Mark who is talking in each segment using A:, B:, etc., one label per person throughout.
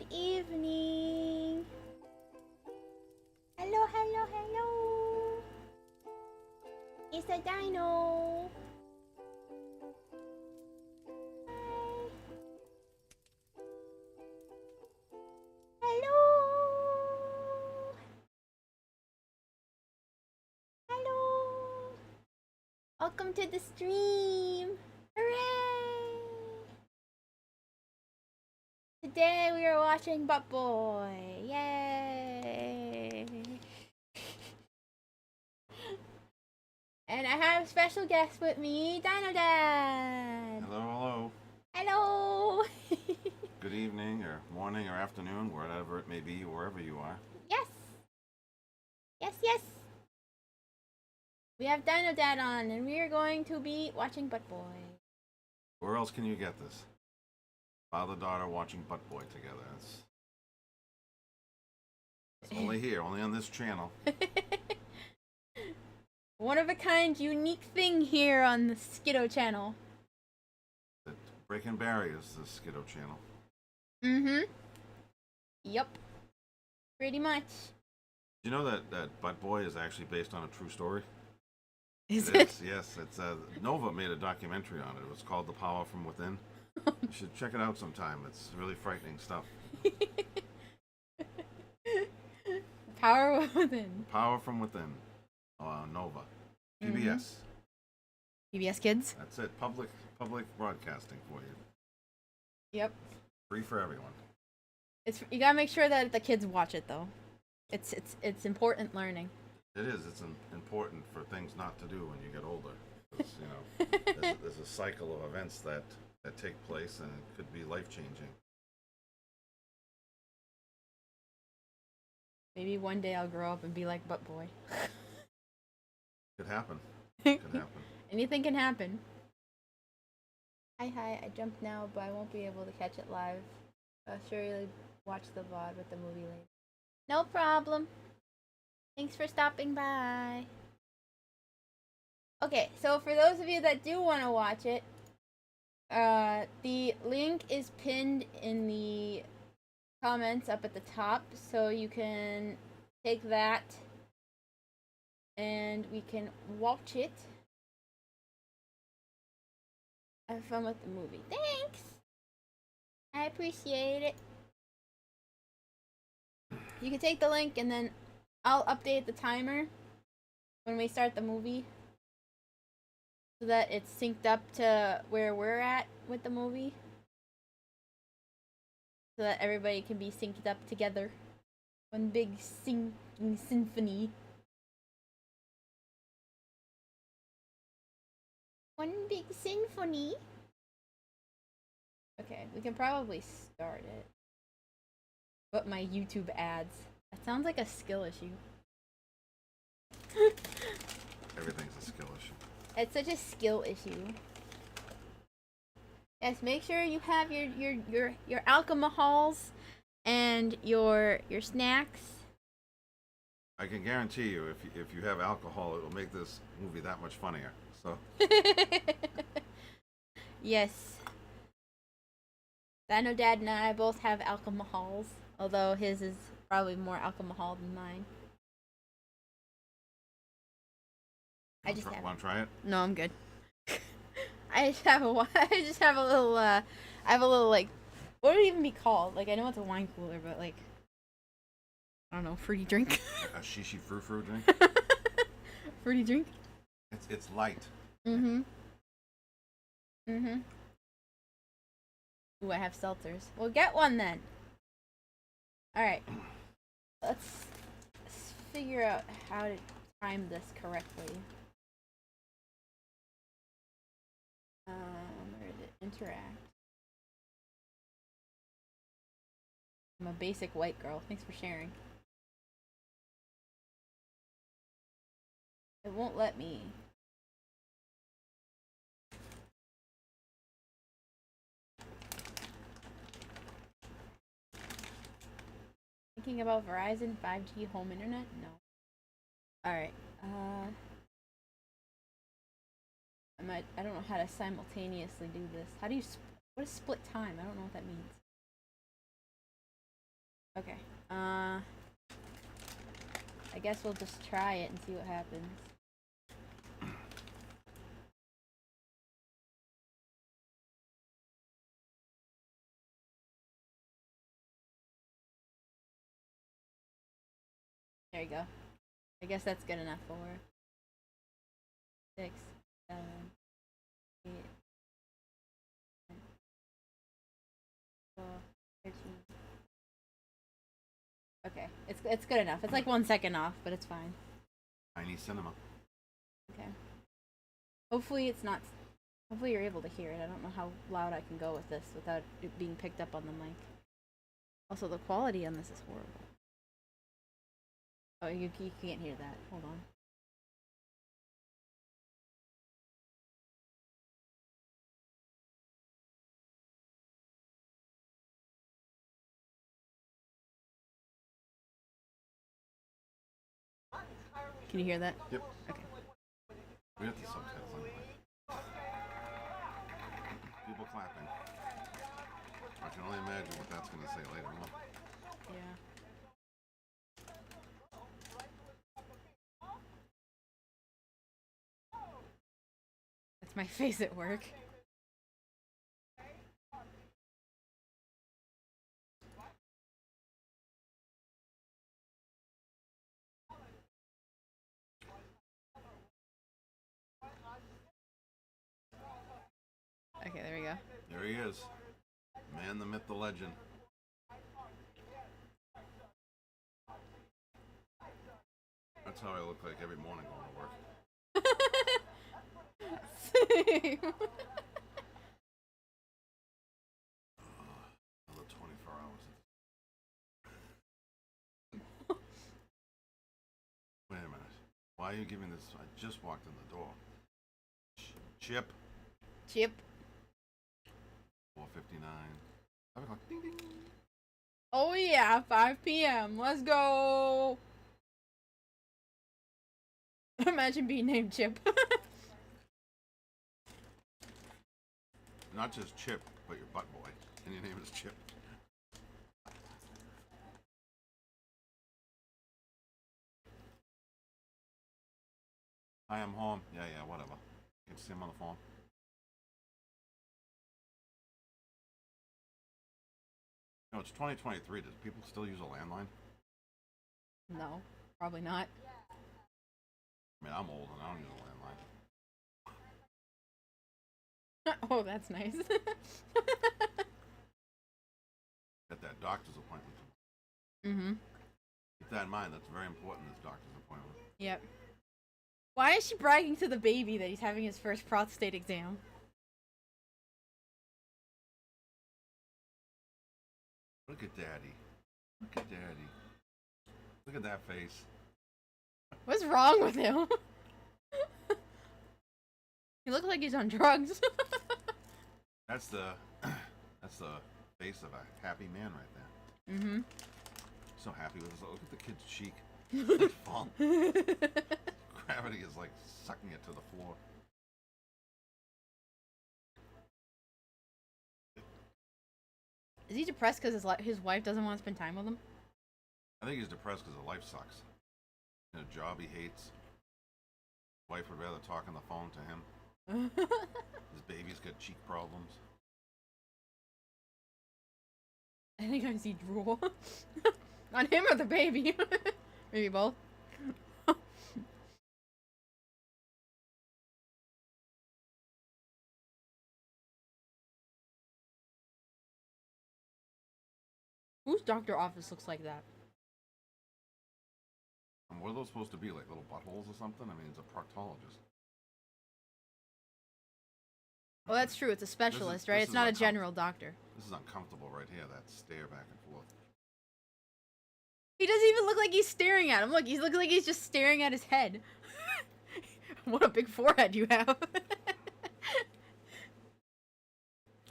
A: Good evening. Hello, hello, hello. It's a dino. Hi. Hello. Hello. Welcome to the stream. Hooray. Today we are watching Butt Boy. Yay. And I have a special guest with me, Dino Dad.
B: Hello,
A: Hello.
B: hello. Good evening, or morning, or afternoon, wherever it may be, wherever you are.
A: Yes. Yes, yes. We have Dino Dad on, and we are going to be watching Butt Boy.
B: Where else can you get this? Father-daughter watching Butt Boy together. It's only here, only on this channel.
A: One of a kind, unique thing here on the Skiddo channel.
B: Breaking Barriers, the Skiddo channel.
A: Mm-hmm. Yup. Pretty much.
B: Do you know that Butt Boy is actually based on a true story?
A: Is
B: it? Is, yes. It's Nova made a documentary on it. It was called The Power from Within. You should check it out sometime. It's really frightening stuff.
A: Power Within.
B: Power from Within. Nova. PBS.
A: PBS Kids.
B: That's it. Public broadcasting for you.
A: Yep.
B: Free for everyone.
A: You gotta make sure that the kids watch it though. It's important learning.
B: It is. It's important for things not to do when you get older. You know, there's a cycle of events that take place, and it could be life changing.
A: Maybe one day I'll grow up and be like Butt Boy.
B: Could happen. Could happen.
A: Anything can happen. Hi, I jumped now, but I won't be able to catch it live. I'll surely watch the VOD with the movie later. No problem. Thanks for stopping by. Okay, so for those of you that do want to watch it, the link is pinned in the comments up at the top, so you can take that and we can watch it. Have fun with the movie. Thanks! I appreciate it. You can take the link and then I'll update the timer when we start the movie so that it's synced up to where we're at with the movie. So that everybody can be synced up together. One big symphony. One big symphony. Okay, we can probably start it. But my YouTube ads. That sounds like a skill issue.
B: Everything's a skill issue.
A: It's such a skill issue. Yes, make sure you have your alcohols and your snacks.
B: I can guarantee you, if you have alcohol, it will make this movie that much funnier. So.
A: Yes. Dino Dad and I both have alcohols, although his is probably more alcohol than mine.
B: Want to try it?
A: No, I'm good. I just have a little like, what would it even be called? Like, I know it's a wine cooler, but like, I don't know, fruity drink.
B: A shishi frou drink.
A: Fruity drink.
B: It's light.
A: Mm-hmm. Ooh, I have seltzers. Well, get one then. Alright. Let's figure out how to time this correctly. Where did it interact? I'm a basic white girl. Thanks for sharing. It won't let me. Thinking about Verizon 5G home internet? No. Alright. I don't know how to simultaneously do this. How do you... What is split time? I don't know what that means. Okay. I guess we'll just try it and see what happens. There you go. I guess that's good enough for 6, 7, 8, 9, 12, 13. Okay, it's good enough. It's like 1 second off, but it's fine.
B: Tiny cinema.
A: Okay. Hopefully it's not. Hopefully you're able to hear it. I don't know how loud I can go with this without it being picked up on the mic. Also, the quality on this is horrible. Oh, you can't hear that. Hold on. Can you hear that?
B: Yep.
A: Okay.
B: We have the subtitles anyway. People clapping. I can only imagine what that's going to say later on.
A: Yeah. That's my face at work. Okay, there we go.
B: There he is. Man, the myth, the legend. That's how I look like every morning going to work.
A: Same.
B: Another 24 hours. Wait a minute. Why are you giving this? I just walked in the door. Chip.
A: Chip.
B: 4:59. 5 o'clock. Ding ding.
A: Oh yeah, 5 p.m. Let's go. Imagine being named Chip.
B: Not just Chip, but your butt boy. And your name is Chip. Hi, I'm home. Yeah, whatever. You can see him on the phone. No, it's 2023. Does people still use a landline?
A: No, probably not.
B: I mean, I'm old and I don't use a landline.
A: Oh, that's nice.
B: At that doctor's appointment.
A: Mm-hmm.
B: Keep that in mind. That's very important, this doctor's appointment.
A: Yep. Why is she bragging to the baby that he's having his first prostate exam?
B: Look at Daddy. Look at Daddy. Look at that face.
A: What's wrong with him? He looks like he's on drugs.
B: That's the face of a happy man right there.
A: Mm-hmm.
B: So happy with his. Look at the kid's cheek. It's falling. Gravity is like sucking it to the floor.
A: Is he depressed because his wife doesn't want to spend time with him?
B: I think he's depressed because his life sucks. In a job he hates. Wife would rather talk on the phone to him. His baby's got cheek problems.
A: I think I see drool. On him or the baby? Maybe both. Whose doctor office looks like that?
B: And what are those supposed to be? Like little buttholes or something? I mean, it's a proctologist.
A: Well, that's true. It's a specialist, right?
B: this
A: It's
B: is
A: not a
B: uncom-
A: general doctor.
B: This is uncomfortable right here, that stare back and forth.
A: He doesn't even look like he's staring at him. Look, he looks like he's just staring at his head. What a big forehead you have.
B: I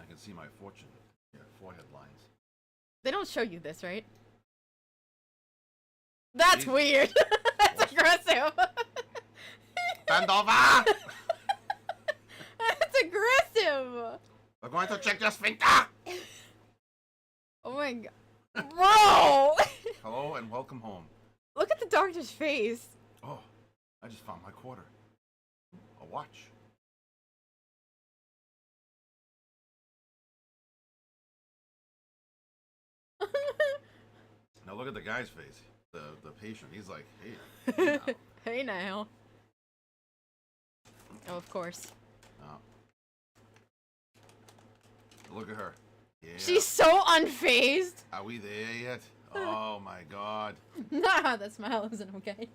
B: can see my fortune. Yeah, forehead lines.
A: They don't show you this, right? That's
B: Jesus.
A: weird. That's aggressive.
B: Bend over!
A: That's aggressive.
B: We're going to check your sphincter!
A: Oh my god. Bro!
B: Hello and welcome home.
A: Look at the doctor's face.
B: Oh, I just found my quarter. A watch. Now look at the guy's face. The patient. He's like, hey. Now.
A: Hey now. Oh, of course.
B: Oh. Look at her. Yeah.
A: She's so unfazed.
B: Are we there yet? Oh my god.
A: Nah, that smile isn't okay.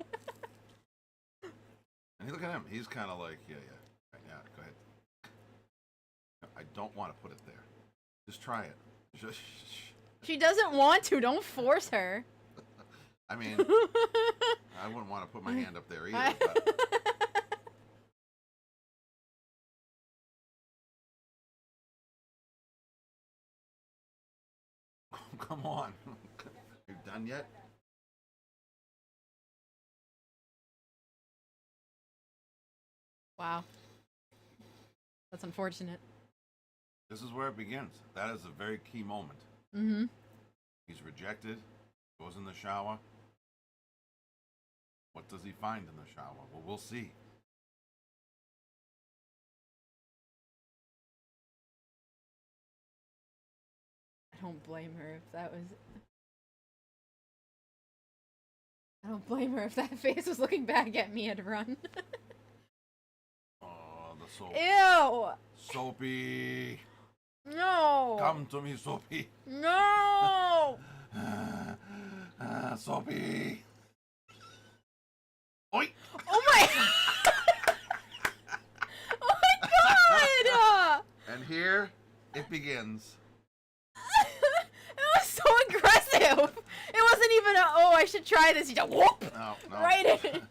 B: And look at him. He's kind of like, yeah. Go ahead. I don't want to put it there. Just try it. Just.
A: She doesn't want to. Don't force her.
B: I mean, I wouldn't want to put my hand up there either. But... Come on. You done yet?
A: Wow. That's unfortunate.
B: This is where it begins. That is a very key moment.
A: Mm-hmm.
B: He's rejected, goes in the shower. What does he find in the shower? Well, we'll see.
A: I don't blame her if that was... I don't blame her if that face was looking back at me. I'd run.
B: Oh, the soap.
A: Ew!
B: Soapy!
A: No!
B: Come to me, Soapy!
A: No!
B: Soapy! Oi!
A: Oh my... Oh my god!
B: And here it begins.
A: It was so aggressive! It wasn't even a, oh, I should try this. You just whoop!
B: No.
A: Right in.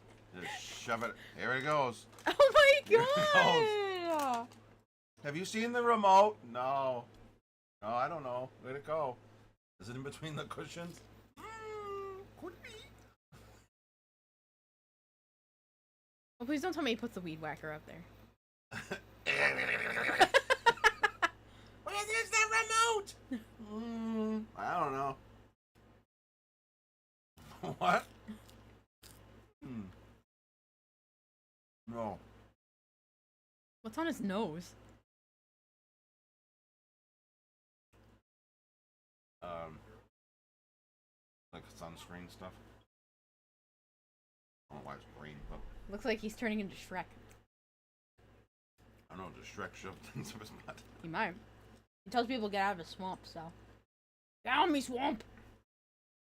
B: Just shove it. Here it goes.
A: Oh my
B: Here it
A: god!
B: Have you seen the remote? No. No, I don't know. Where'd it go? Is it in between the cushions? Could be.
A: Oh, please don't tell me he puts the weed whacker up there.
B: Where's that remote? I don't know. What? No.
A: What's on his nose?
B: Like sunscreen stuff. I don't know why it's green, but
A: Looks like he's turning into Shrek.
B: I don't know, does Shrek shove things up his butt?
A: He might. He tells people to get out of the swamp, so. Get out of me, swamp!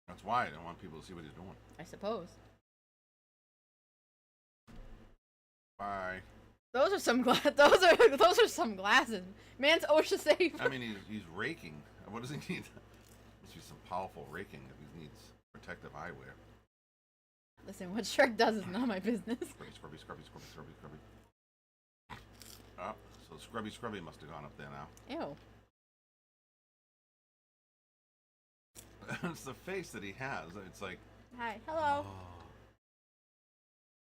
B: That's why I don't want people to see what he's doing.
A: I suppose.
B: Bye.
A: Those are some those are some glasses. Man's OSHA safe.
B: I mean, he's raking. What does he need? Must be some powerful raking if he needs protective eyewear.
A: Listen, what Shrek does is none of my business.
B: Scrubby. Oh, so Scrubby must have gone up there now.
A: Ew.
B: It's the face that he has. It's like...
A: Hi. Hello.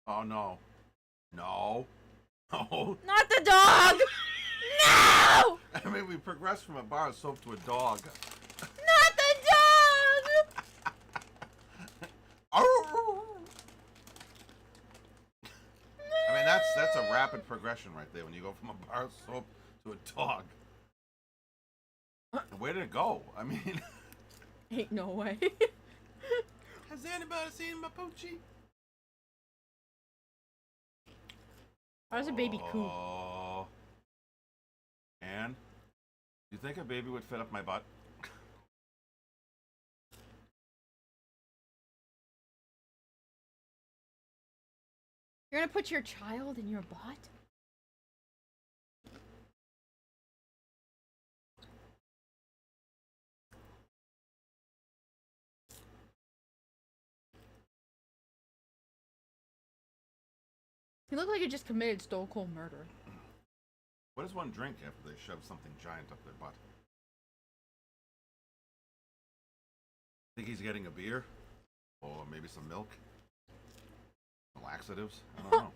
B: Oh no. No. No.
A: Not the dog! No!
B: I mean, we progressed from a bar of soap to a dog.
A: Not the dog!
B: I mean, that's a rapid progression right there when you go from a bar of soap to a dog. Where did it go? I mean...
A: Ain't no way.
B: Has anybody seen my poochie?
A: How's a baby coop?
B: And? Do you think a baby would fit up my butt?
A: You're gonna put your child in your butt? You look like you just committed stone cold murder.
B: What does one drink after they shove something giant up their butt? Think he's getting a beer? Or maybe some milk? Laxatives? I don't know.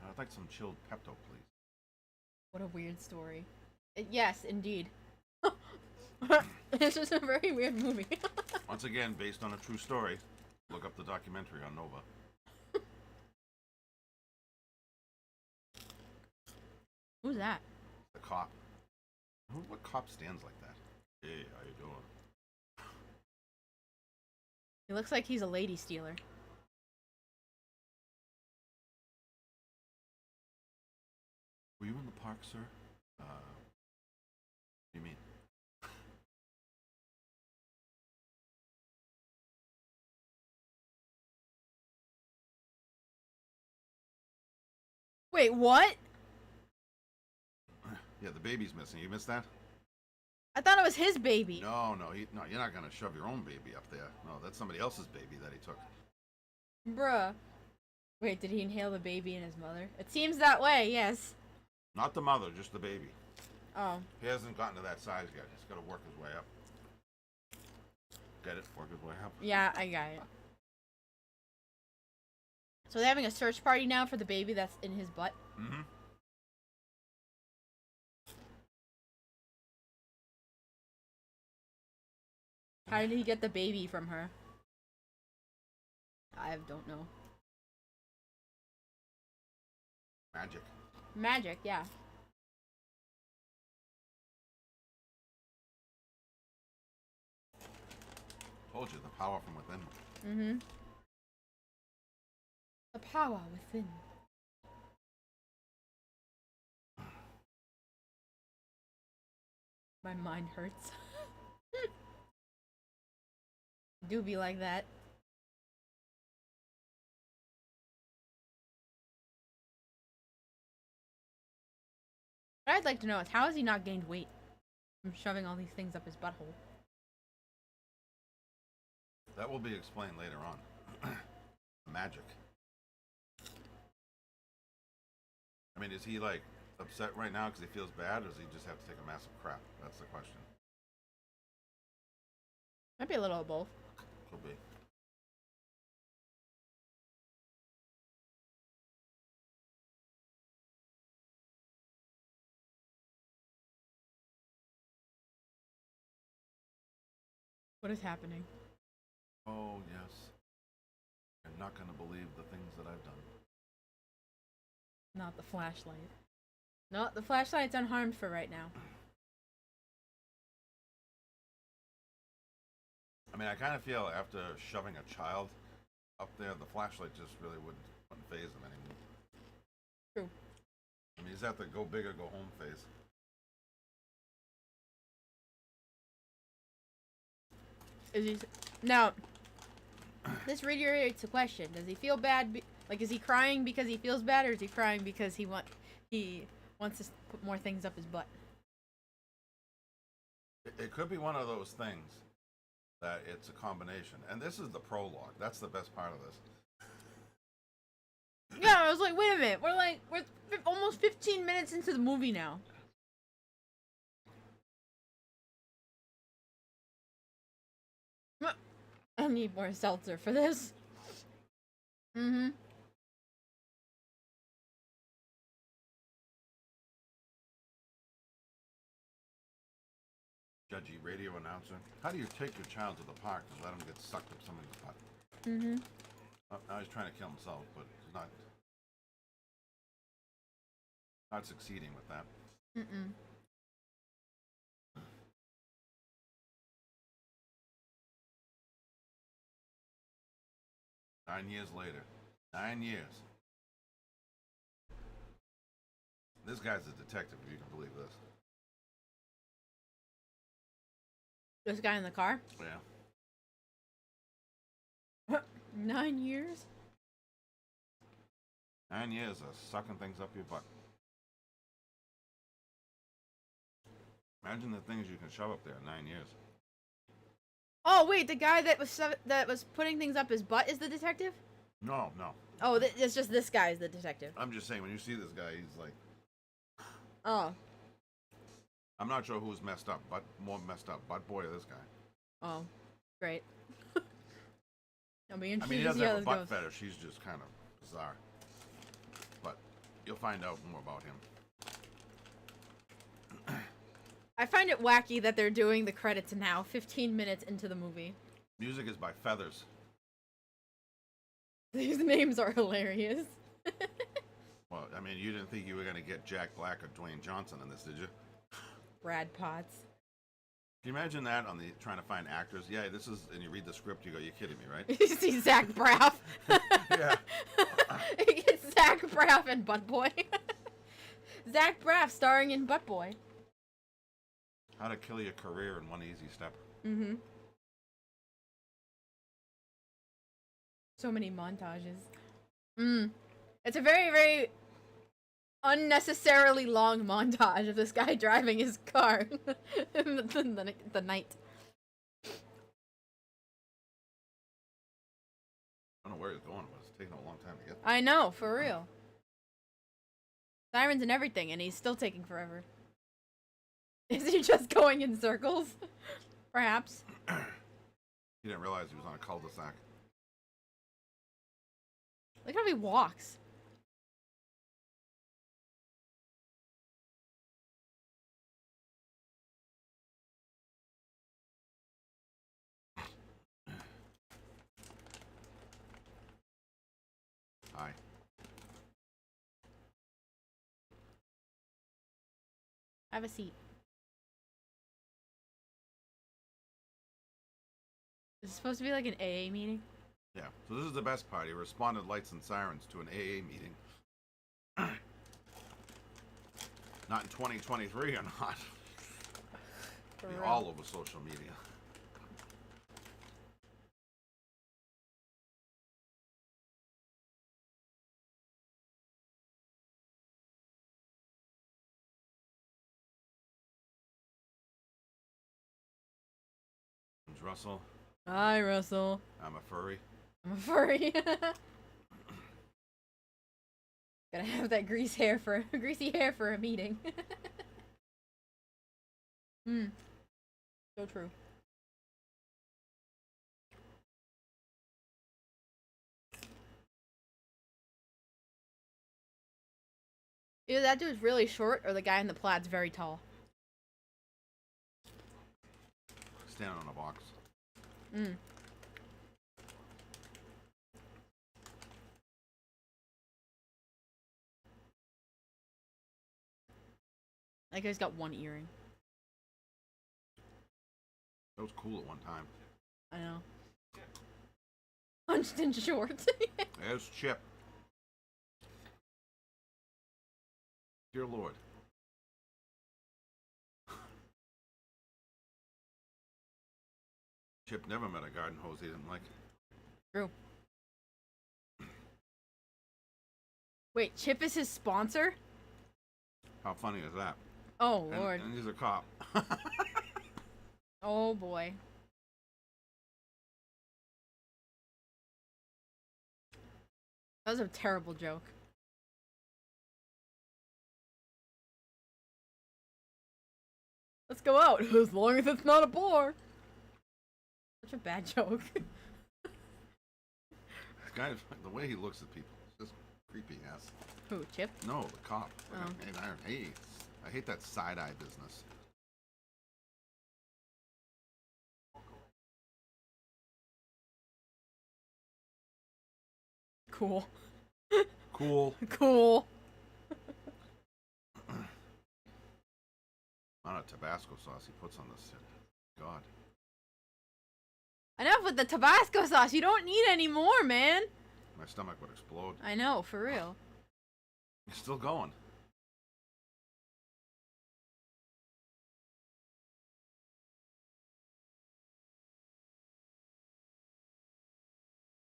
B: I'd like some chilled Pepto, please.
A: What a weird story. Yes, indeed. Oh This is a very weird movie.
B: Once again, based on a true story. Look up the documentary on Nova.
A: Who's that?
B: The cop. What cop stands like that? Hey, how you doing?
A: He looks like he's a lady stealer.
B: Were you in the park, sir? What do you mean?
A: Wait, what?
B: Yeah, the baby's missing. You missed that?
A: I thought it was his baby.
B: No, you're not gonna shove your own baby up there. No, that's somebody else's baby that he took.
A: Bruh. Wait, did he inhale the baby and his mother? It seems that way, yes.
B: Not the mother, just the baby.
A: Oh.
B: He hasn't gotten to that size yet. He's gotta work his way up. Get it? Work his way up.
A: Yeah, I got it. So they're having a search party now for the baby that's in his butt?
B: Mm-hmm.
A: How did he get the baby from her? I don't know.
B: Magic.
A: Magic, yeah.
B: Told you, the power from within.
A: Mm-hmm. The power within. My mind hurts. Do be like that. What I'd like to know is how has he not gained weight from shoving all these things up his butthole?
B: That will be explained later on. Magic. I mean, is he like upset right now because he feels bad, or does he just have to take a massive crap? That's the question.
A: Might be a little of both.
B: Could be.
A: What is happening?
B: Oh, yes. You're not going to believe the things that I've done.
A: Not the flashlight. No, the flashlight's unharmed for right now.
B: I mean, I kind of feel after shoving a child up there, the flashlight just really wouldn't phase him anymore.
A: True.
B: I mean, he's at the go big or go home phase.
A: Is he now? This reiterates the question: does he feel bad? Like, is he crying because he feels bad, or is he crying because he wants to put more things up his butt?
B: It could be one of those things that it's a combination. And this is the prologue. That's the best part of this.
A: Yeah, I was like, wait a minute. We're almost 15 minutes into the movie now. I need more seltzer for this. Mm-hmm.
B: Judgy radio announcer. How do you take your child to the park and let him get sucked up somebody's butt?
A: Mm-hmm.
B: Now he's trying to kill himself, but he's not succeeding with that.
A: Mm-mm.
B: Nine years later. 9 years. This guy's a detective, if you can believe this.
A: This guy in the car?
B: Yeah.
A: 9 years?
B: 9 years of sucking things up your butt. Imagine the things you can shove up there in 9 years.
A: Oh wait, the guy that was putting things up his butt is the detective?
B: No.
A: Oh, it's just this guy is the detective.
B: I'm just saying, when you see this guy, he's like...
A: Oh.
B: I'm not sure who's messed up, but more messed up, butt boy or this guy.
A: Oh, great. I'll be
B: I
A: interested
B: mean, he
A: to
B: doesn't
A: see how
B: have a
A: this
B: butt
A: goes.
B: fetish. He's just kind of bizarre. But you'll find out more about him.
A: I find it wacky that they're doing the credits now, 15 minutes into the movie.
B: Music is by Feathers.
A: These names are hilarious.
B: Well, I mean, you didn't think you were going to get Jack Black or Dwayne Johnson in this, did you?
A: Brad Potts.
B: Can you imagine that on the trying to find actors? Yeah, this is, and you read the script, you go, you're kidding me, right?
A: You see Zach Braff.
B: Yeah.
A: It's Zach Braff and Butt Boy. Zach Braff starring in Butt Boy.
B: How to kill your career in one easy step.
A: Mm-hmm. So many montages. It's a very, very unnecessarily long montage of this guy driving his car in the night.
B: I don't know where he's going, but it's taking a long time to get there.
A: I know, for real. Sirens and everything, and he's still taking forever. Is he just going in circles? Perhaps.
B: He didn't realize he was on a cul-de-sac.
A: Look how he walks.
B: Hi.
A: Have a seat. Is it supposed to be like an AA meeting?
B: Yeah, so this is the best part. He responded lights and sirens to an AA meeting. Not in 2023 or not.
A: For
B: Be
A: real.
B: all over social media. James Russell.
A: Hi, Russell.
B: I'm a furry.
A: I'm a furry. Gotta have that greasy hair for a meeting. So true. Either that dude's really short or the guy in the plaid's very tall.
B: Standing on a box.
A: That guy's got one earring.
B: That was cool at one time.
A: I know. Hunched and short.
B: There's Chip. Dear Lord. Chip never met a garden hose he didn't like.
A: True. Wait, Chip is his sponsor?
B: How funny is that?
A: Oh, Lord.
B: And he's a cop.
A: Oh, boy. That was a terrible joke. Let's go out, as long as it's not a bar. Such a bad joke.
B: This guy, the way he looks at people, it's just creepy ass.
A: Who, Chip?
B: No, the cop.
A: Oh.
B: Hey, I hate that side-eye business.
A: Cool.
B: Cool.
A: Cool.
B: Amount of Tabasco sauce he puts on this shit. God.
A: Enough with the Tabasco sauce. You don't need any more, man.
B: My stomach would explode.
A: I know, for real.
B: He's still going.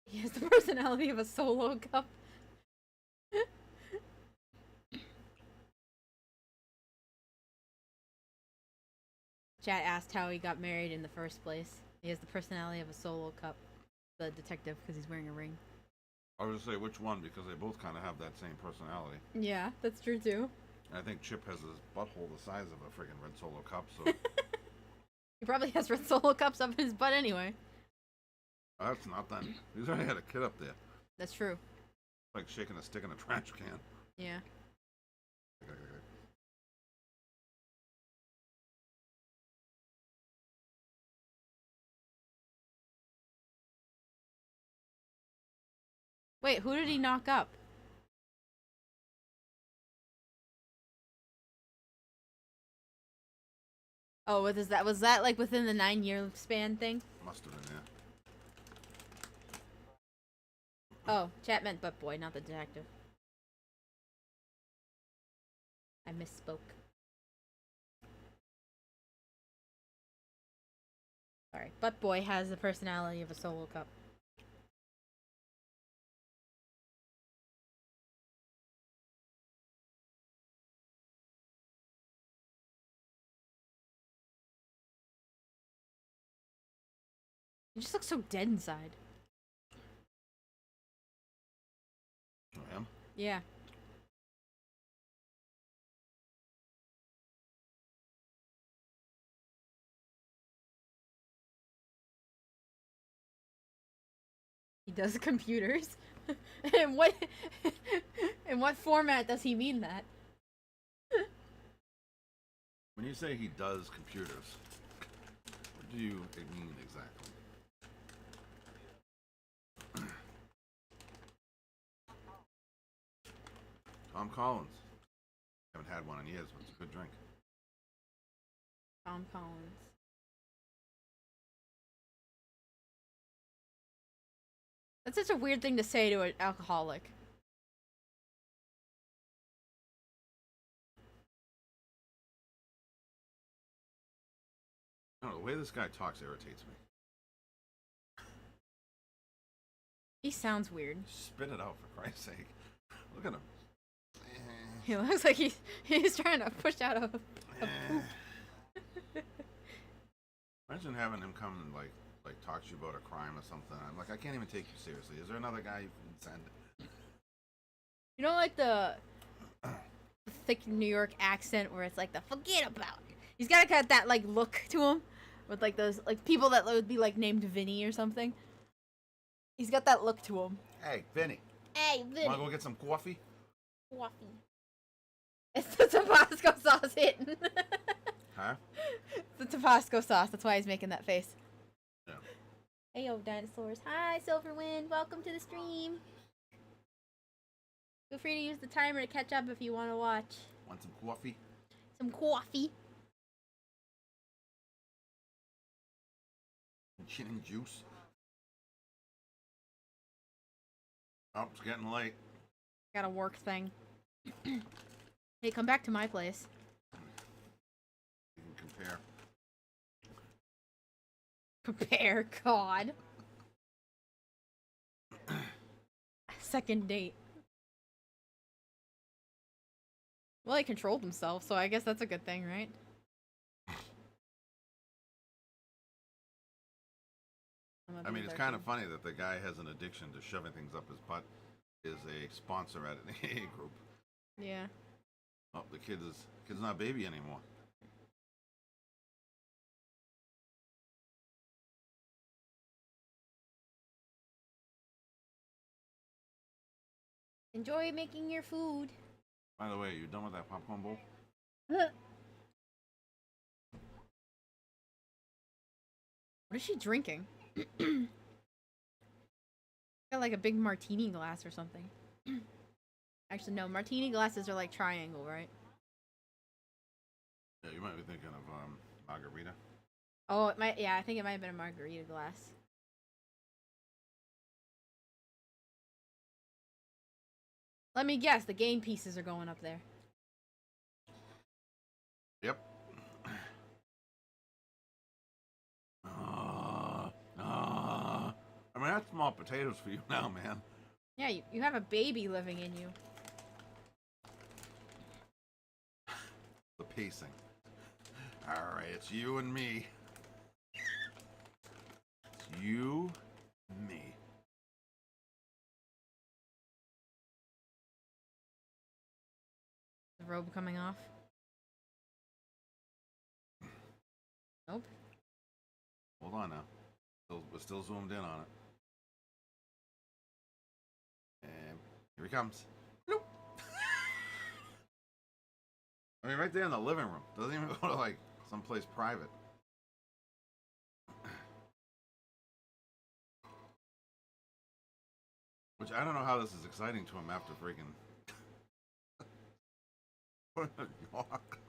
A: He has the personality of a solo cup. Chat asked how he got married in the first place. He has the personality of a solo cup. The detective, because he's wearing a ring.
B: I was gonna say which one because they both kind of have that same personality.
A: Yeah, that's true too.
B: And I think Chip has his butthole the size of a friggin' red Solo cup, so
A: He probably has red solo cups up his butt anyway.
B: that's not that. He's already had a kid up there.
A: That's true.
B: Like shaking a stick in a trash can.
A: Yeah. Wait, who did he knock up? Oh, what is that? Was that like within the 9-year span thing?
B: Must have been, yeah.
A: Oh, chat meant butt boy, not the detective. I misspoke. Sorry, butt boy has the personality of a solo cup. You just look so dead inside.
B: I am?
A: Yeah. He does computers. in what in what format does he mean that?
B: When you say he does computers, what do you mean exactly? Tom Collins. Haven't had one in years, but it's a good drink.
A: Tom Collins. That's such a weird thing to say to an alcoholic.
B: I don't know, the way this guy talks irritates me.
A: He sounds weird.
B: Spit it out, for Christ's sake. Look at him.
A: He looks like he's trying to push out a poop.
B: Imagine having him come and like talk to you about a crime or something. I'm like, I can't even take you seriously. Is there another guy you can send?
A: You know, like the thick New York accent where it's like the forget about it. He's gotta got that like look to him, with like those like people that would be like named Vinny or something. He's got that look to him.
B: Hey, Vinny.
A: Hey, Vinny.
B: Wanna go get some coffee?
A: Coffee. It's the Tabasco sauce hitting.
B: Huh?
A: It's the Tabasco sauce. That's why he's making that face.
B: Yeah.
A: Hey, yo, dinosaurs. Hi, Silverwind. Welcome to the stream. Feel free to use the timer to catch up if you want to watch.
B: Want some coffee?
A: Some coffee.
B: Gin and juice? Oh, it's getting late.
A: Got a work thing. Hey, come back to my place.
B: You can compare.
A: Compare, God. Second date. Well, he controlled himself, so I guess that's a good thing, right?
B: I mean, it's kind of funny that the guy has an addiction to shoving things up his butt. Is a sponsor at an AA group.
A: Yeah.
B: Oh, the kid's not a baby anymore.
A: Enjoy making your food.
B: By the way, you done with that popcorn bowl?
A: What is she drinking? Got like a big martini glass or something. Actually, no. Martini glasses are like triangle, right?
B: Yeah, you might be thinking of margarita.
A: Oh, it might. Yeah, I think it might have been a margarita glass. Let me guess. The game pieces are going up there.
B: Yep. I mean, that's small potatoes for you now, man.
A: Yeah, you have a baby living in you.
B: The pacing. All right, it's you and me. It's you, me.
A: The robe coming off. Nope.
B: Hold on now. We're still zoomed in on it. And here he comes. Nope. I mean, right there in the living room. Doesn't even go to like someplace private. Which I don't know how this is exciting to him after freaking. York.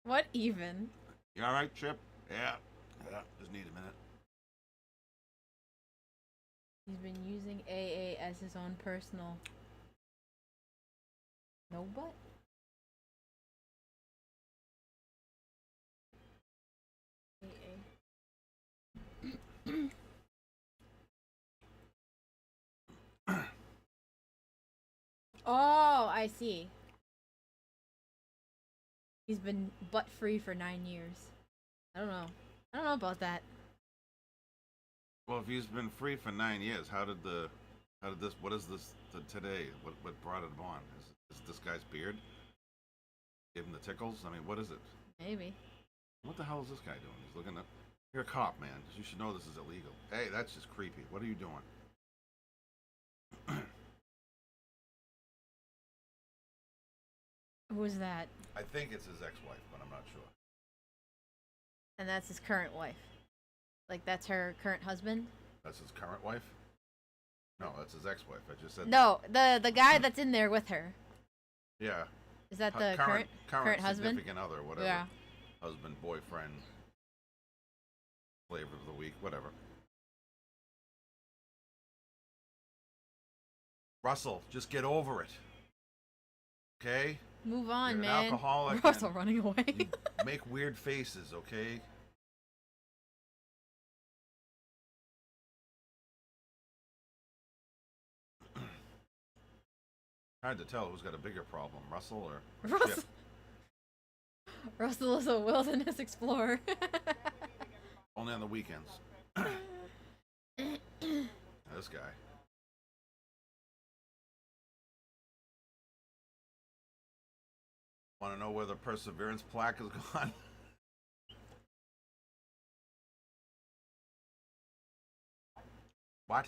A: What even?
B: You alright, Chip? Yeah. Yeah, just need a minute.
A: He's been using AA as his own personal. No butt? AA. Oh, I see. He's been butt free for 9 years. I don't know. I don't know about that.
B: Well, if he's been free for 9 years, what is this today? What brought it on? Is this guy's beard? Gave him the tickles? I mean, what is it?
A: Maybe.
B: What the hell is this guy doing? He's looking at. You're a cop, man. You should know this is illegal. Hey, that's just creepy. What are you doing?
A: Who's that?
B: I think it's his ex-wife, but I'm not sure.
A: And that's his current wife. Like, that's her current husband?
B: That's his current wife? No, that's his ex-wife. I just said.
A: No, the guy that's in there with her.
B: Yeah.
A: Is that the current husband?
B: Significant other, whatever.
A: Yeah.
B: Husband, boyfriend, flavor of the week, whatever. Russell, just get over it. Okay?
A: Move on,
B: You're
A: man.
B: an alcoholic.
A: Russell running away.
B: You make weird faces, okay? Hard to tell who's got a bigger problem, Russell or
A: Russell.
B: Chip.
A: Russell is a wilderness explorer.
B: Only on the weekends. This guy. Want to know where the perseverance plaque is gone? What?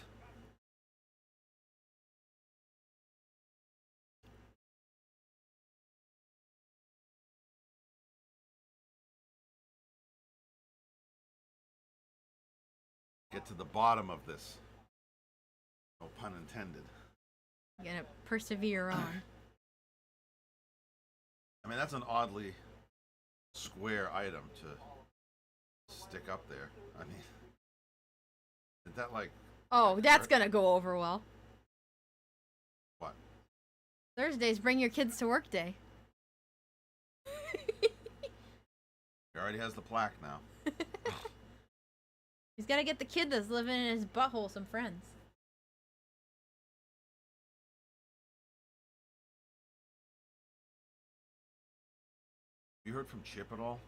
B: Get to the bottom of this. No pun intended.
A: You're gonna persevere on.
B: I mean, that's an oddly square item to stick up there. I mean, is that like...
A: Oh, that's gonna go over well.
B: What?
A: Thursday's bring your kids to work day.
B: He already has the plaque now.
A: He's gotta get the kid that's living in his butthole some friends.
B: You heard from Chip at all?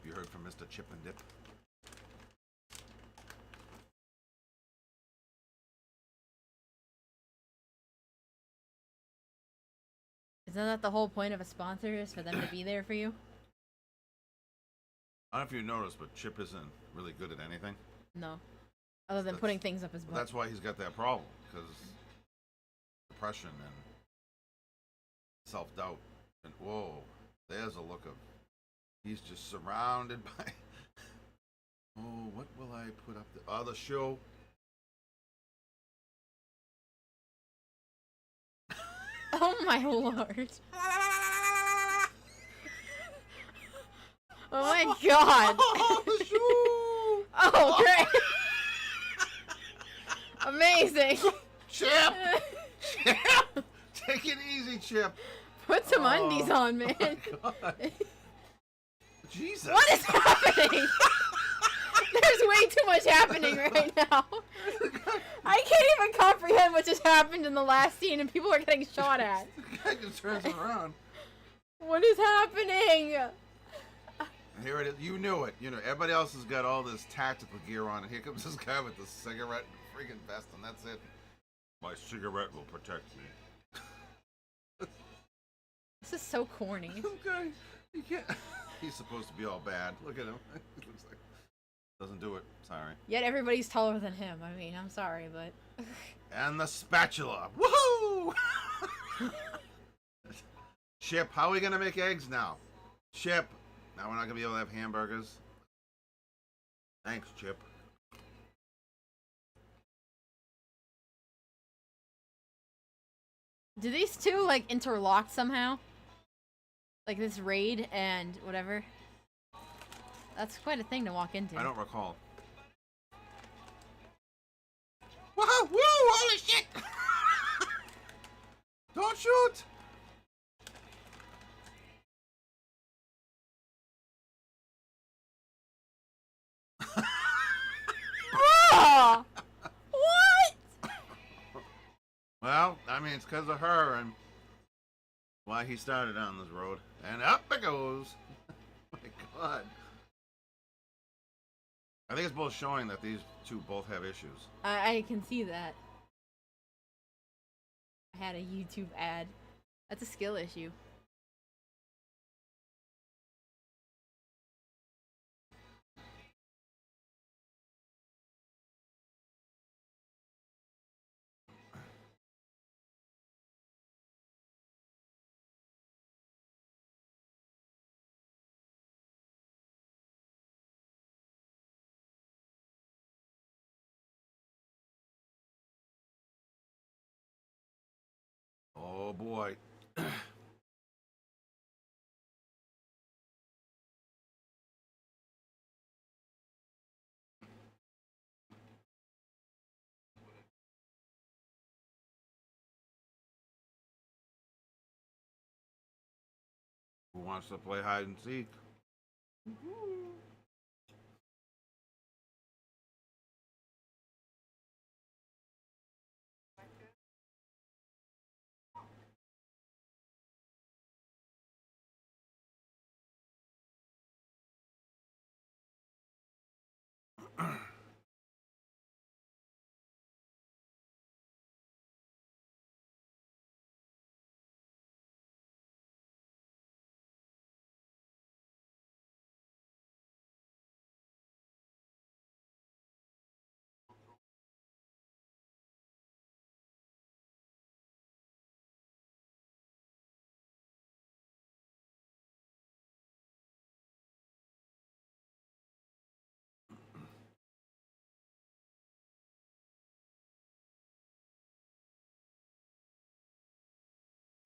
B: You heard from Mr. Chip and Dip?
A: Isn't that the whole point of a sponsor, is for them to be there for you?
B: I don't know if you noticed, but Chip isn't really good at anything.
A: No. Other than putting things up his butt.
B: That's why he's got that problem, because depression and self-doubt. And whoa, there's a look of, he's just surrounded by, oh, what will I put up there? Oh, the show.
A: Oh my lord. Oh my god.
B: Oh, the show.
A: Oh, great. Amazing.
B: Chip! Chip! Take it easy, Chip.
A: Put some undies on, man.
B: Oh my God. Jesus.
A: What is happening? There's way too much happening right now. I can't even comprehend what just happened in the last scene and people are getting shot at.
B: The guy just turns around.
A: What is happening?
B: Here it is. You knew it. You know, everybody else has got all this tactical gear on, and here comes this guy with the cigarette and freaking vest, and that's it. My cigarette will protect me.
A: This is so corny.
B: Okay. You can't. He's supposed to be all bad. Look at him. He looks like Doesn't do it. Sorry.
A: Yet everybody's taller than him. I mean, I'm sorry, but.
B: And the spatula. Woohoo! Chip, how are we gonna make eggs now? Chip. Now we're not gonna be able to have hamburgers. Thanks, Chip.
A: Do these two like interlock somehow? Like this raid and whatever? That's quite a thing to walk into.
B: I don't recall. Whoa! Woo! Holy shit! Don't shoot!
A: Ah! What?
B: Well, I mean, it's because of her and why he started on this road. And up it goes. Oh my God. I think it's both showing that these two both have issues.
A: I can see that. I had a YouTube ad. That's a skill issue.
B: Oh boy. Who wants to play hide and seek?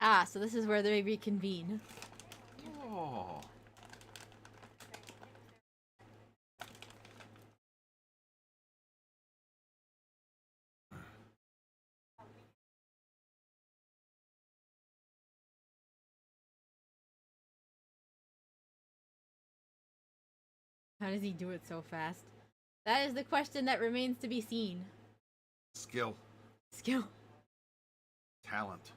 A: Ah, so this is where they reconvene.
B: Oh.
A: How does he do it so fast? That is the question that remains to be seen.
B: Skill.
A: Skill.
B: Talent.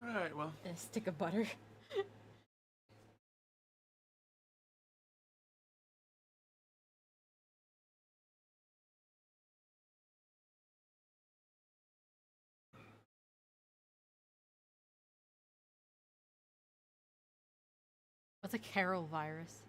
B: Alright, well.
A: And a stick of butter. What's a Carol virus?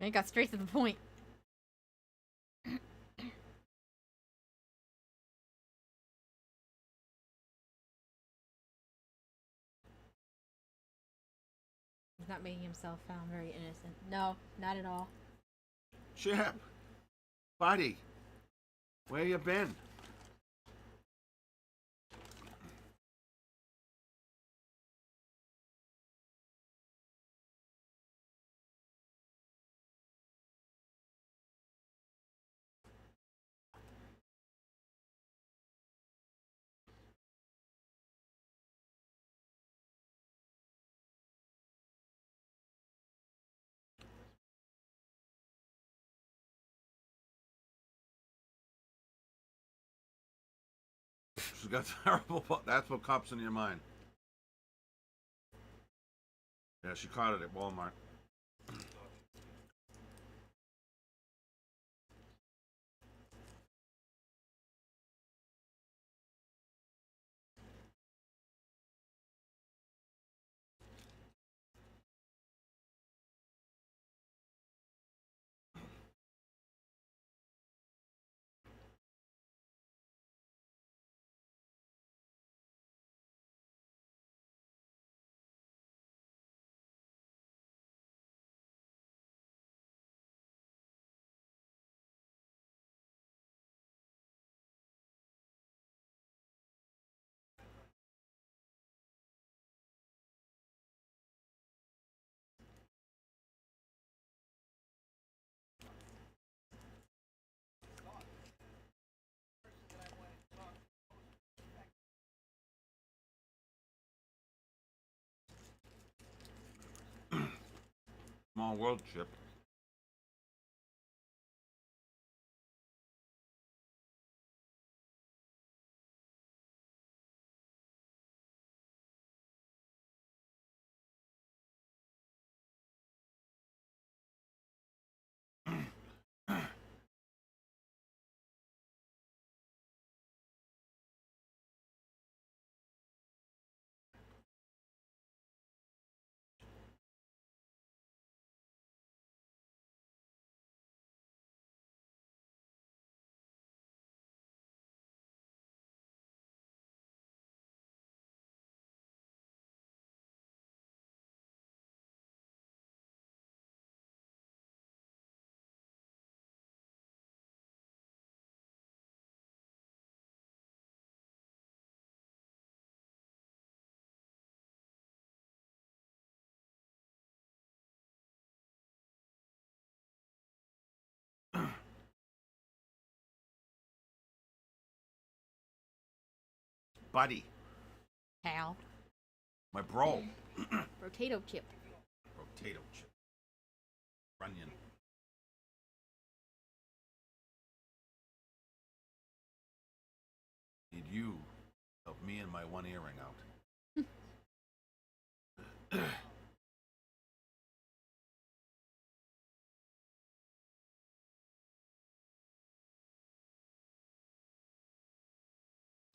A: It got straight to the point. He's not making himself sound very innocent. No, not at all.
B: Chip, buddy, where you been? She's got terrible. That's what pops in your mind. Yeah, she caught it at Walmart. Small world, Chip. Buddy,
A: Hal.
B: my bro.
A: Potato chip.
B: Potato Chip. Runyon. Need you help me and my one earring out.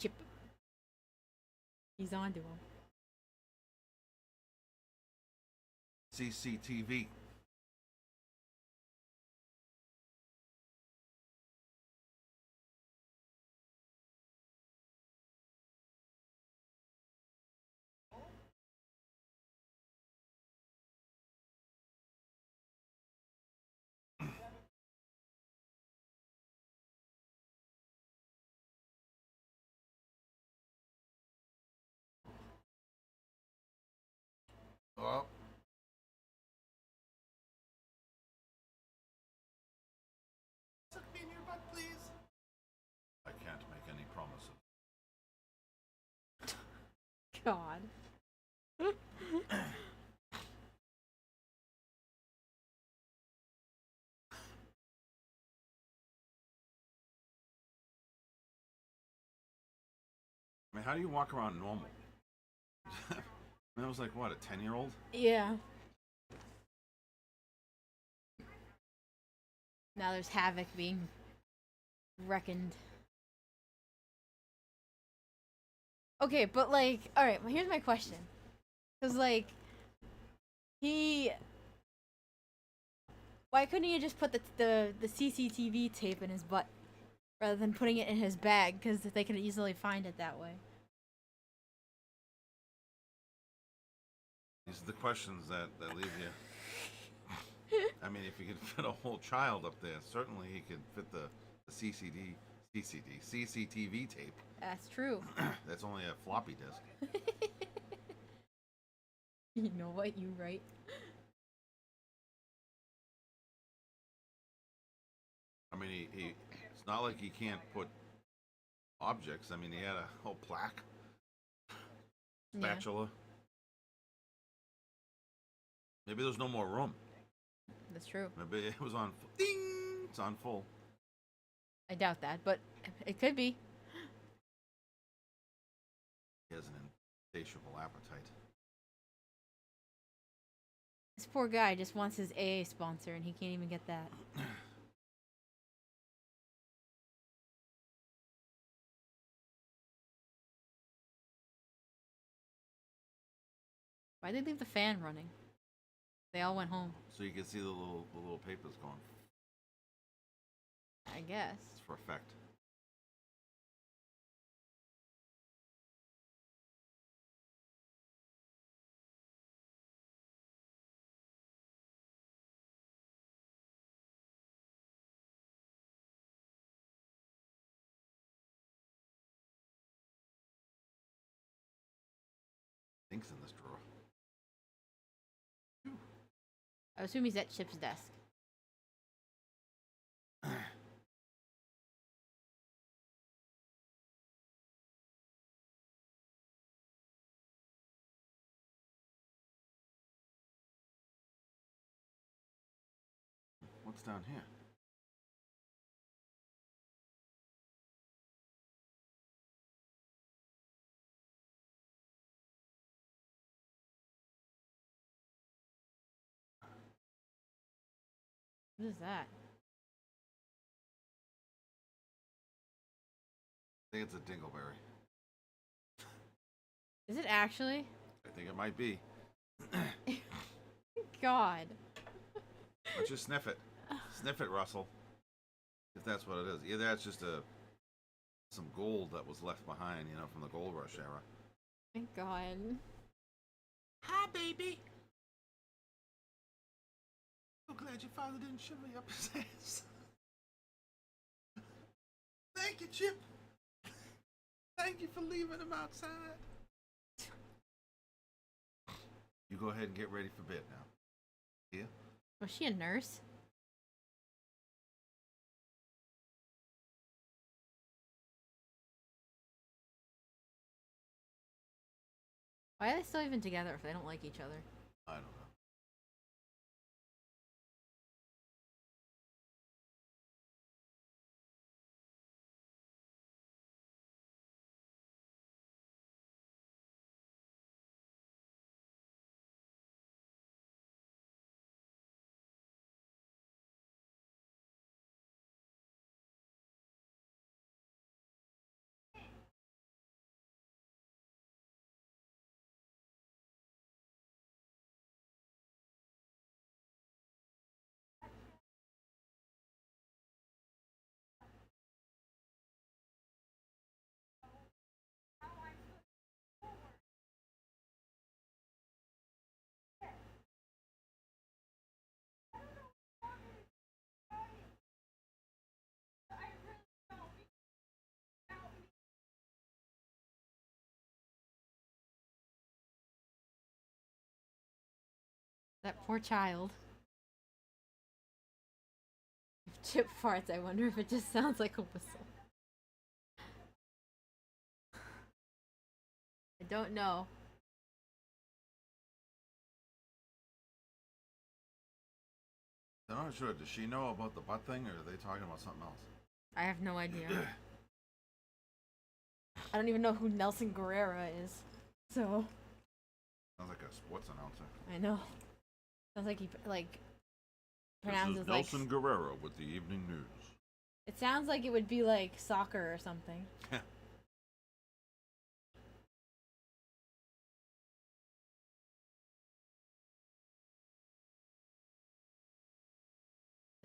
A: Chip. He's on to him.
B: CCTV. Oh. Suck me in your butt, please. I can't make any promises.
A: God.
B: I mean, how do you walk around normal? That was like, what, a 10-year-old?
A: Yeah. Now there's havoc being reckoned. Okay, but like, alright, well, here's my question. Because, like, Why couldn't he just put the CCTV tape in his butt rather than putting it in his bag? Because they can easily find it that way.
B: These are the questions that leave you. I mean, if you could fit a whole child up there, certainly he could fit the CCTV tape.
A: That's true.
B: That's only a floppy disk.
A: You know what? You right.
B: I mean, he it's not like he can't put objects. I mean, he had a whole plaque, spatula. Yeah. Maybe there's no more room.
A: That's true.
B: Maybe it was on. Ding! It's on full.
A: I doubt that, but it could be.
B: He has an insatiable appetite.
A: This poor guy just wants his AA sponsor, and he can't even get that. Why'd they leave the fan running? They all went home.
B: So you can see the little papers going.
A: I guess.
B: It's for effect. Things in this drawer.
A: I assume he's at Chip's desk.
B: What's down here?
A: What is that?
B: I think it's a dingleberry.
A: Is it actually?
B: I think it might be.
A: God.
B: Why don't you sniff it? Sniff it, Russell. If that's what it is. Either that's just some gold that was left behind, you know, from the gold rush era.
A: Thank God.
B: Hi, baby. So glad your father didn't shove me up his ass. Thank you, Chip. Thank you for leaving him outside. You go ahead and get ready for bed now. Yeah?
A: Was she a nurse? Why are they still even together if they don't like each other?
B: I don't know.
A: That poor child. If Chip farts, I wonder if it just sounds like a whistle. I don't know.
B: I'm not sure. Does she know about the butt thing, or are they talking about something else?
A: I have no idea. I don't even know who Nelson Guerrera is. So.
B: Sounds like a sports announcer.
A: I know. Sounds like he pronounces
B: this is Nelson Guerrero with the evening news.
A: It sounds like it would be like soccer or something.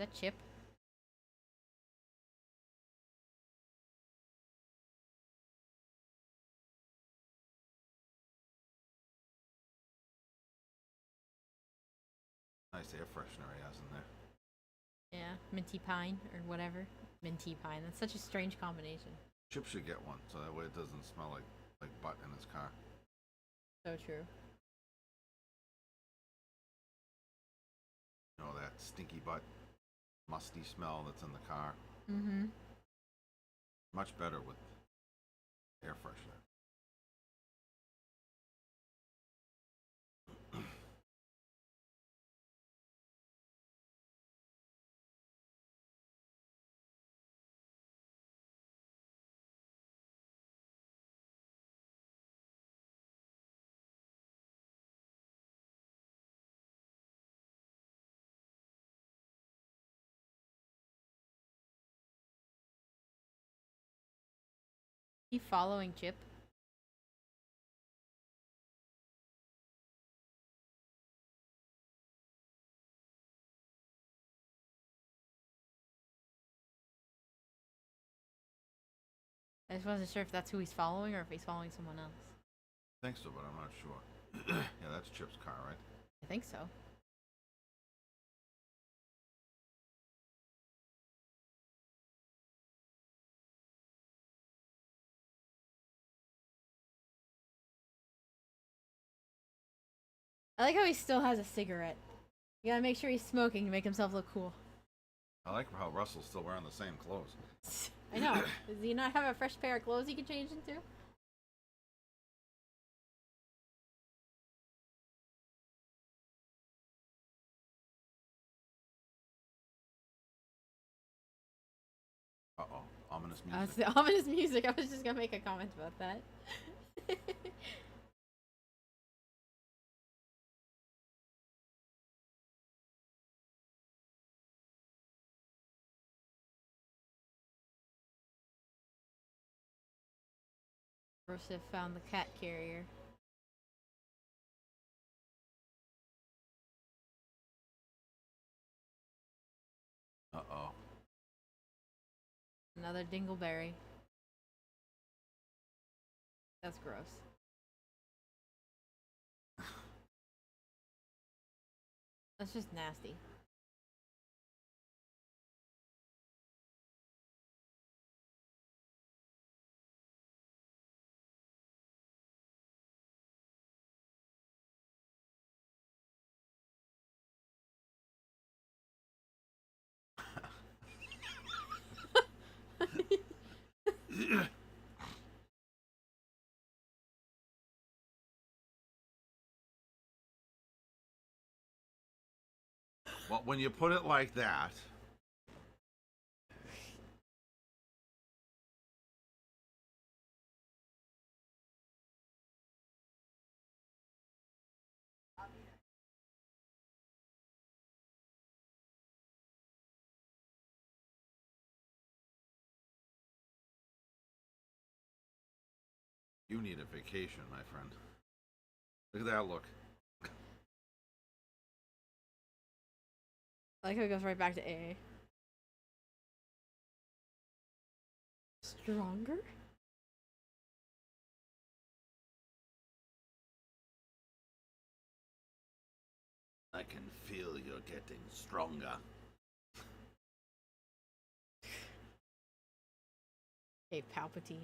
A: that Chip?
B: Nice air freshener he has in there.
A: Yeah, minty pine or whatever. Minty pine. That's such a strange combination.
B: Chip should get one, so that way it doesn't smell like butt in his car.
A: So true.
B: You know, that stinky butt, musty smell that's in the car.
A: Mm-hmm.
B: Much better with air freshener.
A: Keep following Chip. I just wasn't sure if that's who he's following or if he's following someone else.
B: I think so, but I'm not sure. Yeah, that's Chip's car, right?
A: I think so. I like how he still has a cigarette. You gotta make sure he's smoking to make himself look cool.
B: I like how Russell's still wearing the same clothes.
A: I know. Does he not have a fresh pair of clothes he can change into?
B: Uh-oh. Ominous music.
A: That's the ominous music. I was just gonna make a comment about that. Rosif found the cat carrier.
B: Uh-oh.
A: Another dingleberry. That's gross. That's just nasty.
B: Well, when you put it like that... You need a vacation, my friend. Look at that look.
A: I like how it goes right back to AA. Stronger?
B: I can feel you're getting stronger.
A: Hey, Palpatine.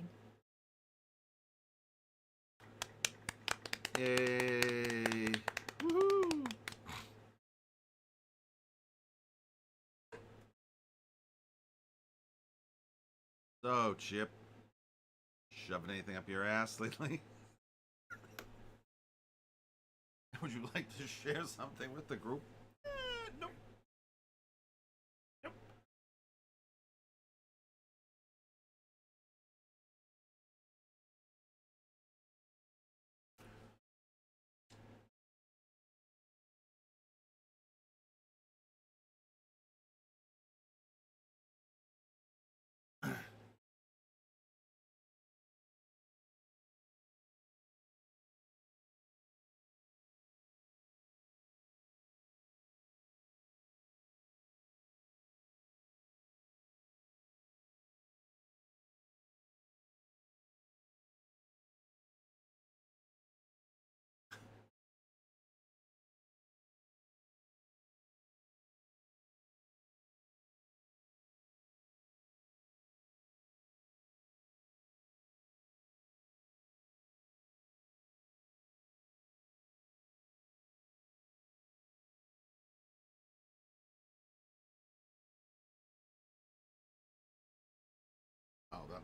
B: Yay! Woohoo! So, Chip, shoving anything up your ass lately? Would you like to share something with the group? Nope. Nope.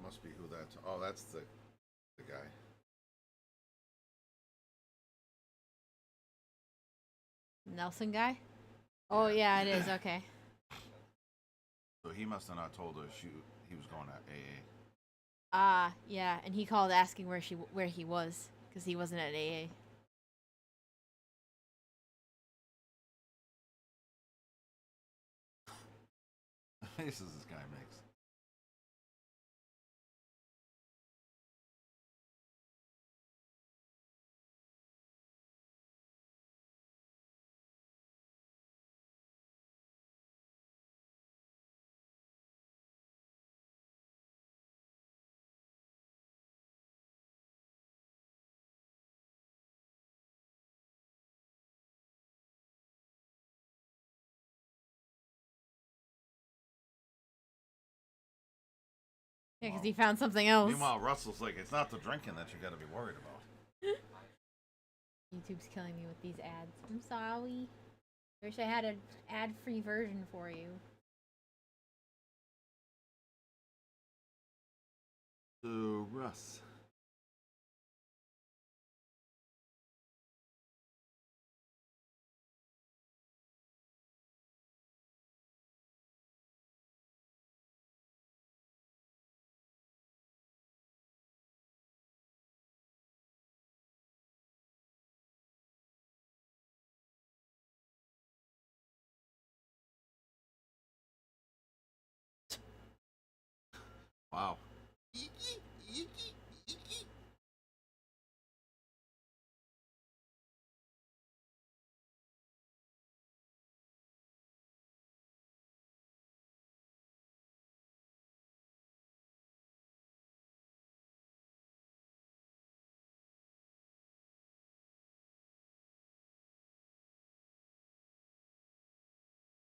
B: must be who that's. Oh, that's the guy.
A: Nelson guy? Oh, yeah, it is. Okay.
B: So he must have not told her he was going to AA.
A: Yeah, and he called asking where he was because he wasn't at AA.
B: Faces this guy makes.
A: Yeah, because he found something else.
B: Meanwhile, Russell's like, it's not the drinking that you got to be worried about.
A: YouTube's killing me with these ads. I'm sorry. I wish I had an ad-free version for you.
B: So, Russ. Wow.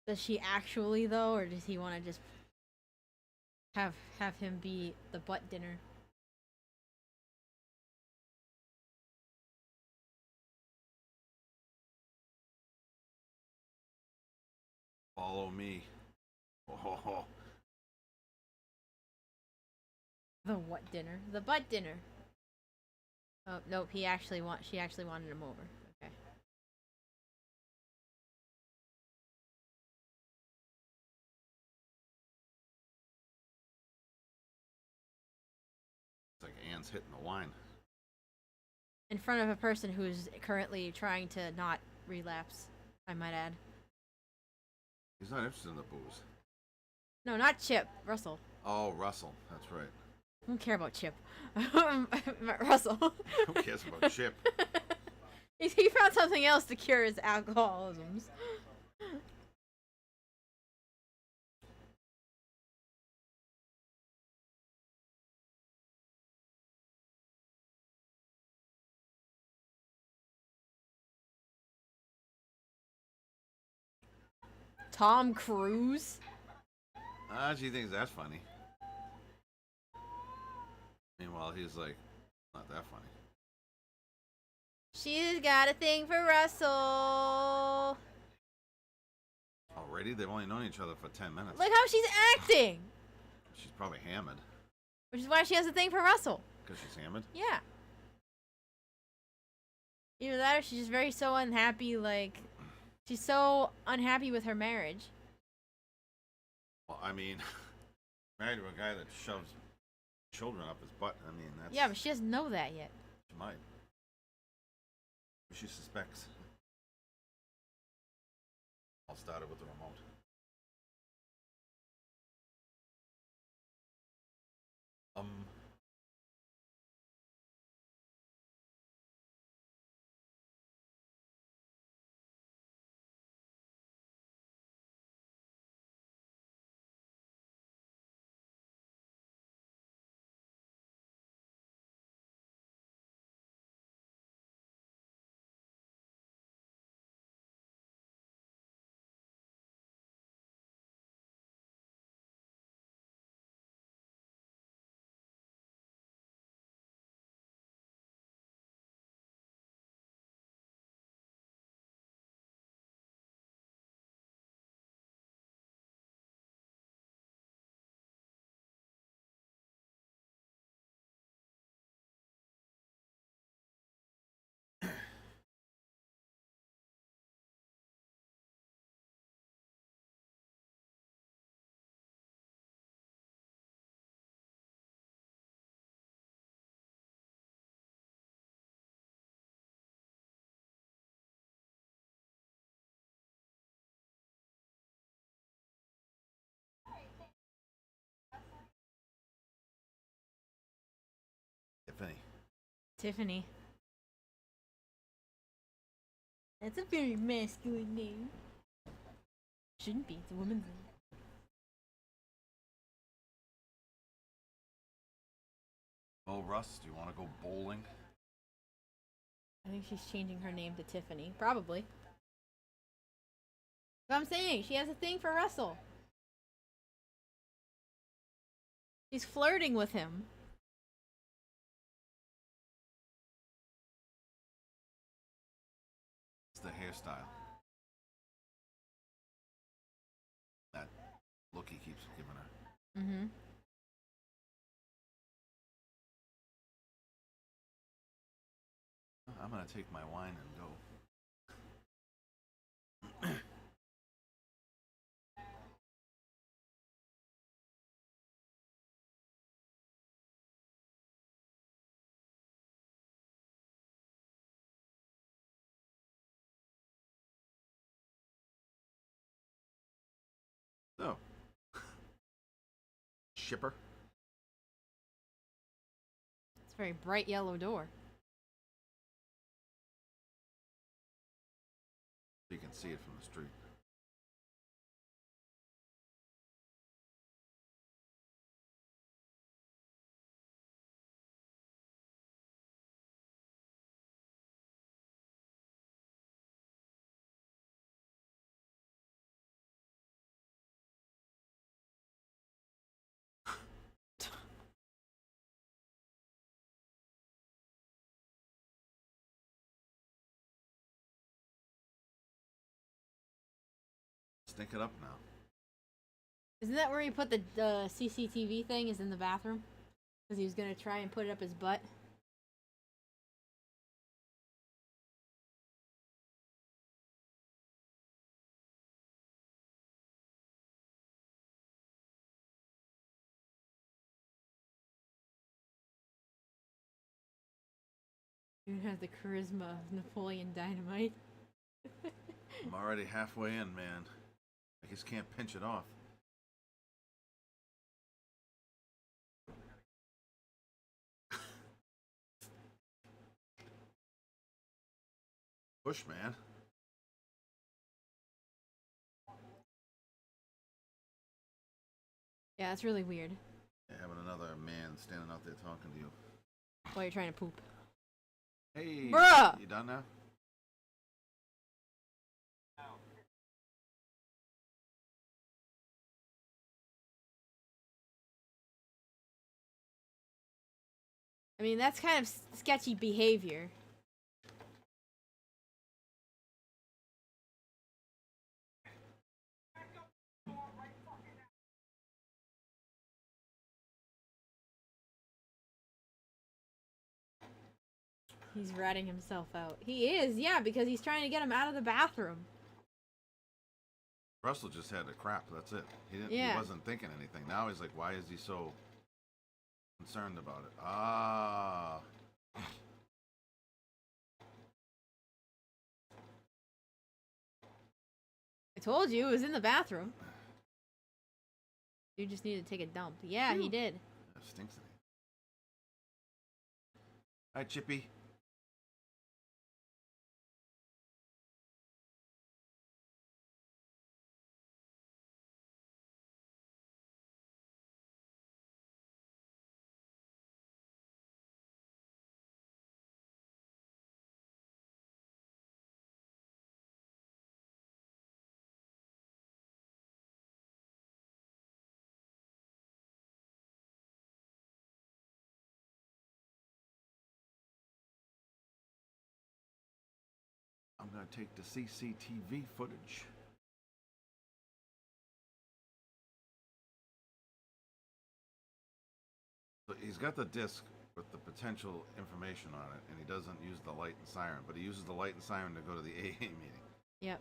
A: Does she actually though, or does he want to just have him be the butt dinner?
B: Follow me. Oh.
A: The what dinner? The butt dinner. Oh nope, she actually wanted him over. Okay.
B: It's like Anne's hitting the wine.
A: In front of a person who's currently trying to not relapse, I might add.
B: He's not interested in the booze.
A: No, not Chip. Russell.
B: Oh, Russell. That's right.
A: I don't care about Chip. Russell.
B: Who cares about Chip?
A: He found something else to cure his alcoholisms. Tom Cruise?
B: She thinks that's funny. Meanwhile, he's like, not that funny.
A: She's got a thing for Russell.
B: Already? They've only known each other for 10 minutes.
A: Look how she's acting.
B: She's probably hammered.
A: Which is why she has a thing for Russell.
B: Because she's hammered?
A: Yeah. Either that or she's just very so unhappy, like, she's so unhappy with her marriage.
B: Well, I mean, married to a guy that shoves children up his butt. I mean, that's...
A: Yeah, but she doesn't know that yet.
B: She might. She suspects. I'll start it with the remote.
A: Tiffany. That's a very masculine name. Shouldn't be. It's a woman's name.
B: Oh, Russ, do you want to go bowling?
A: I think she's changing her name to Tiffany. Probably. But I'm saying, she has a thing for Russell. She's flirting with him.
B: It's the hairstyle. That look he keeps giving her.
A: Mm-hmm.
B: I'm gonna take my wine and go. So, shipper.
A: It's a very bright yellow door.
B: You can see it from the street. Stink it up now.
A: Isn't that where he put the CCTV thing? Is in the bathroom? Because he was gonna try and put it up his butt. Dude has the charisma of Napoleon Dynamite.
B: I'm already halfway in, man. I just can't pinch it off. Push, man.
A: Yeah, that's really weird.
B: Yeah, having another man standing out there talking to you.
A: While you're trying to poop.
B: Hey,
A: Bruh!
B: You done now?
A: I mean, that's kind of sketchy behavior. He's ratting himself out. He is, yeah, because he's trying to get him out of the bathroom.
B: Russell just had a crap. That's it. He didn't.
A: Yeah.
B: He wasn't thinking anything. Now he's like, why is he so concerned about it? Ah.
A: I told you, it was in the bathroom. You just needed to take a dump. Yeah, he did.
B: That stinks in here. Hi, Chippy. I'm gonna take the CCTV footage. So he's got the disc with the potential information on it, and he doesn't use the light and siren, but he uses the light and siren to go to the AA meeting.
A: Yep.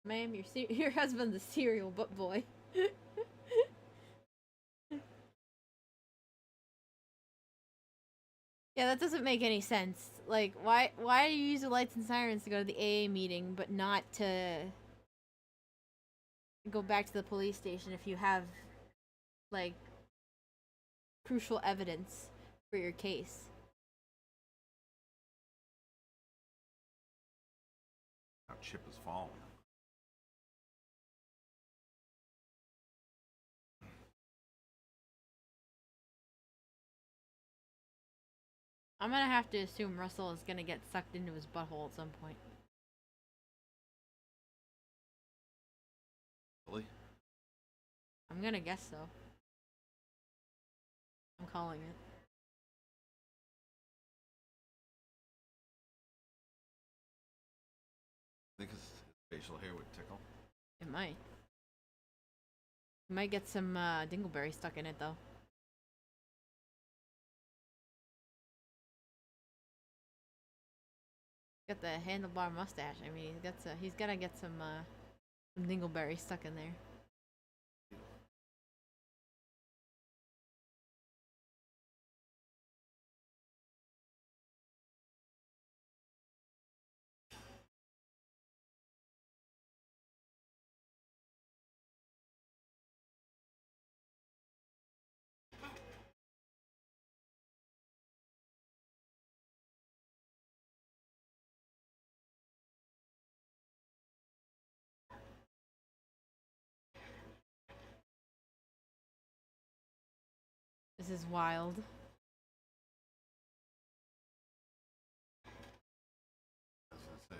A: Ma'am, your husband's a serial butt boy. Yeah, that doesn't make any sense. Like, why do you use the lights and sirens to go to the AA meeting, but not to go back to the police station if you have, like, crucial evidence for your case.
B: Now Chip is falling.
A: I'm gonna have to assume Russell is gonna get sucked into his butthole at some point.
B: Really?
A: I'm gonna guess so. I'm calling it.
B: I think his facial hair would tickle.
A: It might. You might get some dingleberry stuck in it though. Got the handlebar mustache. I mean, he's gotta get some dingleberry stuck in there. This is wild.
B: I was gonna say,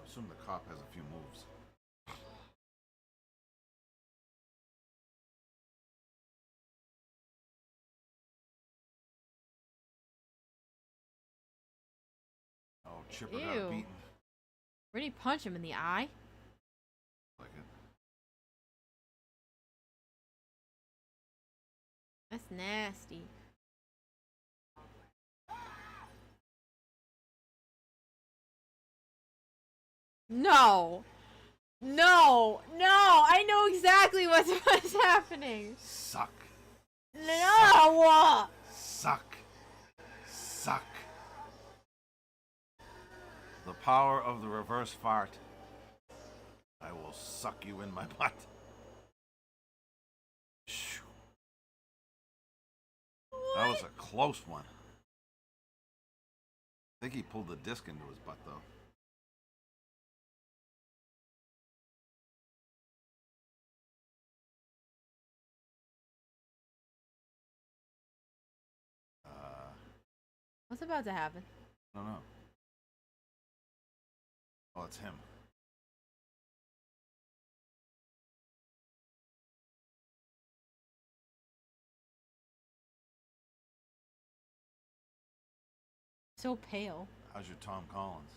B: I assume the cop has a few moves. Oh, Chipper got
A: Ew.
B: beaten.
A: Where'd he punch him in the eye?
B: Like it.
A: That's nasty. No! No! No! I know exactly what's happening!
B: Suck.
A: No!
B: Suck. Suck. The power of the reverse fart. I will suck you in my butt. Shoo. That was a close one. I think he pulled the disc into his butt, though.
A: What's about to happen?
B: I don't know. Oh, it's him.
A: So pale.
B: How's your Tom Collins?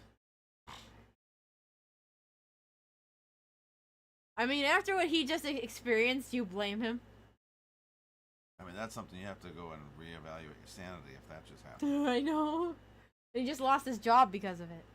A: I mean, after what he just experienced, you blame him?
B: I mean, that's something you have to go and reevaluate your sanity if that just happened.
A: I know. He just lost his job because of it.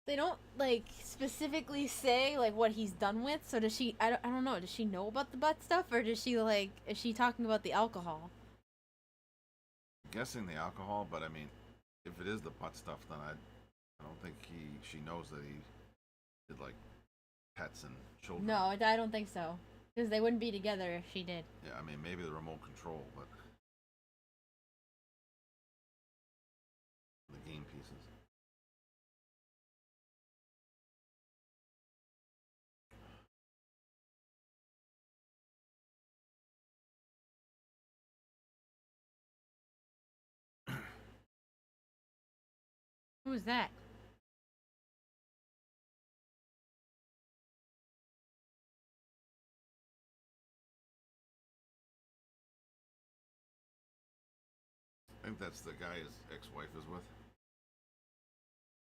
A: They don't, like, specifically say, like, what he's done with, so does she, I don't know, does she know about the butt stuff, or does she, like, is she talking about the alcohol?
B: I'm guessing the alcohol, but I mean, if it is the butt stuff, then I don't think she knows that he did, like, pets and children.
A: No, I don't think so. Because they wouldn't be together if she did.
B: Yeah, I mean, maybe the remote control, but the game pieces.
A: Who was that?
B: I think that's the guy his ex-wife is with.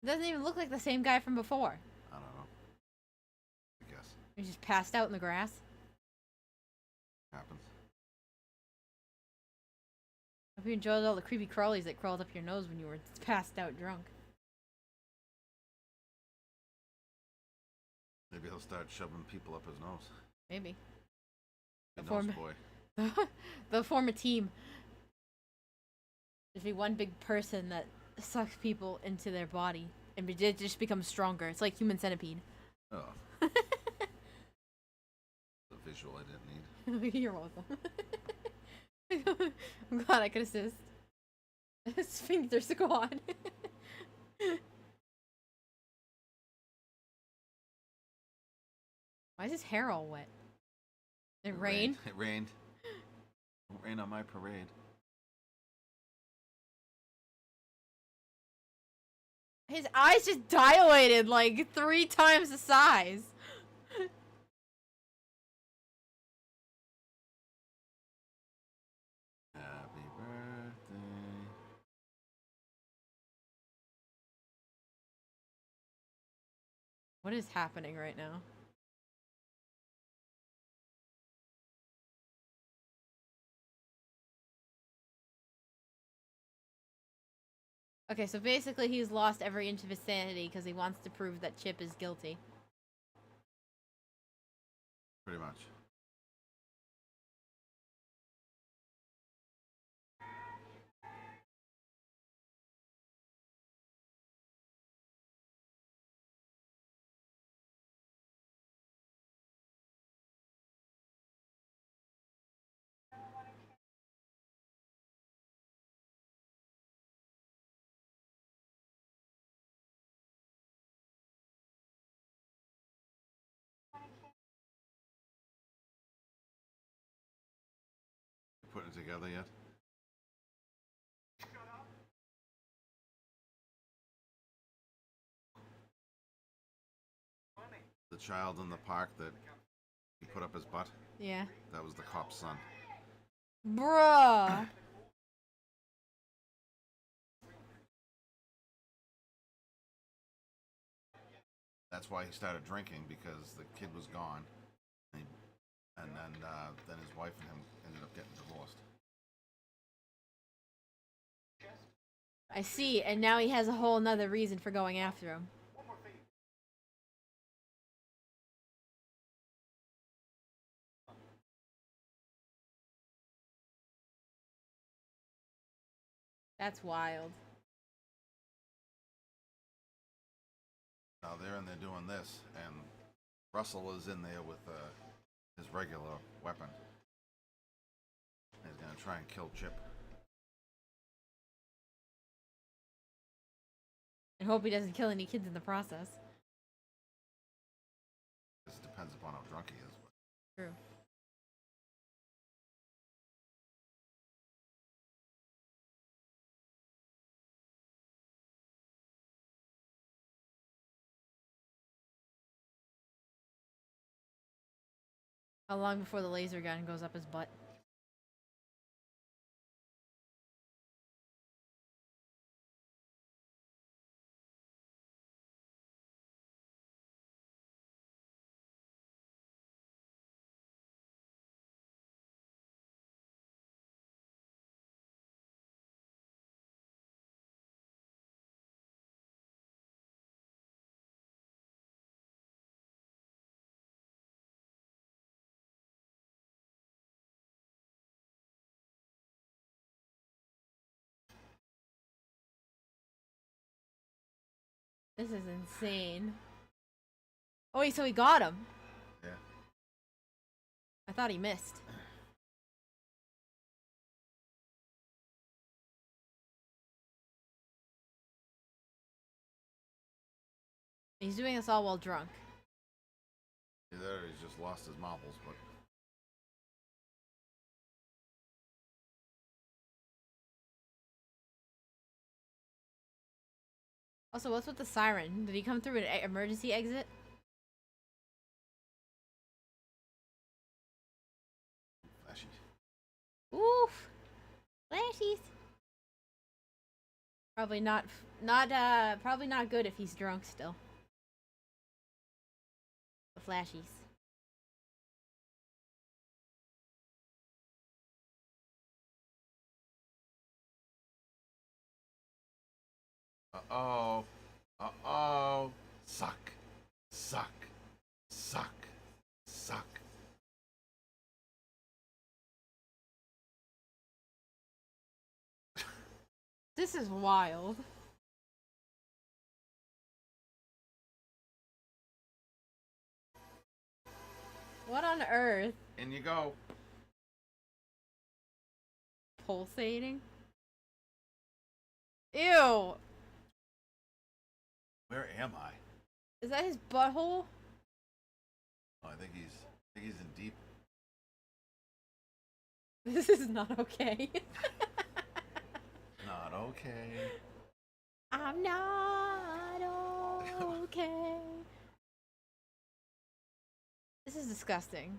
A: It doesn't even look like the same guy from before.
B: I don't know. I guess.
A: He just passed out in the grass.
B: Happens.
A: Hope you enjoyed all the creepy crawlies that crawled up your nose when you were passed out drunk.
B: Maybe he'll start shoving people up his nose.
A: Maybe.
B: The nose boy.
A: They'll form a team. There'll be one big person that sucks people into their body and it just becomes stronger. It's like human centipede.
B: Oh. The visual I didn't need.
A: You're welcome. I'm glad I could assist. Sphincter squad. Why is his hair all wet? It rained?
B: It rained. Don't rain on my parade.
A: His eyes just dilated like 3 times the size.
B: Happy birthday.
A: What is happening right now? Okay, so basically he's lost every inch of his sanity because he wants to prove that Chip is guilty.
B: Pretty much. Putting it together yet? The child in the park that he put up his butt?
A: Yeah.
B: That was the cop's son.
A: Bruh.
B: That's why he started drinking, because the kid was gone. And then his wife and him ended up getting divorced.
A: I see, and now he has a whole nother reason for going after him. That's wild.
B: Now they're in there doing this, and Russell is in there with his regular weapon. He's gonna try and kill Chip.
A: And hope he doesn't kill any kids in the process.
B: This depends upon how drunk he is. But...
A: True. How long before the laser gun goes up his butt? This is insane. Oh wait, so he got him.
B: Yeah.
A: I thought he missed. He's doing this all while drunk.
B: Either he's just lost his marbles, but...
A: Also, what's with the siren? Did he come through an emergency exit?
B: Flashy.
A: Oof! Flashies! Probably not good if he's drunk still. The flashies.
B: Uh-oh. Uh-oh. Suck. Suck. Suck. Suck.
A: This is wild. What on earth?
B: In you go.
A: Pulsating? Ew!
B: Where am I?
A: Is that his butthole?
B: Oh, I think he's in deep.
A: This is not okay.
B: Not okay.
A: I'm not okay. This is disgusting.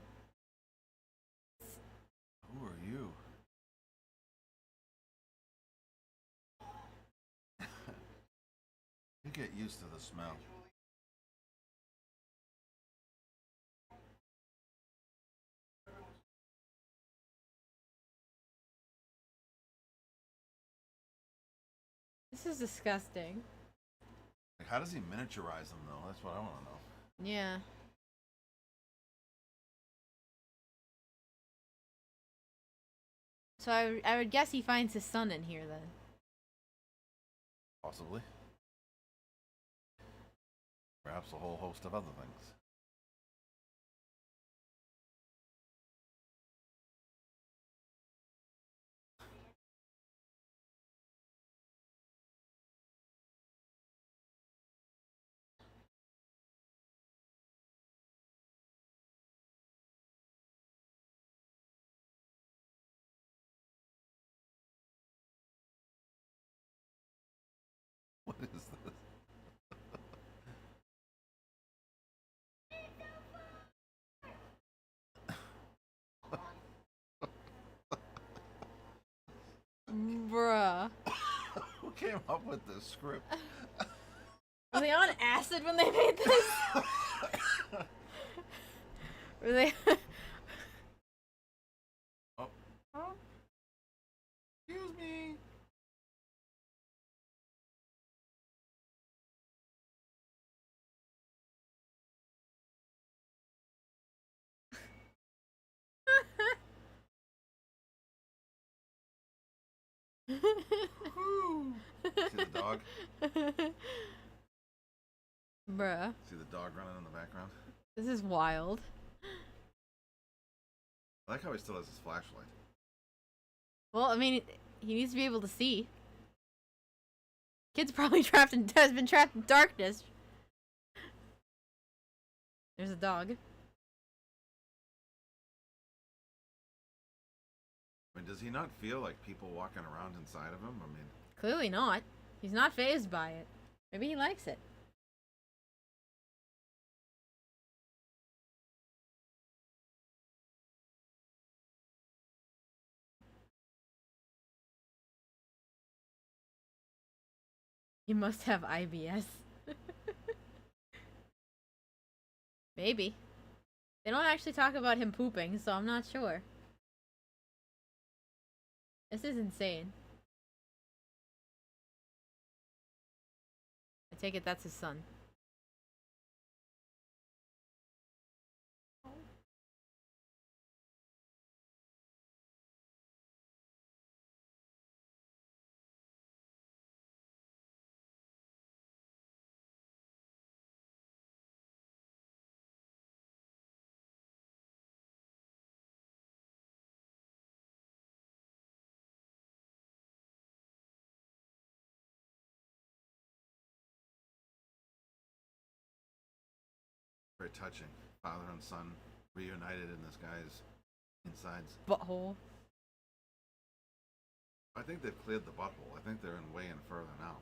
B: Who are you? You get used to the smell.
A: This is disgusting.
B: Like, how does he miniaturize them, though? That's what I want to know.
A: Yeah. So I would guess he finds his son in here then.
B: Possibly. Perhaps a whole host of other things. What is this?
A: Bruh.
B: Who came up with this script?
A: Were they on acid when they made this? Were they?
B: Oh. Excuse me. See the dog?
A: Bruh.
B: See the dog running in the background?
A: This is wild.
B: I like how he still has his flashlight.
A: Well, I mean, he needs to be able to see. Kid's probably has been trapped in darkness. There's a dog.
B: I mean, does he not feel like people walking around inside of him? I mean,
A: Clearly not. He's not fazed by it. Maybe he likes it. He must have IBS. Maybe. They don't actually talk about him pooping, so I'm not sure. This is insane. I take it that's his son.
B: very touching. Father and son reunited in this guy's insides.
A: Butthole.
B: I think they've cleared the butthole. I think they're way in further now.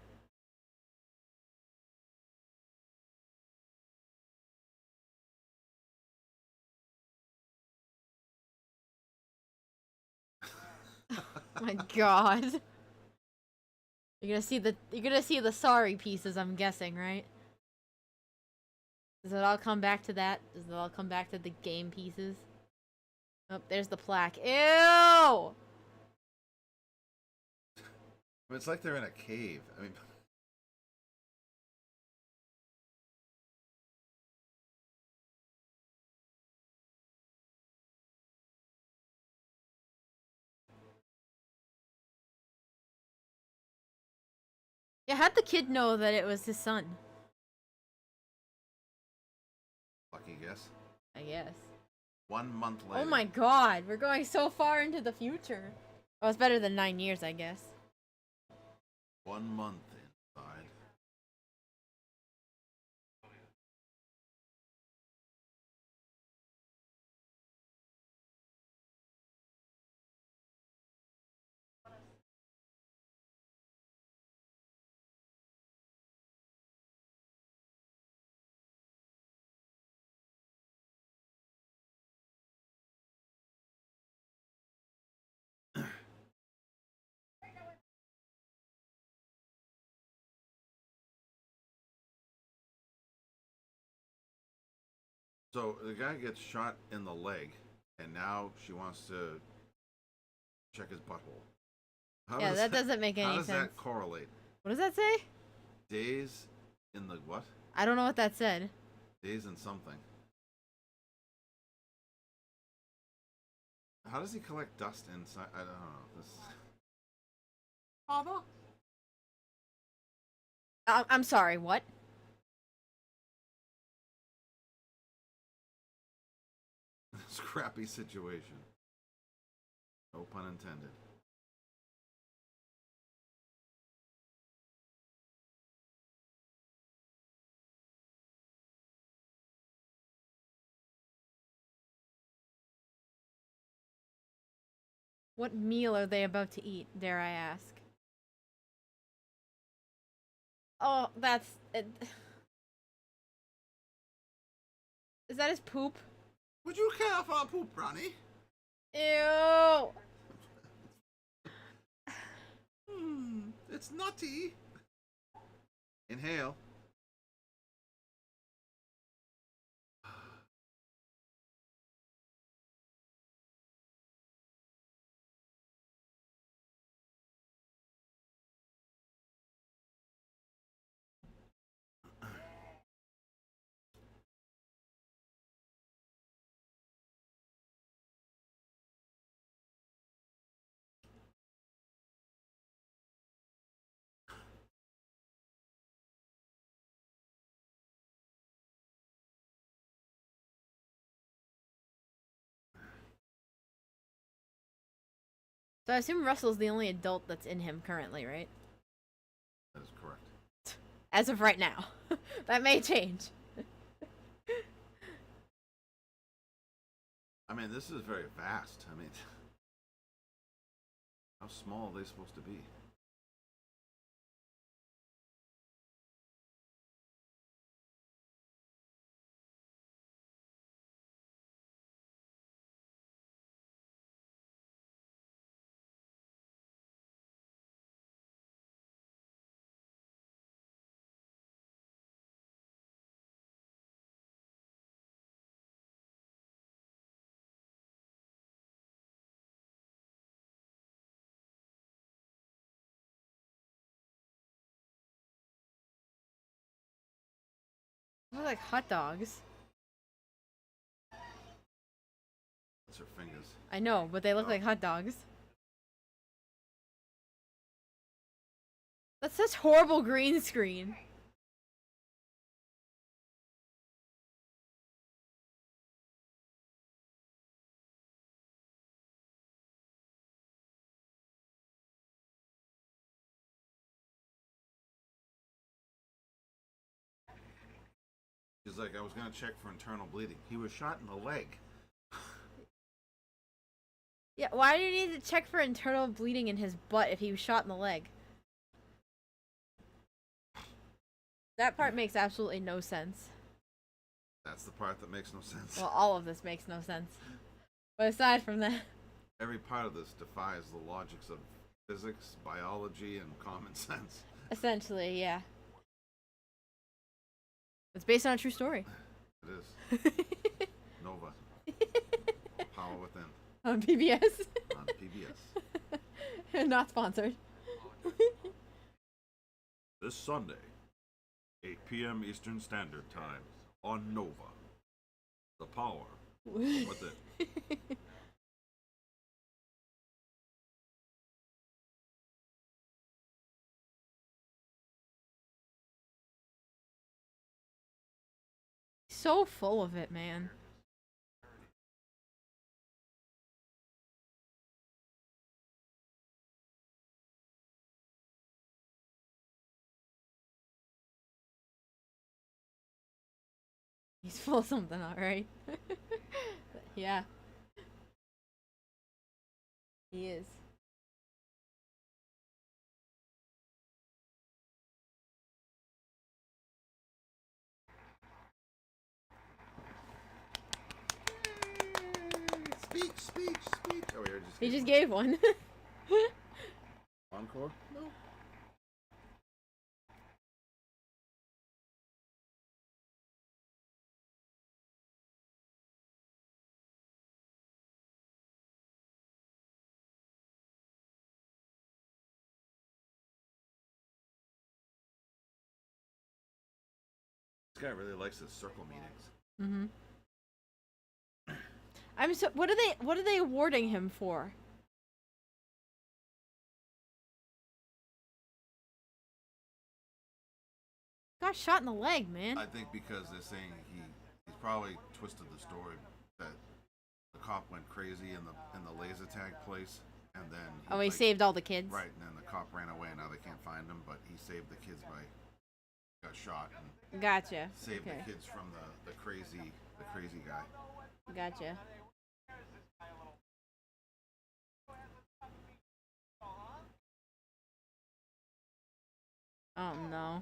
A: My God. You're gonna see the sorry pieces, I'm guessing, right? Does it all come back to that? Does it all come back to the game pieces? Oh, there's the plaque. Ew!
B: It's like they're in a cave. I mean,
A: Yeah, how'd the kid know that it was his son?
B: lucky guess.
A: I guess.
B: 1 month later.
A: Oh my God, we're going so far into the future. Oh, it's better than 9 years, I guess.
B: 1 month inside. So the guy gets shot in the leg, and now she wants to check his butthole.
A: Yeah, that doesn't make any
B: How does
A: sense.
B: that correlate?
A: What does that say?
B: Days in the what?
A: I don't know what that said.
B: Days in something. How does he collect dust inside? I don't know. This. Father?
A: I'm sorry, what?
B: This crappy situation. No pun intended.
A: What meal are they about to eat, dare I ask? Oh, that's... Is that his poop?
B: Would you care for a poop, Ronnie?
A: Ew!
B: It's nutty. Inhale.
A: So I assume Russell's the only adult that's in him currently, right?
B: That is correct.
A: As of right now. That may change.
B: I mean, this is very vast. I mean, how small are they supposed to be?
A: They're like hot dogs.
B: That's her fingers.
A: I know, but they look like hot dogs. That's such horrible green screen.
B: She's like, I was gonna check for internal bleeding. He was shot in the leg.
A: Yeah, why do you need to check for internal bleeding in his butt if he was shot in the leg? That part makes absolutely no sense.
B: That's the part that makes no sense.
A: Well, all of this makes no sense. But aside from that...
B: Every part of this defies the logics of physics, biology, and common sense.
A: Essentially, yeah. It's based on a true story.
B: It is. Nova. Power Within.
A: On PBS.
B: On PBS.
A: Not sponsored.
B: This Sunday, 8 p.m. Eastern Standard Time on Nova. The Power Within.
A: So full of it, man. He's full of something, alright. Yeah. He is.
B: Speech. Oh,
A: He just gave one.
B: Encore? No. This guy really likes his circle meetings.
A: I'm so. What are they awarding him for? Got shot in the leg, man.
B: I think because they're saying he's probably twisted the story that the cop went crazy in the laser tag place, and then
A: He saved all the kids.
B: Right, and then the cop ran away, and now they can't find him. But he saved the kids got shot and
A: Gotcha.
B: saved the kids from the crazy guy.
A: Gotcha. Oh no.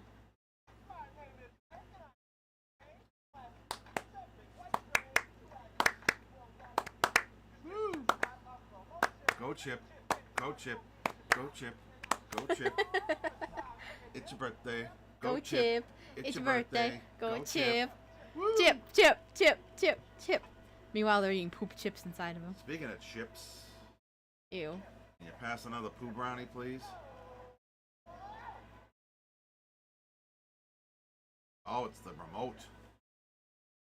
B: Go Chip, go Chip, go Chip, go Chip. It's your birthday.
A: Go Chip. It's your birthday. Go Chip.
B: Woo.
A: Chip. Meanwhile, they're eating poop chips inside of them.
B: Speaking of chips.
A: Ew.
B: Can you pass another poo brownie, please? Oh, it's the remote.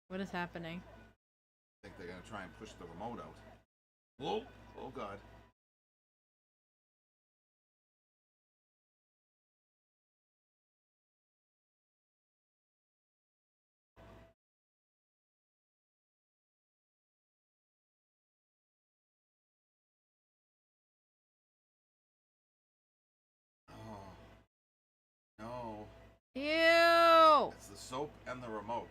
A: What is happening?
B: I think they're gonna try and push the remote out. Whoa! Oh God. Oh. No.
A: Ew.
B: It's the soap and the remote.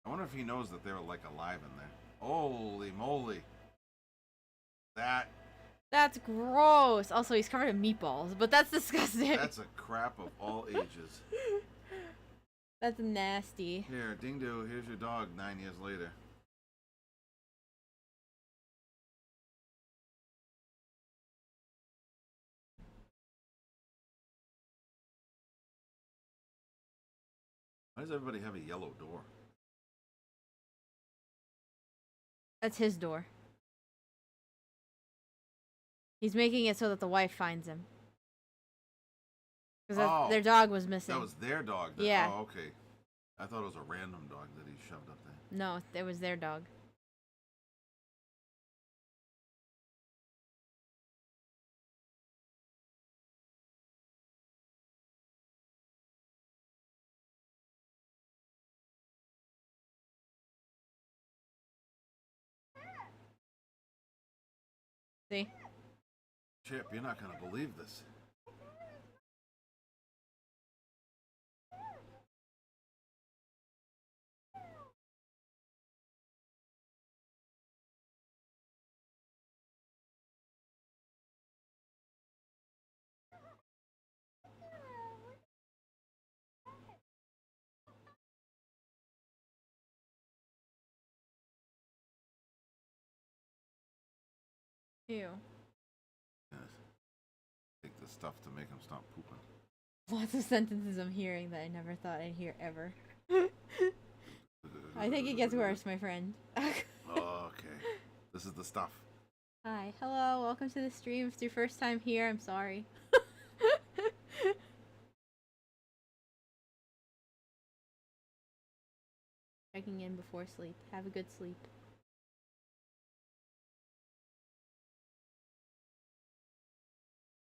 B: I wonder if he knows that they're like alive in there. Holy moly.
A: That's gross. Also, he's covered in meatballs, but that's disgusting.
B: That's a crap of all ages.
A: That's nasty.
B: Here, Ding Doo, here's your dog 9 years later. Why does everybody have a yellow door?
A: That's his door. He's making it so that the wife finds him. Because their dog was missing.
B: That was their dog?
A: Yeah.
B: Oh, okay. I thought it was a random dog that he shoved up there.
A: No, it was their dog. See?
B: Chip, you're not going to believe this.
A: Ew.
B: Yes. Take the stuff to make him stop pooping.
A: Lots of sentences I'm hearing that I never thought I'd hear ever. I think it gets worse, my friend.
B: Okay. This is the stuff.
A: Hi. Hello. Welcome to the stream. If it's your first time here, I'm sorry. Checking in before sleep. Have a good sleep.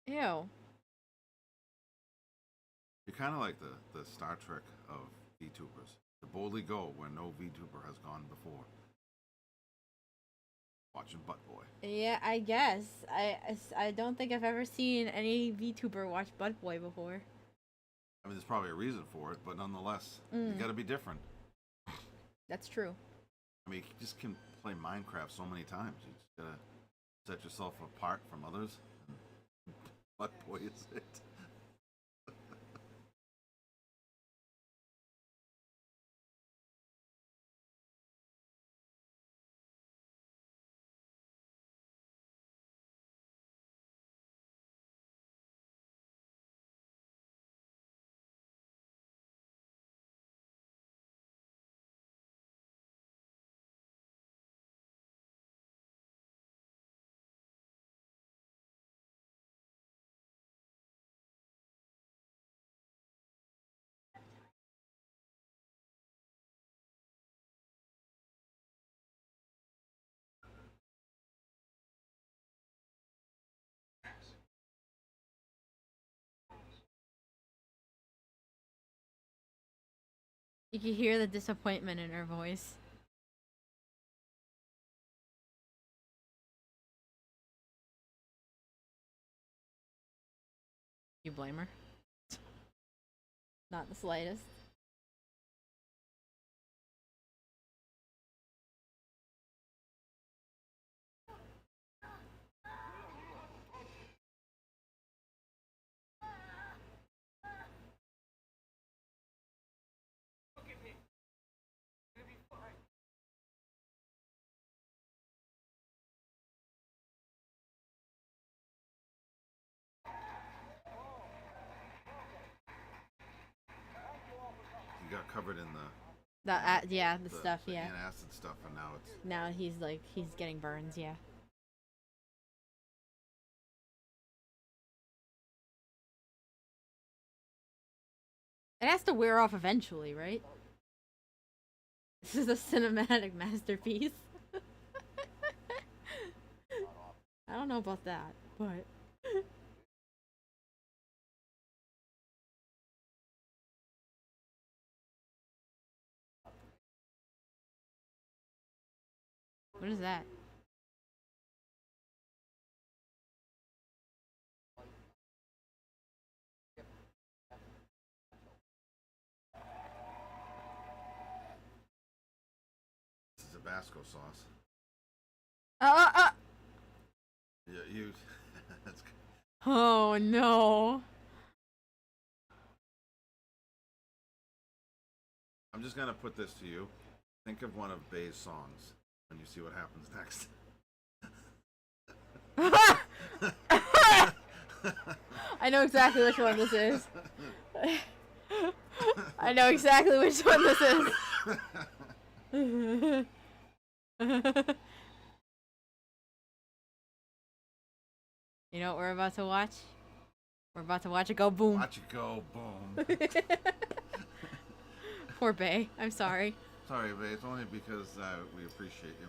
A: Ew.
B: You're kind of like the Star Trek of VTubers. To boldly go where no VTuber has gone before. Watching Butt Boy.
A: Yeah, I guess. I don't think I've ever seen any VTuber watch Butt Boy before.
B: I mean, there's probably a reason for it, but nonetheless, you gotta be different.
A: That's true.
B: I mean, you just can play Minecraft so many times. You just gotta set yourself apart from others. Butt Boy is it.
A: You can hear the disappointment in her voice. You blame her? Not the slightest.
B: You got covered in the
A: stuff, yeah.
B: antacid stuff, and now it's
A: Now he's getting burns, yeah. It has to wear off eventually, right? This is a cinematic masterpiece. I don't know about that, but what is that?
B: this is Tabasco sauce. Yeah, you. That's good.
A: Oh no.
B: I'm just gonna put this to you. Think of one of Bay's songs, and you see what happens next.
A: I know exactly which one this is. I know exactly which one this is. You know what we're about to watch? We're about to watch it go boom.
B: Watch it go boom.
A: Poor Bay. I'm sorry.
B: Sorry, Bay. It's only because we appreciate you.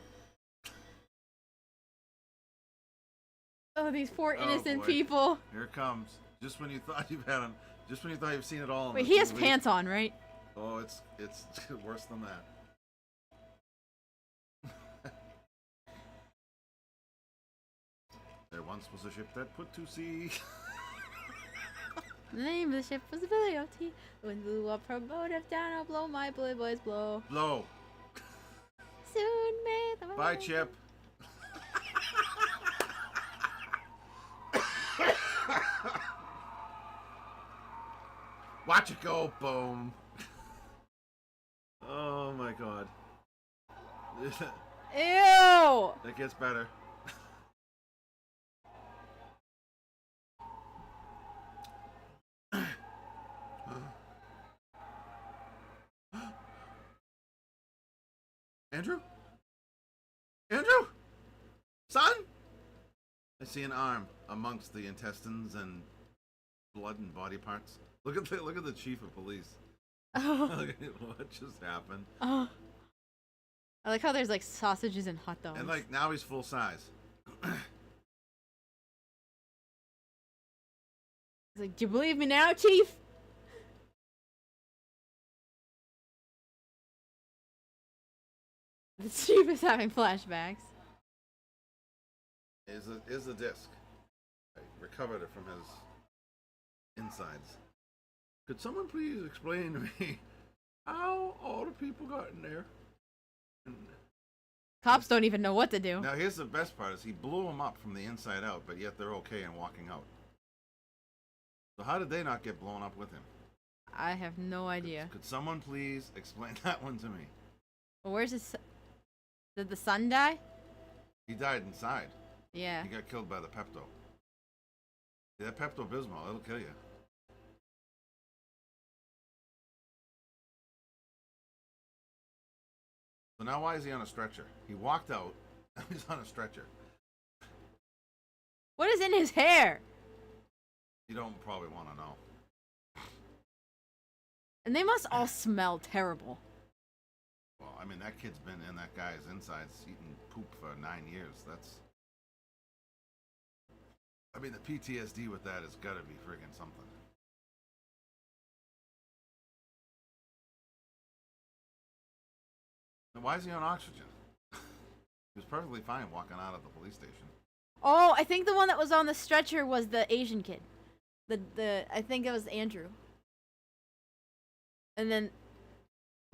A: Oh, these poor innocent
B: boy.
A: people.
B: Here it comes. Just when you thought you've had them. Just when you thought you've seen it all.
A: Wait, he has pants on, right?
B: Oh, it's worse than that. There once was a ship that put to sea.
A: The name of the ship was Billy O.T. When blew up her boat, if down, I'll blow my bully boys blow.
B: Blow.
A: Soon may the
B: Bye, Chip. Watch it go boom. Oh my god.
A: Ew!
B: That gets better. Andrew? Andrew? Son? I see an arm amongst the intestines and blood and body parts. Look at the chief of police.
A: Oh.
B: What just happened?
A: Oh. I like how there's like sausages and hot dogs.
B: And like now he's full size.
A: He's like, do you believe me now, Chief? The Chief is having flashbacks.
B: Is the disc. I recovered it from his insides. Could someone please explain to me how all the people got in there?
A: Cops don't even know what to do.
B: Now here's the best part: is he blew them up from the inside out, but yet they're okay and walking out. So how did they not get blown up with him?
A: I have no idea.
B: Could someone please explain that one to me?
A: Well, where's his? Did the son die?
B: He died inside.
A: Yeah.
B: He got killed by the Pepto. Yeah, that Pepto-Bismol, it'll kill you. So now why is he on a stretcher? He walked out, now he's on a stretcher.
A: What is in his hair?
B: You don't probably want to know.
A: And they must all smell terrible.
B: Well, I mean, that kid's been in that guy's insides eating poop for 9 years. That's... I mean, the PTSD with that has got to be friggin' something. Then why is he on oxygen? He was perfectly fine walking out of the police station.
A: Oh, I think the one that was on the stretcher was the Asian kid. I think it was Andrew. And then...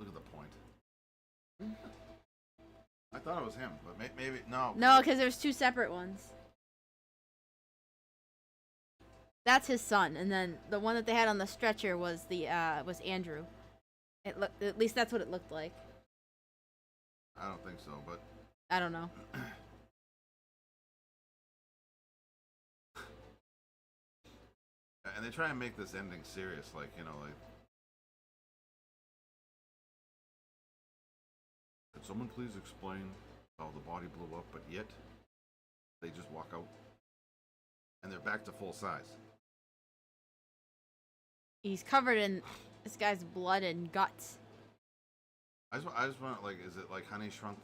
B: Look at the point. I thought it was him, but maybe... No.
A: No, because there's two separate ones. That's his son, and then the one that they had on the stretcher was was Andrew. At least that's what it looked like.
B: I don't think so, but...
A: I don't know.
B: And they try and make this ending serious, like, you know, like... Could someone please explain how the body blew up, but yet they just walk out? And they're back to full size.
A: He's covered in this guy's blood and guts.
B: I just want, like, is it like Honey Shrunk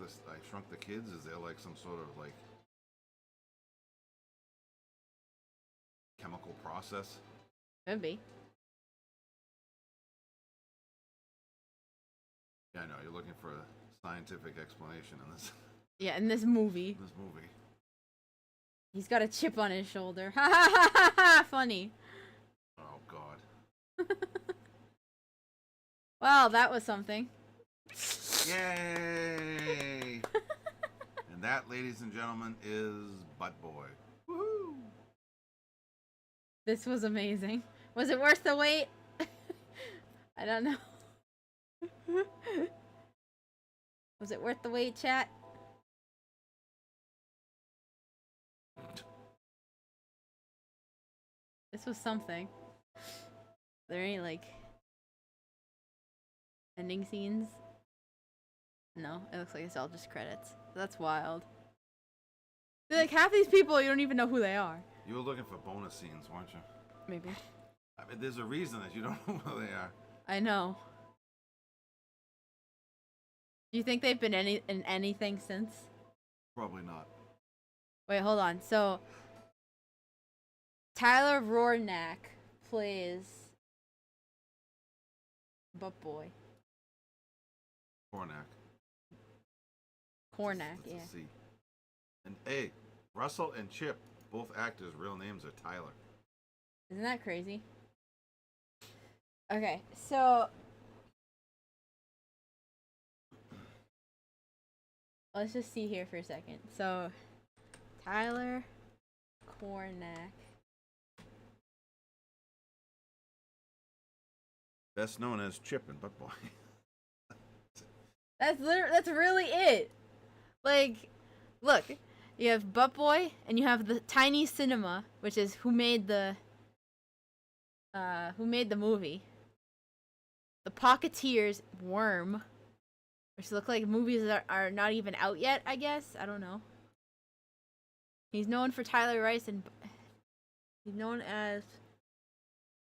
B: Shrunk the Kids? Is there like some sort of like chemical process?
A: Could be.
B: Yeah, I know. You're looking for a scientific explanation in this.
A: Yeah, in this movie.
B: This movie.
A: He's got a chip on his shoulder. Ha ha ha ha ha! Funny.
B: Oh God.
A: Well, that was something.
B: Yay! And that, ladies and gentlemen, is Butt Boy. Woohoo!
A: This was amazing. Was it worth the wait? I don't know. Was it worth the wait, chat? This was something. Are there any, like, ending scenes? No, it looks like it's all just credits. That's wild. Like, half these people, you don't even know who they are.
B: You were looking for bonus scenes, weren't you?
A: Maybe.
B: I mean, there's a reason that you don't know who they are.
A: I know. Do you think they've been in anything since?
B: Probably not.
A: Wait, hold on. So, Tyler Rornack plays Butt Boy.
B: Cornack.
A: Cornack,
B: That's
A: yeah.
B: a C. And hey, Russell and Chip, both actors' real names are Tyler.
A: Isn't that crazy? Okay, so let's just see here for a second. So, Tyler Cornack.
B: Best known as Chip and Butt Boy.
A: That's really it. Like, look, you have Butt Boy and you have the Tiny Cinema, which is who made the movie. The Pocketeers, Worm, Which look like movies that are not even out yet, I guess. I don't know. He's known for Tyler Rice and he's known as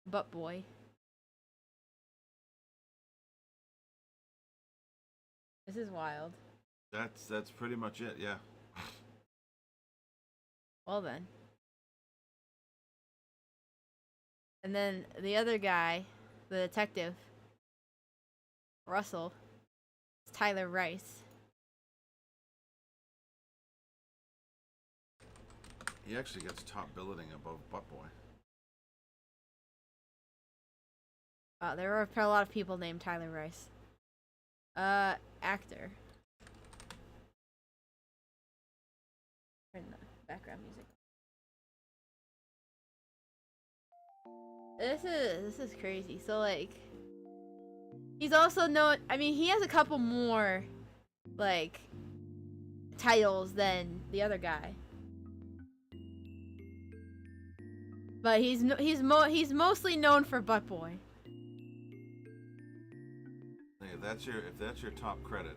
A: Butt Boy. This is wild.
B: That's pretty much it, yeah.
A: Well then. And then the other guy, the detective, Russell, is Tyler Rice.
B: He actually gets top billeting above Butt Boy.
A: There are a lot of people named Tyler Rice. Actor. Turn the background music. This is crazy. So like, he's also known. I mean, he has a couple more like titles than the other guy, but he's mostly known for Butt Boy.
B: If that's your top credit,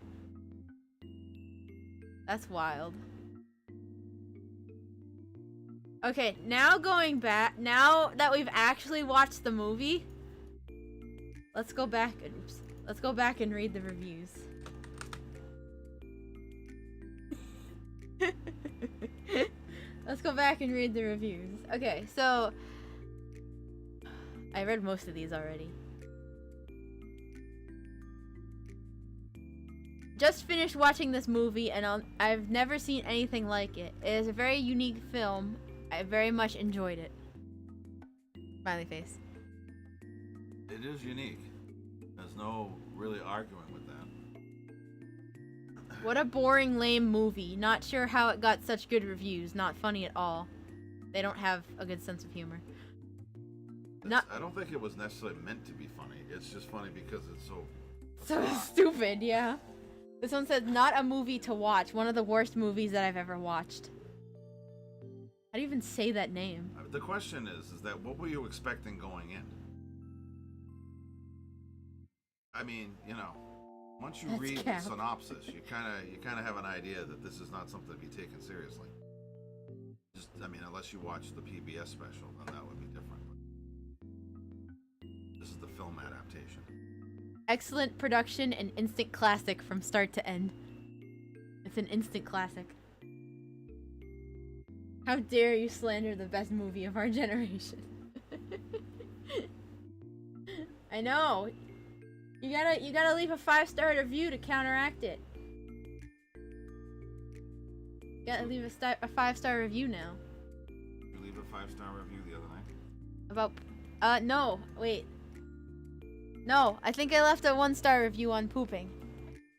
A: That's wild. Okay, now going back, now that we've actually watched the movie, let's go back and read the reviews. Let's go back and read the reviews. Okay, so I read most of these already. Just finished watching this movie and I've never seen anything like it. It is a very unique film. I very much enjoyed it. Smiley face.
B: it is unique. There's no really arguing with that.
A: What a boring, lame movie. Not sure how it got such good reviews. Not funny at all. They don't have a good sense of humor.
B: I don't think it was necessarily meant to be funny. It's just funny because it's
A: so stupid, yeah. This one says, not a movie to watch. One of the worst movies that I've ever watched. How do you even say that name?
B: The question is that what were you expecting going in? I mean, you know, once you read the synopsis, you kind of have an idea that this is not something to be taken seriously. Just, I mean, unless you watch the PBS special, then that would be different. But this is the film adaptation.
A: Excellent production and instant classic from start to end. It's an instant classic. How dare you slander the best movie of our generation? I know. You gotta leave a 5-star review to counteract it. You gotta leave a 5-star review now.
B: You leave a 5-star review the other night?
A: About no, wait. No, I think I left a 1-star review on pooping.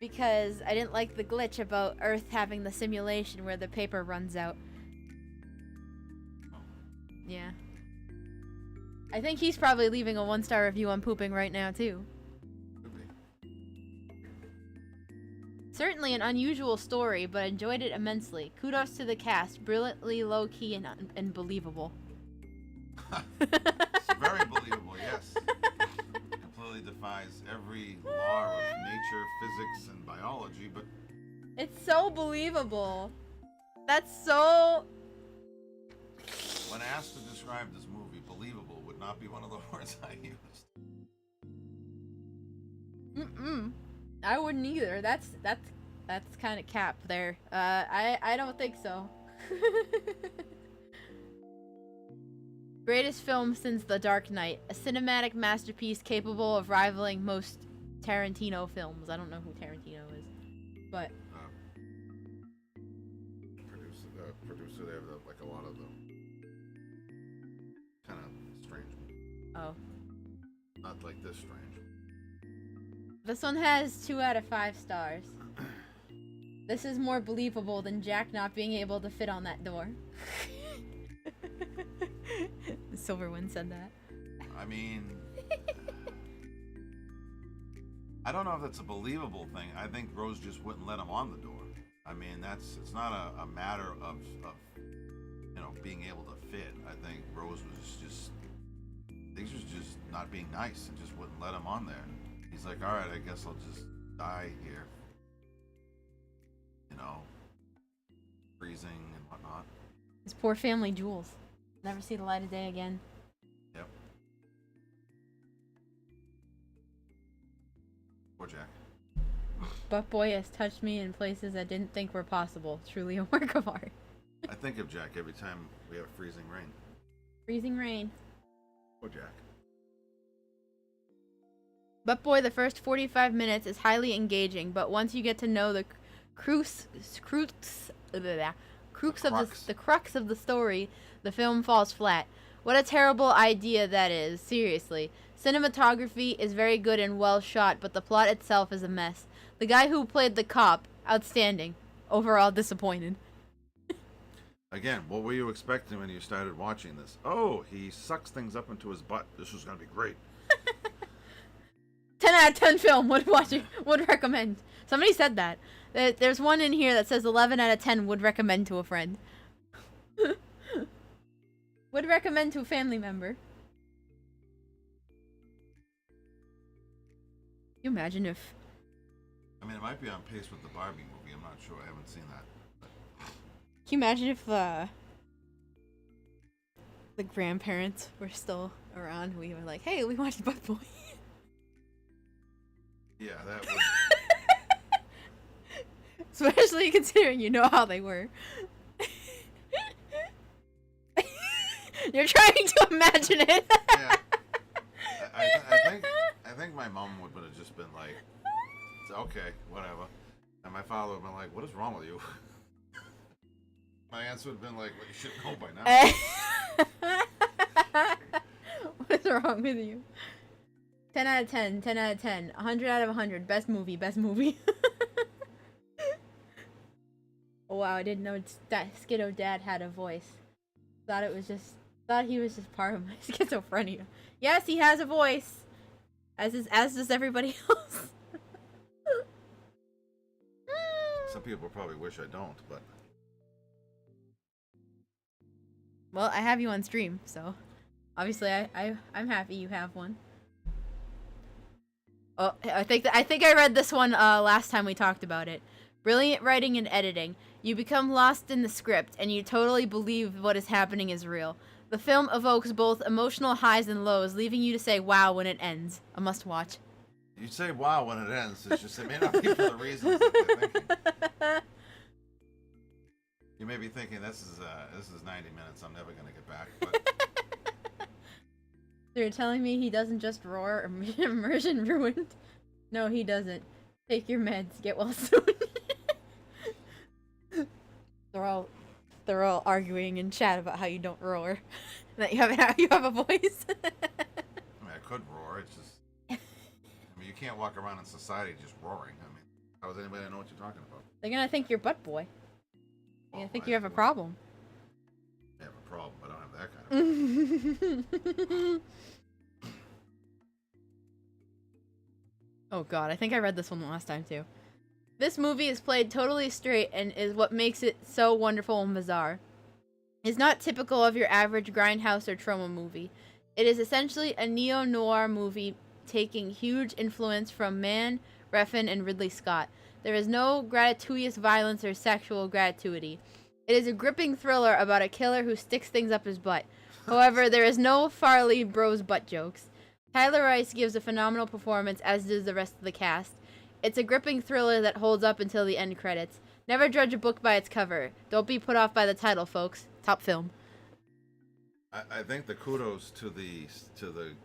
A: Because I didn't like the glitch about Earth having the simulation where the paper runs out. Yeah. I think he's probably leaving a 1-star review on pooping right now, too.
B: Could be.
A: Certainly an unusual story, but enjoyed it immensely. Kudos to the cast. Brilliantly low-key and believable.
B: It's very believable, yes. Completely defies every law of nature, physics, and biology, but...
A: It's so believable. That's so...
B: When asked to describe this movie, believable would not be one of the words I used.
A: I wouldn't either. That's kind of cap there. I don't think so. Greatest film since The Dark Knight, a cinematic masterpiece capable of rivaling most Tarantino films. I don't know who Tarantino is, but
B: Producer there, like a lot of them. Kind of strange.
A: oh,
B: Not like this strange.
A: this one has 2 out of 5 stars. This is more believable than Jack not being able to fit on that door. The silver one said that.
B: I mean, I don't know if that's a believable thing. I think Rose just wouldn't let him on the door. I mean, it's not a matter of you know, being able to fit. I think Rose was just not being nice and just wouldn't let him on there. He's like, all right, I guess I'll just die here you know, freezing and whatnot.
A: His poor family jewels. Never see the light of day again.
B: Yep. Poor Jack.
A: Butt Boy has touched me in places I didn't think were possible. Truly a work of art.
B: I think of Jack every time we have freezing rain.
A: Freezing rain.
B: Poor Jack.
A: Butt Boy, the first 45 minutes is highly engaging, but once you get to know the crux of the story, the film falls flat. What a terrible idea that is, seriously. Cinematography is very good and well shot, but the plot itself is a mess. The guy who played the cop, outstanding. Overall disappointed.
B: Again, what were you expecting when you started watching this? Oh, he sucks things up into his butt. This is going to be great.
A: 10 out of 10 film, would recommend. Somebody said that. There's one in here that says 11 out of 10 would recommend to a friend. Would recommend to a family member. Can you imagine if...
B: I mean, it might be on pace with the Barbie movie. I'm not sure. I haven't seen that.
A: Can you imagine if the grandparents were still around? We were like, hey, we watched Butt Boy.
B: Yeah, that would...
A: Especially considering you know how they were. You're trying to imagine it.
B: Yeah. I think my mom would have just been like, okay, whatever. And my father would have been like, what is wrong with you? My answer would have been like, well, you should know by now.
A: What's wrong with you? 10 out of 10, 10 out of 10, 100 out of 100, best movie, best movie. Oh wow, I didn't know that Dino Dad had a voice. Thought he was just part of my schizophrenia. Yes, he has a voice. As does everybody else.
B: Some people probably wish I don't, but...
A: Well, I have you on stream, so... Obviously, I'm happy you have one. Oh, I think I read this one last time we talked about it. Brilliant writing and editing. You become lost in the script, and you totally believe what is happening is real. The film evokes both emotional highs and lows, leaving you to say wow when it ends. A must-watch.
B: You say wow when it ends, it's just it may not be for the reasons that they're thinking. You may be thinking this is 90 minutes, I'm never gonna get back, but...
A: So you're telling me he doesn't just roar, immersion ruined? No, he doesn't. Take your meds, get well soon. They're all arguing in chat about how you don't roar. That you have a voice.
B: I mean, I could roar, it's just... I mean, you can't walk around in society just roaring. I mean, how does anybody know what you're talking about?
A: They're gonna think you're Butt Boy. They're gonna think you have a
B: well,
A: problem.
B: I have a problem, but I don't have that kind of problem.
A: Oh god, I think I read this one last time too. This movie is played totally straight and is what makes it so wonderful and bizarre. It's not typical of your average grindhouse or trauma movie. It is essentially a neo-noir movie taking huge influence from Mann, Refn, and Ridley Scott. There is no gratuitous violence or sexual gratuity. It is a gripping thriller about a killer who sticks things up his butt. However, there is no Farley Bros butt jokes. Tyler Rice gives a phenomenal performance, as does the rest of the cast. It's a gripping thriller that holds up until the end credits. Never judge a book by its cover. Don't be put off by the title, folks. Top film.
B: I think the kudos to the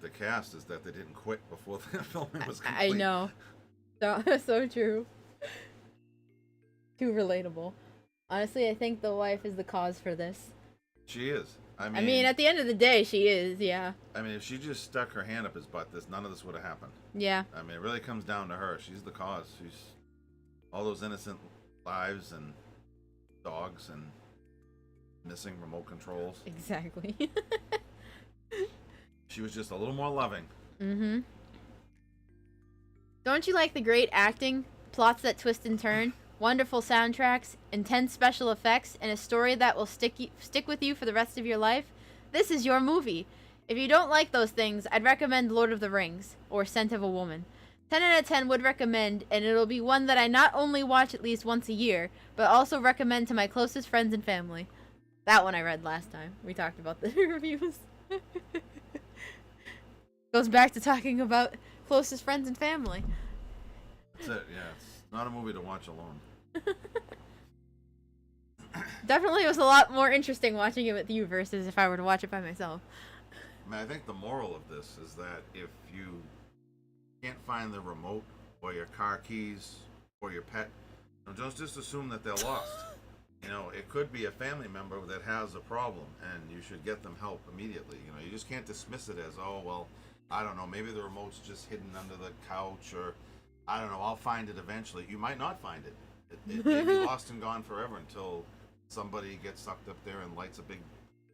B: cast is that they didn't quit before the filming was complete.
A: I know. So true. Too relatable. Honestly, I think the wife is the cause for this.
B: She is. I
A: mean, at the end of the day, she is, yeah.
B: I mean, if she just stuck her hand up his butt, none of this would have happened.
A: Yeah.
B: I mean, it really comes down to her. She's the cause. She's all those innocent lives and dogs and missing remote controls.
A: Exactly.
B: She was just a little more loving.
A: Mm-hmm. Don't you like the great acting, plots that twist and turn, wonderful soundtracks, intense special effects, and a story that will stick with you for the rest of your life? This is your movie. If you don't like those things, I'd recommend Lord of the Rings, or Scent of a Woman. 10 out of 10 would recommend, and it'll be one that I not only watch at least once a year, but also recommend to my closest friends and family. That one I read last time. We talked about the reviews. Goes back to talking about closest friends and family.
B: That's it, yeah. It's not a movie to watch alone.
A: Definitely was a lot more interesting watching it with you versus if I were to watch it by myself.
B: I mean, I think the moral of this is that if you can't find the remote or your car keys or your pet, don't just assume that they're lost. You know, it could be a family member that has a problem, and you should get them help immediately. You know, you just can't dismiss it as, oh, well, I don't know, maybe the remote's just hidden under the couch, or I don't know, I'll find it eventually. You might not find it. It may be lost and gone forever until somebody gets sucked up there and lights a big,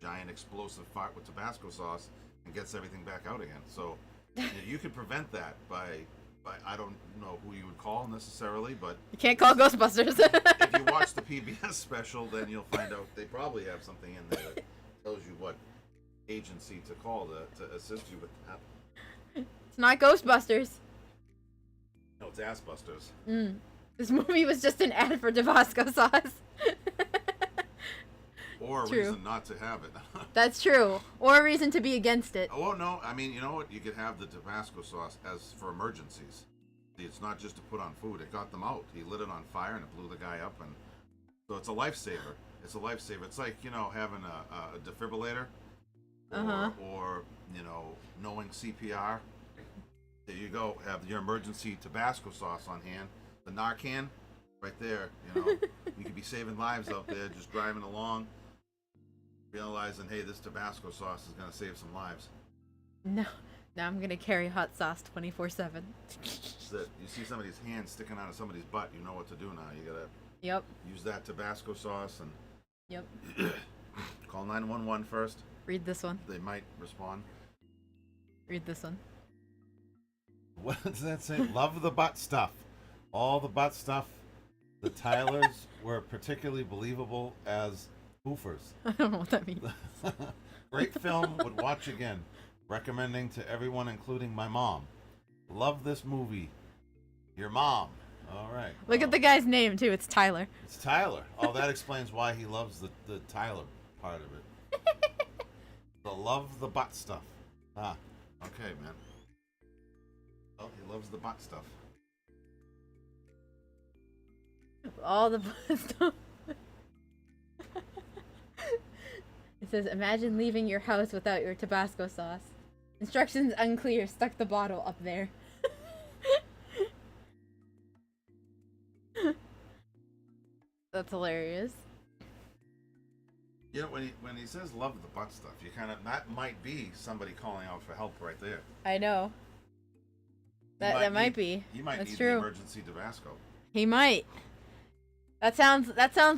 B: giant, explosive fire with Tabasco sauce and gets everything back out again. So you could prevent that by I don't know who you would call necessarily, but
A: you can't call Ghostbusters.
B: if you watch the PBS special, then you'll find out they probably have something in there that tells you what agency to call to assist you with that.
A: It's not Ghostbusters.
B: No, it's Assbusters.
A: This movie was just an ad for Tabasco sauce.
B: Or a reason not to have it.
A: That's true. Or a reason to be against it.
B: Oh, no. I mean, you know what? You could have the Tabasco sauce as for emergencies. It's not just to put on food. It got them out. He lit it on fire and it blew the guy up. And so it's a lifesaver. It's a lifesaver. It's like, you know, having a defibrillator. Or, you know, knowing CPR. There you go. Have your emergency Tabasco sauce on hand. The Narcan, right there. You know, you could be saving lives out there just driving along. Realizing, hey, this Tabasco sauce is going to save some lives.
A: No. Now I'm going to carry hot sauce 24/7.
B: You see somebody's hand sticking out of somebody's butt, you know what to do now. You got to use that Tabasco sauce and call 911 first.
A: Read this one.
B: They might respond.
A: Read this one.
B: What does that say? Love the butt stuff. All the butt stuff. The Tylers were particularly believable as hoofers.
A: I don't know what that means.
B: Great film, would watch again. Recommending to everyone, including my mom. Love this movie. Your mom. All right.
A: Look at the guy's name, too. It's Tyler.
B: It's Tyler. Oh, that explains why he loves the Tyler part of it. The love the butt stuff. Ah, okay, man. Oh, he loves the butt stuff.
A: All the butt stuff. It says, imagine leaving your house without your Tabasco sauce. Instructions unclear. Stuck the bottle up there. That's hilarious.
B: You know, when he says love the butt stuff, you kind of, that might be somebody calling out for help right there.
A: I know. That might be.
B: He might
A: That's
B: need
A: true.
B: the emergency Tabasco.
A: He might. That sounds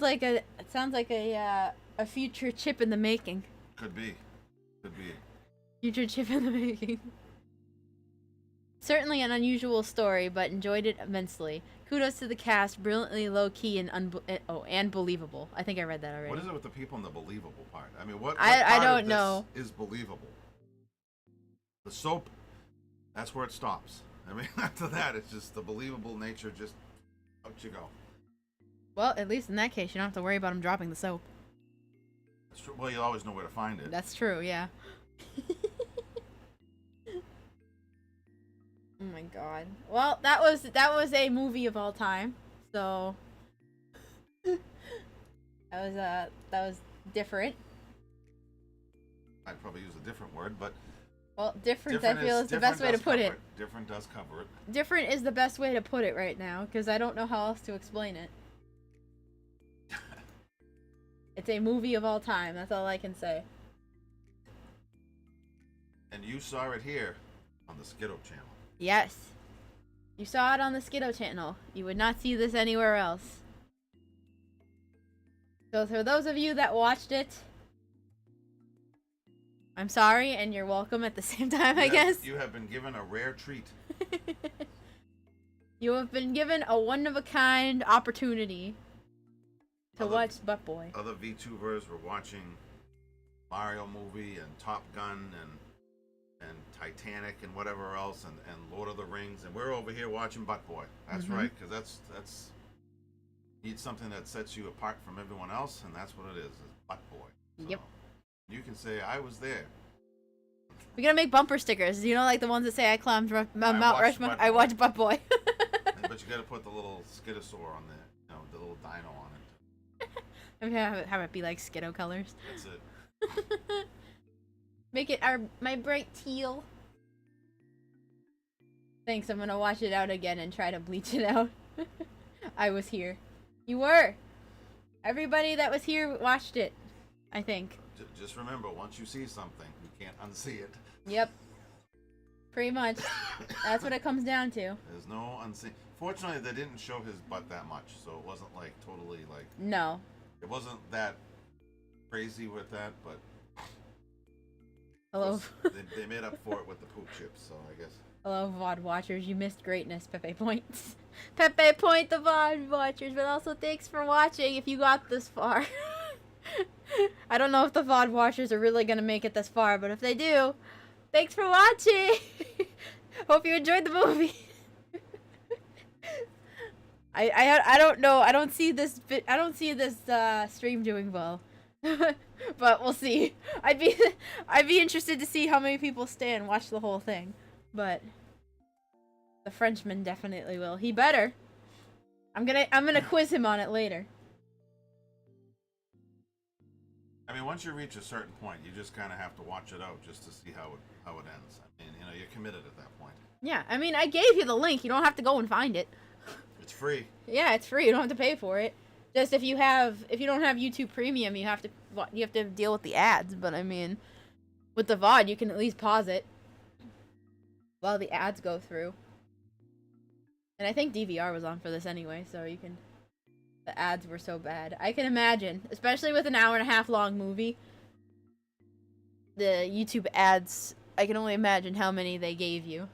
A: like a future chip in the making.
B: Could be.
A: Future chip in the making. Certainly an unusual story, but enjoyed it immensely. Kudos to the cast, brilliantly low-key and believable. I think I read that already.
B: What is it with the people in the believable part? I mean, what
A: I
B: part
A: don't
B: of this
A: know.
B: is believable? The soap, that's where it stops. I mean, after that, it's just the believable nature, just out you go.
A: Well, at least in that case, you don't have to worry about him dropping the soap.
B: That's true. Well, you always know where to find it.
A: That's true, yeah. Oh my god. Well, that was a movie of all time. So that was different.
B: I'd probably use a different word, but
A: well, different I feel is the best way to put it.
B: Different does cover it.
A: Different is the best way to put it right now, because I don't know how else to explain it. It's a movie of all time. That's all I can say.
B: And you saw it here on the Skiddo channel.
A: Yes. You saw it on the Skiddo channel. You would not see this anywhere else. So for those of you that watched it, I'm sorry, and you're welcome at the same time, I guess.
B: You have been given a rare treat.
A: You have been given a one-of-a-kind opportunity to watch Butt Boy.
B: Other VTubers were watching Mario movie and Top Gun and and Titanic and whatever else, and Lord of the Rings, and we're over here watching Butt Boy. That's right, because that's need something that sets you apart from everyone else, and that's what it is Butt Boy. So
A: Yep.
B: you can say I was there.
A: We're gonna make bumper stickers. You know, like the ones that say I climbed Mount
B: watched
A: Rushmore.
B: Butt
A: I
B: Boy.
A: watched Butt Boy.
B: But you got to put the little Skidosaur on there, you know, the little dino on it.
A: I'm gonna have it be like Skiddo colors.
B: That's it.
A: Make it my bright teal. Thanks. I'm gonna watch it out again and try to bleach it out. I was here. You were. Everybody that was here watched it, I think.
B: Just remember, once you see something, you can't unsee it.
A: Yep. Pretty much. That's what it comes down to.
B: There's no unseen. Fortunately, they didn't show his butt that much, so it wasn't like totally like.
A: No.
B: It wasn't that crazy with that, but.
A: Hello.
B: They made up for it with the poop chips, so I guess.
A: Hello, VOD watchers. You missed greatness, Pepe Points. Pepe Point, the VOD watchers, but also thanks for watching if you got this far. I don't know if the VOD watchers are really gonna make it this far, but if they do, thanks for watching. Hope you enjoyed the movie. I don't know. I don't see this stream doing well. But we'll see. I'd be interested to see how many people stay and watch the whole thing. But the Frenchman definitely will. He better. I'm gonna quiz him on it later.
B: I mean, once you reach a certain point, you just kind of have to watch it out just to see how it ends. I mean, you know, you're committed at that point.
A: Yeah, I mean, I gave you the link. You don't have to go and find it.
B: It's free.
A: Yeah, it's free. You don't have to pay for it. Just if you don't have YouTube Premium, you have to deal with the ads. But I mean, with the VOD, you can at least pause it while the ads go through. And I think DVR was on for this anyway, so you can. The ads were so bad. I can imagine, especially with an hour and a half long movie. The YouTube ads, I can only imagine how many they gave you.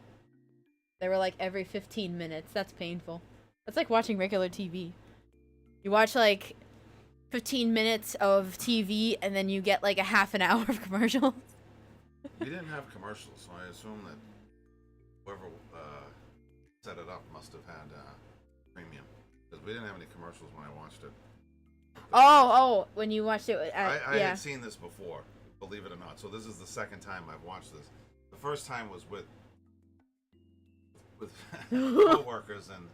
A: They were like every 15 minutes. That's painful. That's like watching regular TV. You watch like 15 minutes of TV and then you get like a half an hour of commercials.
B: We didn't have commercials, so I assume that whoever set it up must have had premium. Because we didn't have any commercials when I watched it.
A: Oh, when you watched it.
B: I
A: yeah.
B: had seen this before, believe it or not. So this is the second time I've watched this. The first time was with co-workers, and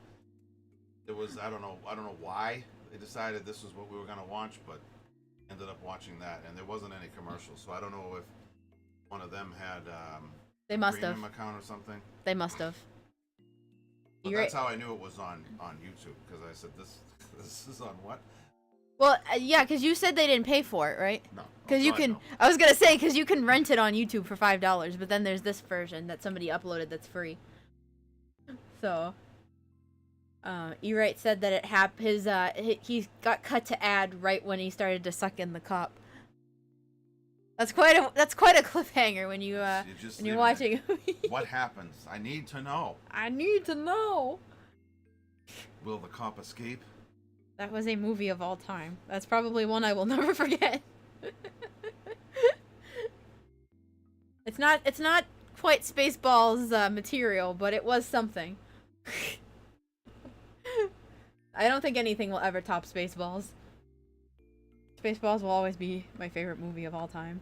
B: it was I don't know why they decided this was what we were gonna watch, but ended up watching that, and there wasn't any commercials. So I don't know if one of them had
A: They must have.
B: premium account or something.
A: They must have.
B: But that's how I knew it was on YouTube, because I said this is on what?
A: Well, yeah, because you said they didn't pay for it, right?
B: No.
A: Because you can. I was gonna say because you can rent it on YouTube for $5, but then there's this version that somebody uploaded that's free. So, E-Right said that he got cut to ad right when he started to suck in the cup. That's quite a cliffhanger when you're watching.
B: What happens? I need to know.
A: I need to know.
B: Will the cop escape?
A: That was a movie of all time. That's probably one I will never forget. It's not quite Spaceballs material, but it was something. I don't think anything will ever top Spaceballs. Spaceballs will always be my favorite movie of all time.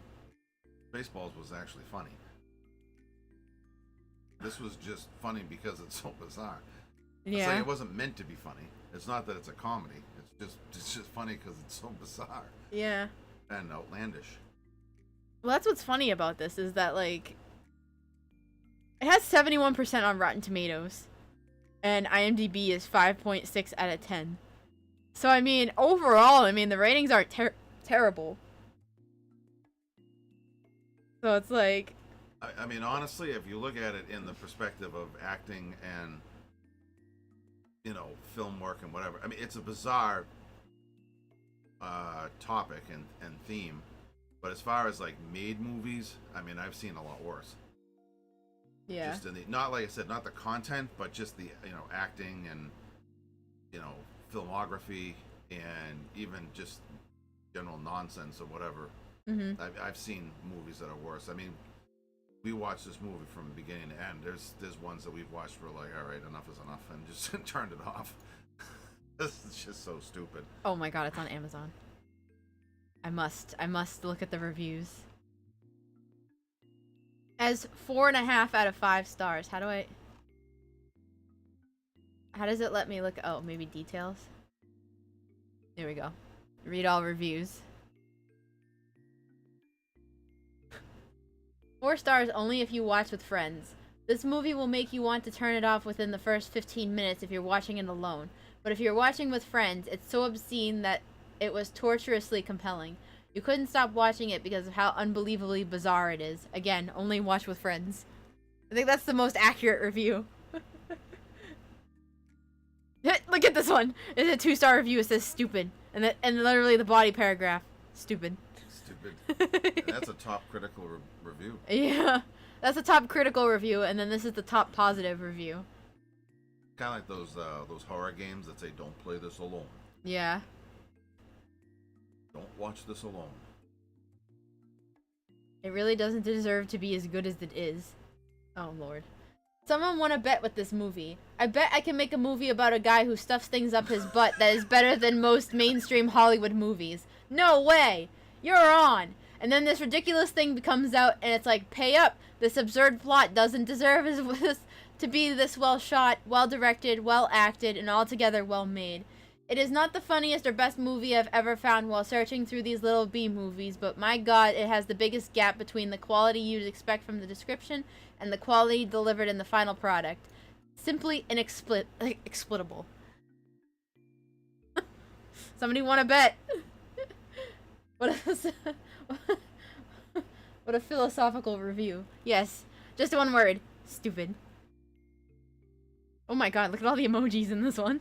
B: Spaceballs was actually funny. This was just funny because it's so bizarre.
A: Yeah.
B: It's like it wasn't meant to be funny. It's not that it's a comedy. It's just funny because it's so bizarre.
A: Yeah.
B: And outlandish.
A: Well, that's what's funny about this is that like it has 71% on Rotten Tomatoes, and IMDb is 5.6 out of 10. So I mean, overall, the ratings aren't terrible. So it's like,
B: I mean, honestly, if you look at it in the perspective of acting and, you know, film work and whatever, I mean, it's a bizarre topic and theme. But as far as like made movies, I mean, I've seen a lot worse.
A: yeah.
B: Just in the, not like I said, not the content, but just the, you know, acting and, you know, filmography and even just general nonsense or whatever.
A: Mm-hmm.
B: I've seen movies that are worse. I mean, we watched this movie from beginning to end. There's ones that we've watched where like, all right, enough is enough, and just turned it off. This is just so stupid.
A: Oh my god, it's on Amazon. I must look at the reviews. As 4.5 out of 5 stars. How does it let me look? Oh, maybe details. There we go. Read all reviews. 4 stars only if you watch with friends. This movie will make you want to turn it off within the first 15 minutes if you're watching it alone. But if you're watching with friends, it's so obscene that it was torturously compelling. You couldn't stop watching it because of how unbelievably bizarre it is. Again, only watch with friends. I think that's the most accurate review. Look at this one. It's a 2-star review. It says stupid. And literally the body paragraph. Stupid.
B: Stupid. That's a top critical review.
A: Yeah. That's a top critical review, and then this is the top positive review.
B: Kind of like those horror games that say, don't play this alone.
A: Yeah.
B: Don't watch this alone.
A: It really doesn't deserve to be as good as it is. Oh, Lord. Someone want to bet with this movie. I bet I can make a movie about a guy who stuffs things up his butt that is better than most mainstream Hollywood movies. No way! You're on! And then this ridiculous thing comes out, and it's like, pay up! This absurd plot doesn't deserve to be this well shot, well directed, well acted, and altogether well made. It is not the funniest or best movie I've ever found while searching through these little B movies, but my god, it has the biggest gap between the quality you'd expect from the description and the quality delivered in the final product. Simply inexplicable. Somebody want to bet? What a philosophical review. Yes, just one word. Stupid. Oh my god, look at all the emojis in this one.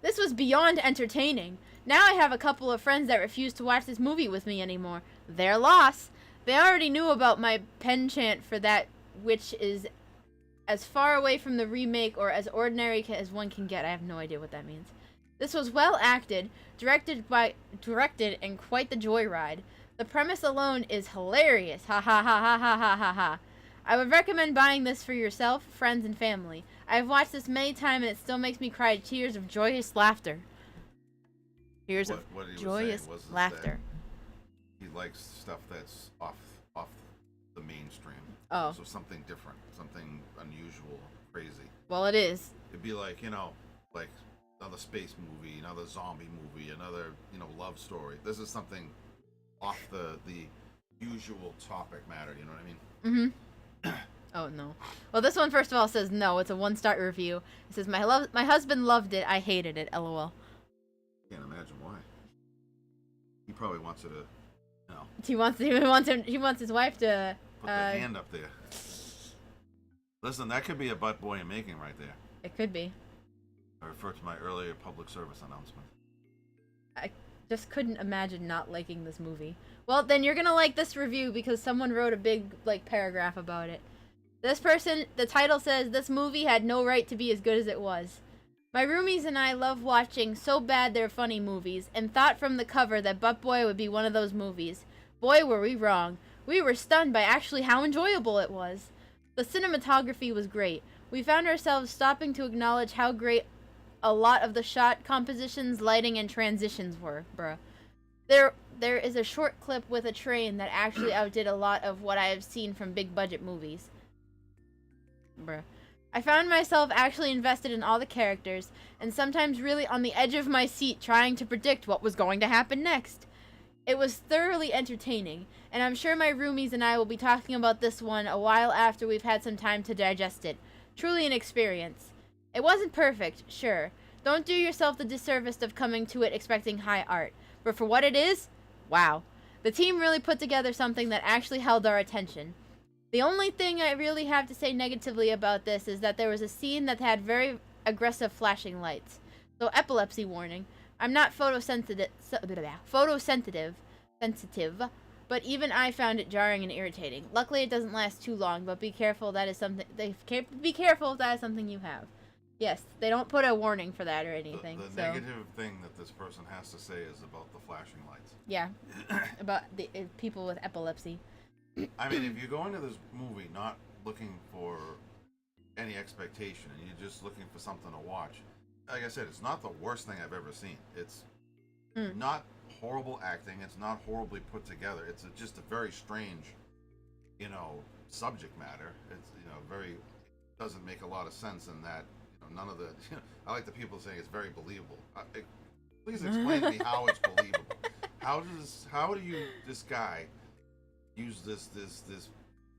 A: This was beyond entertaining. Now I have a couple of friends that refuse to watch this movie with me anymore. Their loss. They already knew about my penchant for that, which is as far away from the remake or as ordinary as one can get. I have no idea what that means. This was well acted, directed and quite the joyride. The premise alone is hilarious. Ha ha ha ha ha ha ha ha. I would recommend buying this for yourself, friends, and family. I've watched this many times and it still makes me cry tears of joyous laughter. Tears of joyous laughter.
B: He likes stuff that's off the mainstream.
A: Oh.
B: So something different, something unusual, crazy.
A: Well, it is.
B: It'd be like, like another space movie, another zombie movie, another, love story. This is something off the usual topic matter, you know what I mean?
A: Mm-hmm. Oh no. Well, this one first of all says no. It's a 1-star review. It says my husband loved it. I hated it. LOL.
B: Can't imagine why. He probably wants her to,
A: He wants his wife to
B: put the hand up there. Listen, that could be a butt boy in making right there.
A: It could be.
B: I refer to my earlier public service announcement.
A: I just couldn't imagine not liking this movie. Well, then you're gonna like this review because someone wrote a big, paragraph about it. This person, the title says, this movie had no right to be as good as it was. My roomies and I love watching so bad they're funny movies, and thought from the cover that Butt Boy would be one of those movies. Boy, were we wrong. We were stunned by actually how enjoyable it was. The cinematography was great. We found ourselves stopping to acknowledge how great a lot of the shot compositions, lighting, and transitions were, bruh. There is a short clip with a train that actually outdid a lot of what I have seen from big budget movies. Bruh. I found myself actually invested in all the characters, and sometimes really on the edge of my seat trying to predict what was going to happen next. It was thoroughly entertaining, and I'm sure my roomies and I will be talking about this one a while after we've had some time to digest it. Truly an experience. It wasn't perfect, sure. Don't do yourself the disservice of coming to it expecting high art. But for what it is, wow. The team really put together something that actually held our attention. The only thing I really have to say negatively about this is that there was a scene that had very aggressive flashing lights. So epilepsy warning. I'm not photosensitive, but even I found it jarring and irritating. Luckily it doesn't last too long, but be careful if that is something you have. Yes, they don't put a warning for that or anything.
B: The negative thing that this person has to say is about the flashing lights.
A: Yeah, about the people with epilepsy.
B: I mean, if you go into this movie not looking for any expectation and you're just looking for something to watch, like I said, it's not the worst thing I've ever seen. It's not horrible acting. It's not horribly put together. It's just a very strange, subject matter. It's very doesn't make a lot of sense in that none of the. I like the people saying it's very believable. Please explain to me how it's believable. How do you this guy use this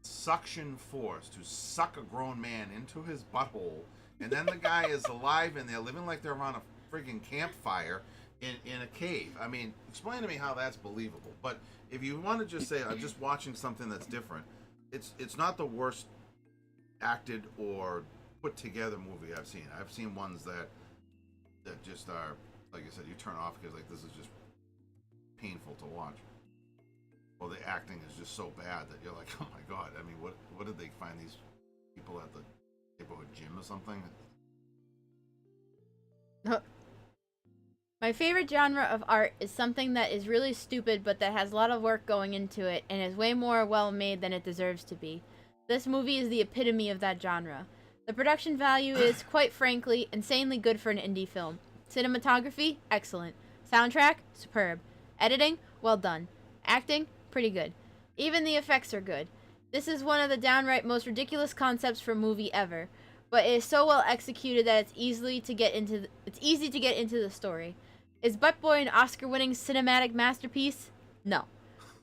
B: suction force to suck a grown man into his butthole, and then the guy is alive and they're living like they're around a friggin' campfire in a cave. I mean, explain to me how that's believable. But if you want to just say I'm just watching something that's different, it's not the worst acted or put together movie I've seen. I've seen ones that just are, like I said, you turn off because like this is just painful to watch. Well, the acting is just so bad that you're like, oh my god. I mean, what did they find these people at the neighborhood gym or something?
A: My favorite genre of art is something that is really stupid but that has a lot of work going into it and is way more well made than it deserves to be. This movie is the epitome of that genre. The production value is, quite frankly, insanely good for an indie film. Cinematography, excellent. Soundtrack, superb. Editing, well done. Acting, pretty good. Even the effects are good. This is one of the downright most ridiculous concepts for a movie ever, but it is so well executed that it's easy to get into the story. Is Butt Boy an Oscar-winning cinematic masterpiece? No.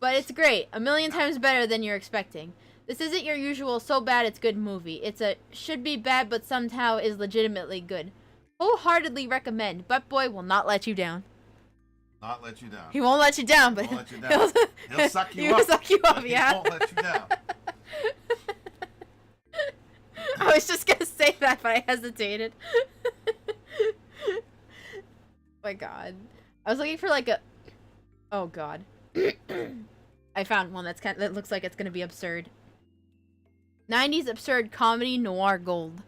A: But it's great, a million times better than you're expecting. This isn't your usual so bad it's good movie. It's a should be bad but somehow is legitimately good. Wholeheartedly recommend. Butt Boy will not let you down.
B: Not let you down.
A: He won't let you down, but
B: let you down. He'll suck you up.
A: He'll suck you up, yeah.
B: He won't let you down.
A: I was just gonna say that, but I hesitated. My god. I was looking for like a... Oh god. I found one that looks like it's gonna be absurd. 90s absurd comedy noir gold.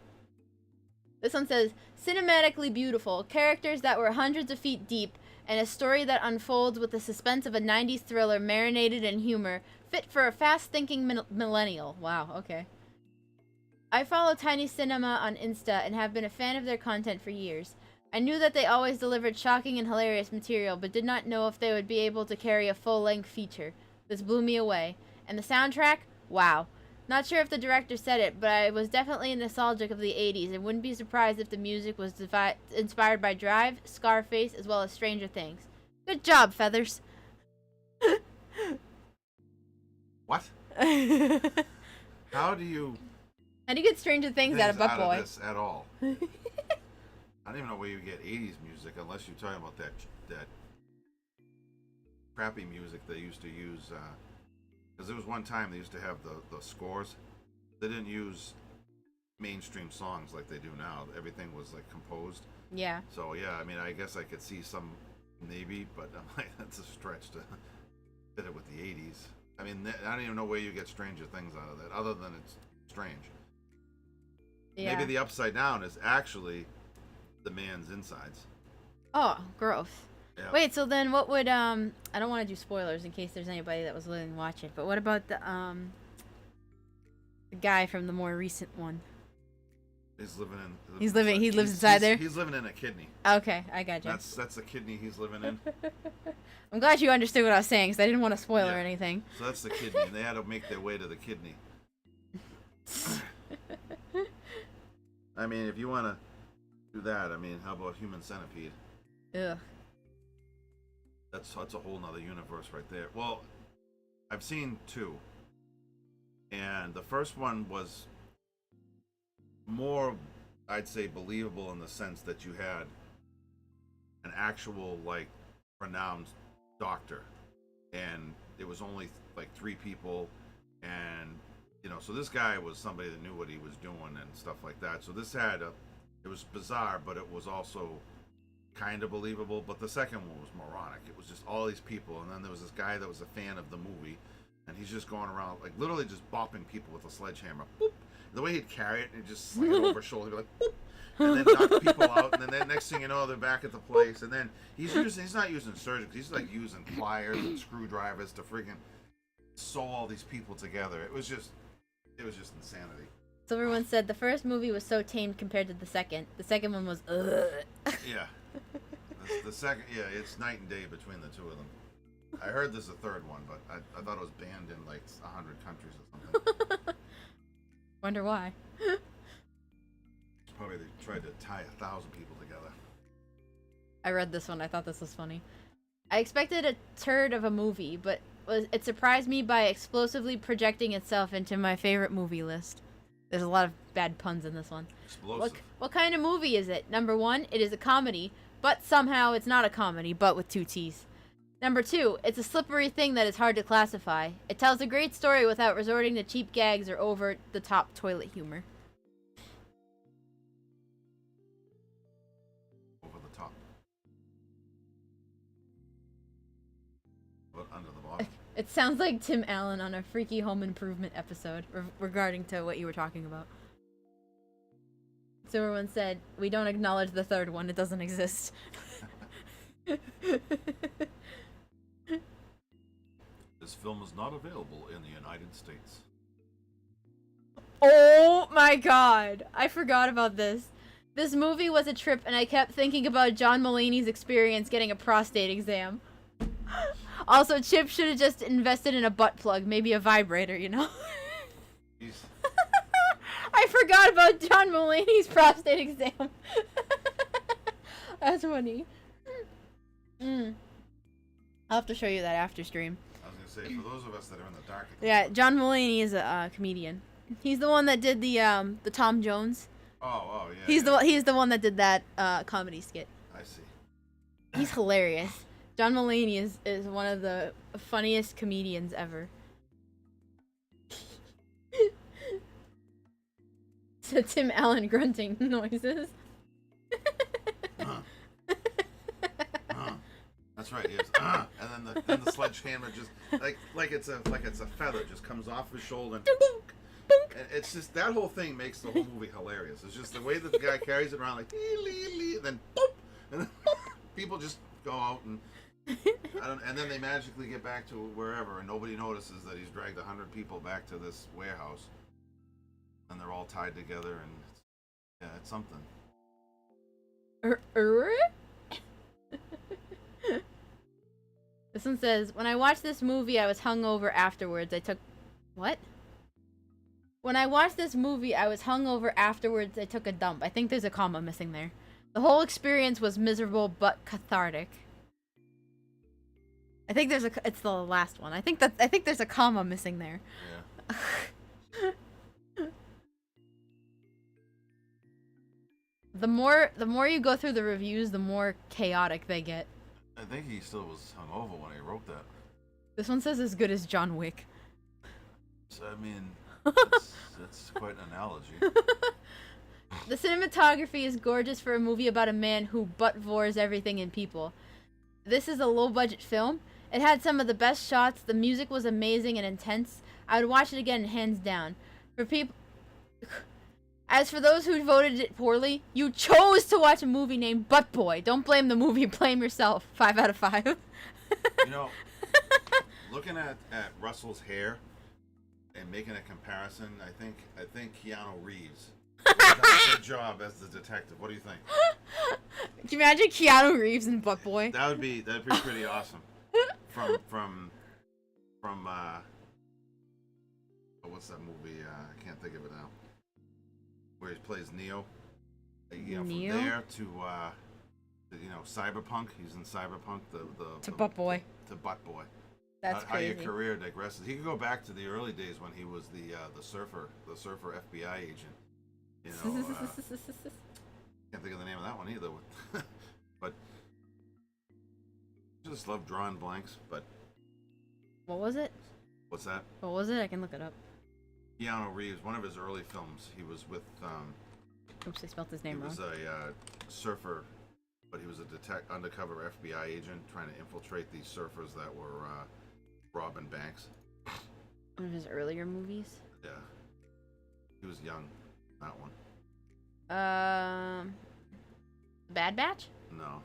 A: This one says, cinematically beautiful, characters that were hundreds of feet deep, and a story that unfolds with the suspense of a 90s thriller marinated in humor, fit for a fast-thinking millennial. Wow, okay. I follow Tiny Cinema on Insta and have been a fan of their content for years. I knew that they always delivered shocking and hilarious material, but did not know if they would be able to carry a full-length feature. This blew me away. And the soundtrack? Wow. Not sure if the director said it, but I was definitely nostalgic of the 80s and wouldn't be surprised if the music was inspired by Drive, Scarface, as well as Stranger Things. Good job, Feathers.
B: What? How do you
A: get Stranger Things out of Butt Boy?
B: This at all? I don't even know where you get 80s music unless you're talking about that crappy music they used to use. Because there was one time they used to have the scores. They didn't use mainstream songs like they do now. Everything was like composed.
A: Yeah. So
B: yeah, I mean, I guess I could see some maybe, but I'm like, that's a stretch to fit it with the 80s. I mean, I don't even know where you get Stranger Things out of that, other than it's strange. Yeah. Maybe the upside down is actually the man's insides.
A: Oh, gross.
B: Yeah.
A: Wait, so then what would I don't want to do spoilers in case there's anybody that was willing to watch it, but what about the guy from the more recent one?
B: He lives
A: inside there.
B: He's living in a kidney.
A: Okay, I got you.
B: That's the kidney he's living in.
A: I'm glad you understood what I was saying, because I didn't want to spoil or anything.
B: So that's the kidney, and they had to make their way to the kidney. I mean, if you want to do that, I mean, how about Human Centipede?
A: Ugh.
B: That's a whole nother universe right there. Well, I've seen two, and the first one was more, I'd say, believable in the sense that you had an actual, like, renowned doctor, and it was only like 3 people, and so this guy was somebody that knew what he was doing and stuff like that. So this it was bizarre, but it was also kind of believable. But the second one was moronic. It was just all these people, and then there was this guy that was a fan of the movie, and he's just going around like literally just bopping people with a sledgehammer. Boop. The way he'd carry it and just sling it over his shoulder, he'd be like, boop, and then knock people out, and then next thing you know, they're back at the place. And then he's not using surgeons, he's like using pliers and screwdrivers to friggin' sew all these people together. It was just insanity.
A: So everyone said the first movie was so tame compared to the second. The second one was ugh.
B: Yeah. The second, yeah, it's night and day between the two of them. I heard there's a third one, but I thought it was banned in like 100 countries or something.
A: Wonder why.
B: Probably they tried to tie 1,000 people together.
A: I read this one. I thought this was funny. I expected a turd of a movie, but it surprised me by explosively projecting itself into my favorite movie list. There's a lot of bad puns in this one.
B: Explosive.
A: What kind of movie is it? Number 1, it is a comedy, but somehow it's not a comedy, but with 2 T's. Number 2, it's a slippery thing that is hard to classify. It tells a great story without resorting to cheap gags or over-the-top toilet humor.
B: Over the top. But under the bottom.
A: It sounds like Tim Allen on a Freaky Home Improvement episode regarding to what you were talking about. So everyone said, we don't acknowledge the third one. It doesn't exist.
B: This film is not available in the United States.
A: Oh my god. I forgot about this. This movie was a trip and I kept thinking about John Mulaney's experience getting a prostate exam. Also, Chip should have just invested in a butt plug, maybe a vibrator, you know? I forgot about John Mulaney's prostate exam. That's funny. I'll have to show you that after stream.
B: I was going to say, for those of us that are in the dark...
A: Yeah, John Mulaney is a comedian. He's the one that did the Tom Jones.
B: Oh, yeah.
A: He's the one that did that comedy skit.
B: I see.
A: He's hilarious. John Mulaney is one of the funniest comedians ever. So Tim Allen grunting noises.
B: That's right. Yes. And then the sledgehammer just like it's a feather just comes off his shoulder. And it's just that whole thing makes the whole movie hilarious. It's just the way that the guy carries it around like and then boop, and then people just go out and and then they magically get back to wherever, and nobody notices that he's dragged 100 people back to this warehouse, and they're all tied together, and it's something.
A: This one says, when I watched this movie, I was hungover afterwards. When I watched this movie, I was hungover afterwards. I took a dump. I think there's a comma missing there. The whole experience was miserable but cathartic. I think it's the last one. I think there's a comma missing there.
B: Yeah.
A: The more you go through the reviews, the more chaotic they get.
B: I think he still was hungover when he wrote that.
A: This one says as good as John Wick.
B: So I mean, that's quite an analogy.
A: The cinematography is gorgeous for a movie about a man who butt-vores everything in people. This is a low-budget film. It had some of the best shots. The music was amazing and intense. I would watch it again, hands down. As for those who voted it poorly, you chose to watch a movie named Butt Boy. Don't blame the movie, blame yourself. 5 out of 5.
B: You know, looking at Russell's hair and making a comparison, I think Keanu Reeves done a good job as the detective. What do you think?
A: Can you imagine Keanu Reeves in Butt Boy?
B: That'd be pretty awesome. From what's that movie? I can't think of it now. Where he plays Neo.
A: Neo?
B: From there to Cyberpunk. He's in Cyberpunk.
A: To Butt Boy.
B: To Butt Boy.
A: That's
B: how
A: crazy.
B: your career digresses. He could go back to the early days when he was the surfer FBI agent. You know, can't think of the name of that one either. But I just love drawing blanks. But
A: what was it?
B: What's that?
A: What was it? I can look it up.
B: Keanu Reeves, one of his early films, he was with.
A: Oops, I spelled his name wrong.
B: He was a surfer, but he was a undercover FBI agent trying to infiltrate these surfers that were robbing banks.
A: One of his earlier movies?
B: Yeah. He was young, that one.
A: Bad Batch?
B: No.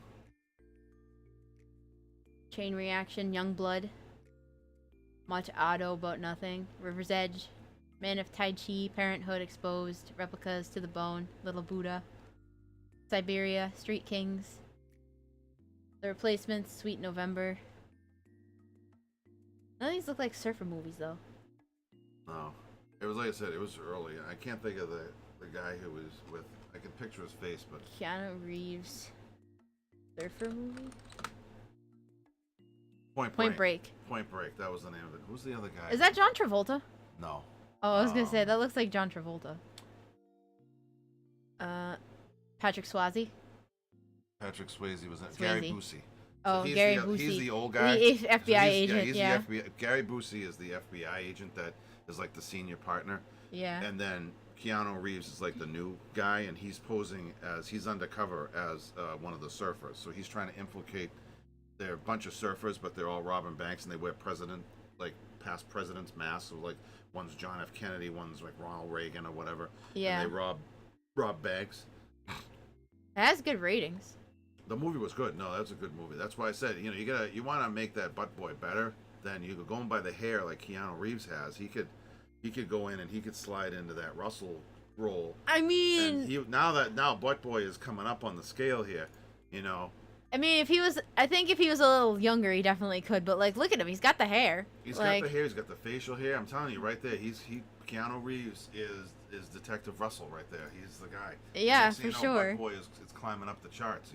A: Chain Reaction, Young Blood. Much Ado About Nothing, River's Edge, Man of Tai Chi, Parenthood Exposed, Replicas to the Bone, Little Buddha, Siberia, Street Kings, The Replacements, Sweet November. None of these look like surfer movies though.
B: No. It was like I said, it was early. I can't think of the guy who was with. I can picture his face, but
A: Keanu Reeves. Surfer movie?
B: Point Break. Point Break. That was the name of it. Who's the other guy?
A: Is that John Travolta?
B: No.
A: Oh, I was gonna say that looks like John Travolta. Patrick Swayze.
B: Patrick Swayze was in Gary Busey.
A: Oh, Gary Busey.
B: He's the old guy.
A: The FBI agent.
B: He's
A: yeah.
B: the FBI. Gary Busey is the FBI agent that is like the senior partner.
A: Yeah.
B: And then Keanu Reeves is like the new guy, and he's posing as he's undercover as one of the surfers. So he's trying to infiltrate. They're a bunch of surfers, but they're all robbing banks, and they wear past presidents' masks. So like one's John F. Kennedy, one's like Ronald Reagan or whatever.
A: Yeah.
B: And they rob banks.
A: It has good ratings.
B: The movie was good. No, that's a good movie. That's why I said, you want to make that butt boy better. Then you could go in by the hair like Keanu Reeves has. He could go in and he could slide into that Russell role.
A: I mean,
B: and now butt boy is coming up on the scale here.
A: I mean, I think if he was a little younger, he definitely could. But like, look at him. He's got the hair.
B: He's got the hair. He's got the facial hair. I'm telling you, right there. Keanu Reeves is Detective Russell right there. He's the guy.
A: Yeah, for sure.
B: Butt boy is climbing up the charts.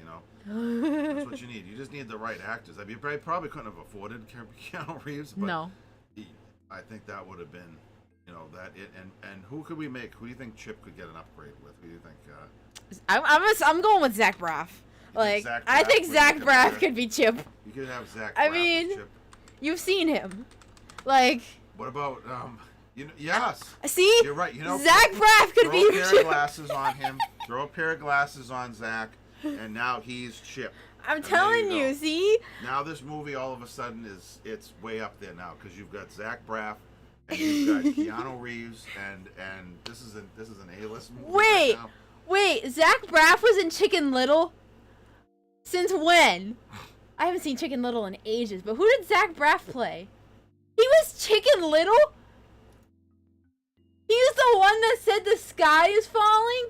B: That's what you need. You just need the right actors. I mean, you probably couldn't have afforded Keanu Reeves, but
A: no.
B: I think that would have been, that it. And who could we make? Who do you think Chip could get an upgrade with? Who do you think?
A: I'm going with Zach Braff. Like, I think Zach Braff could be Chip.
B: You could have Zach Braff.
A: I mean,
B: Chip.
A: You've seen him. Like.
B: What about yes.
A: See?
B: You're right.
A: Zach Braff could be
B: Chip. Throw a pair of glasses on him. Throw a pair of glasses on Zach, and now he's Chip.
A: I'm telling you, see?
B: Now this movie all of a sudden it's way up there now because you've got Zach Braff and you've got Keanu Reeves and this is an A-list movie.
A: Wait, Zach Braff was in Chicken Little? Since when? I haven't seen Chicken Little in ages, but who did Zach Braff play? He was Chicken Little? He was the one that said the sky is falling?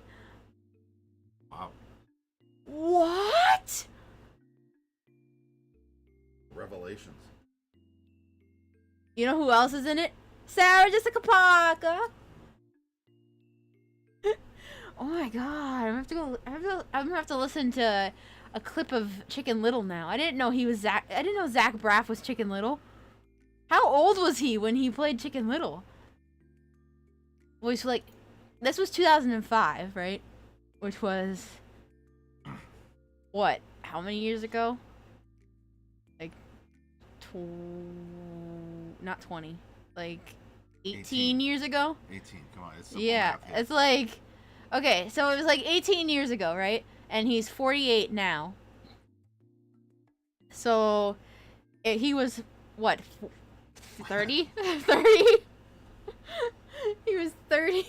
B: Wow.
A: What?
B: Revelations.
A: You know who else is in it? Sarah Jessica Parker. Oh my god, I'm gonna have to listen to a clip of Chicken Little now. I didn't know Zach Braff was Chicken Little. How old was he when he played Chicken Little? Well, he's like, this was 2005, right? Which was what? How many years ago? Like, not 20, like 18 years ago.
B: 18. Come on, it's
A: yeah. It's like, okay, so it was like 18 years ago, right? And he's 48 now. So he was what? 30? 30? He was 30.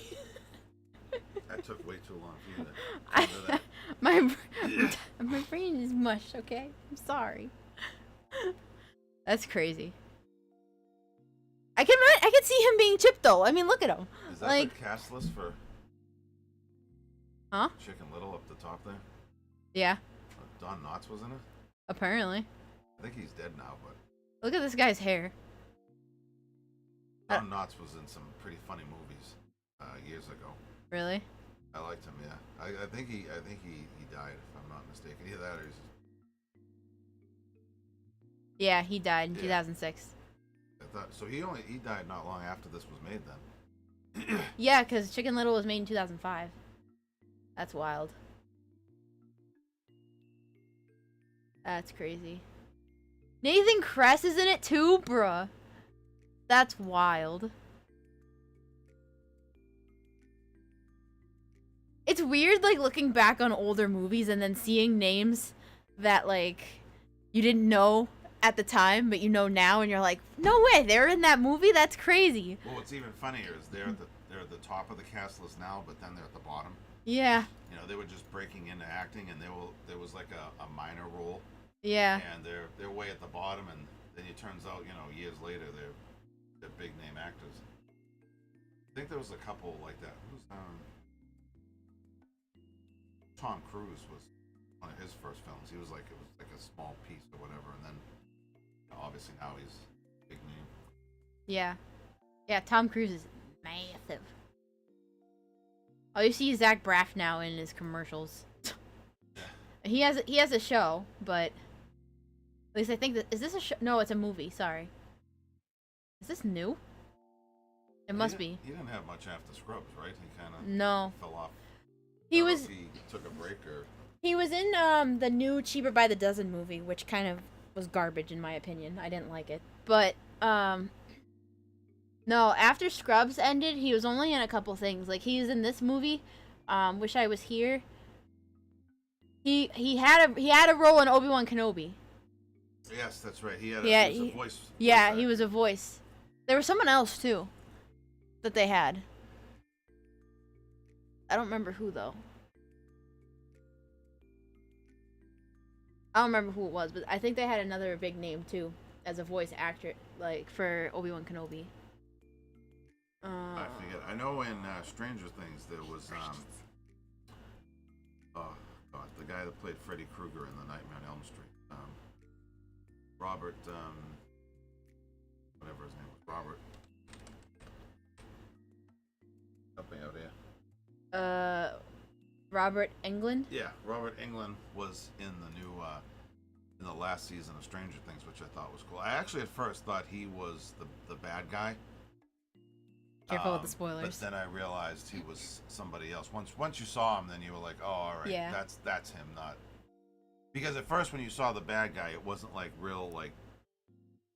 B: That took way too long for you to
A: my brain is mush, okay? I'm sorry. That's crazy. I can see him being Chip though. I mean, look at him.
B: Is that
A: like,
B: the cast list for Chicken Little up the top there?
A: Yeah.
B: Don Knotts was in it?
A: Apparently.
B: I think he's dead now, but
A: look at this guy's hair.
B: Don Knotts was in some pretty funny movies years ago.
A: Really?
B: I liked him, yeah. I think he died, if I'm not mistaken. Either that or he's...
A: Yeah, he died in 2006.
B: I thought so. He died not long after this was made then.
A: Yeah, because Chicken Little was made in 2005. That's wild. That's crazy. Nathan Kress is in it too, bruh. That's wild. It's weird, like, looking back on older movies and then seeing names that, like, you didn't know at the time, but you know now, and you're like, no way, they're in that movie? That's crazy.
B: Well, what's even funnier is they're at the top of the cast list now, but then they're at the bottom.
A: Yeah.
B: They were just breaking into acting, and there was like a minor role.
A: Yeah.
B: And they're way at the bottom, and then it turns out, years later they're big name actors. I think there was a couple like that. Who's Tom Cruise was one of his first films. He was like, it was like a small piece or whatever, and then obviously now he's a big name.
A: Yeah. Yeah, Tom Cruise is massive. Oh, you see Zach Braff now in his commercials. He has a show, but at least I think that is this a show? No, it's a movie. Sorry. Is this new? It must be.
B: He didn't have much after Scrubs, right? He kind of fell off.
A: He was.
B: He took a break or.
A: He was in the new Cheaper by the Dozen movie, which kind of was garbage in my opinion. I didn't like it, but no. After Scrubs ended, he was only in a couple things. Like he was in this movie, Wish I Was Here. He had a role in Obi-Wan Kenobi.
B: Yes, that's right. He was a voice.
A: Yeah, he was a voice. There was someone else too that they had. I don't remember who though. I don't remember who it was, but I think they had another big name too as a voice actor, like for Obi-Wan Kenobi.
B: I forget. I know in Stranger Things there was the guy that played Freddy Krueger in The Nightmare on Elm Street. Robert, whatever his name was, Robert. Something out here.
A: Robert Englund?
B: Yeah, Robert Englund was in the new, in the last season of Stranger Things, which I thought was cool. I actually at first thought he was the bad guy.
A: Careful with the spoilers.
B: But then I realized he was somebody else. Once you saw him, then you were like, oh, all right,
A: yeah.
B: that's him, not... Because at first when you saw the bad guy, it wasn't like real, like,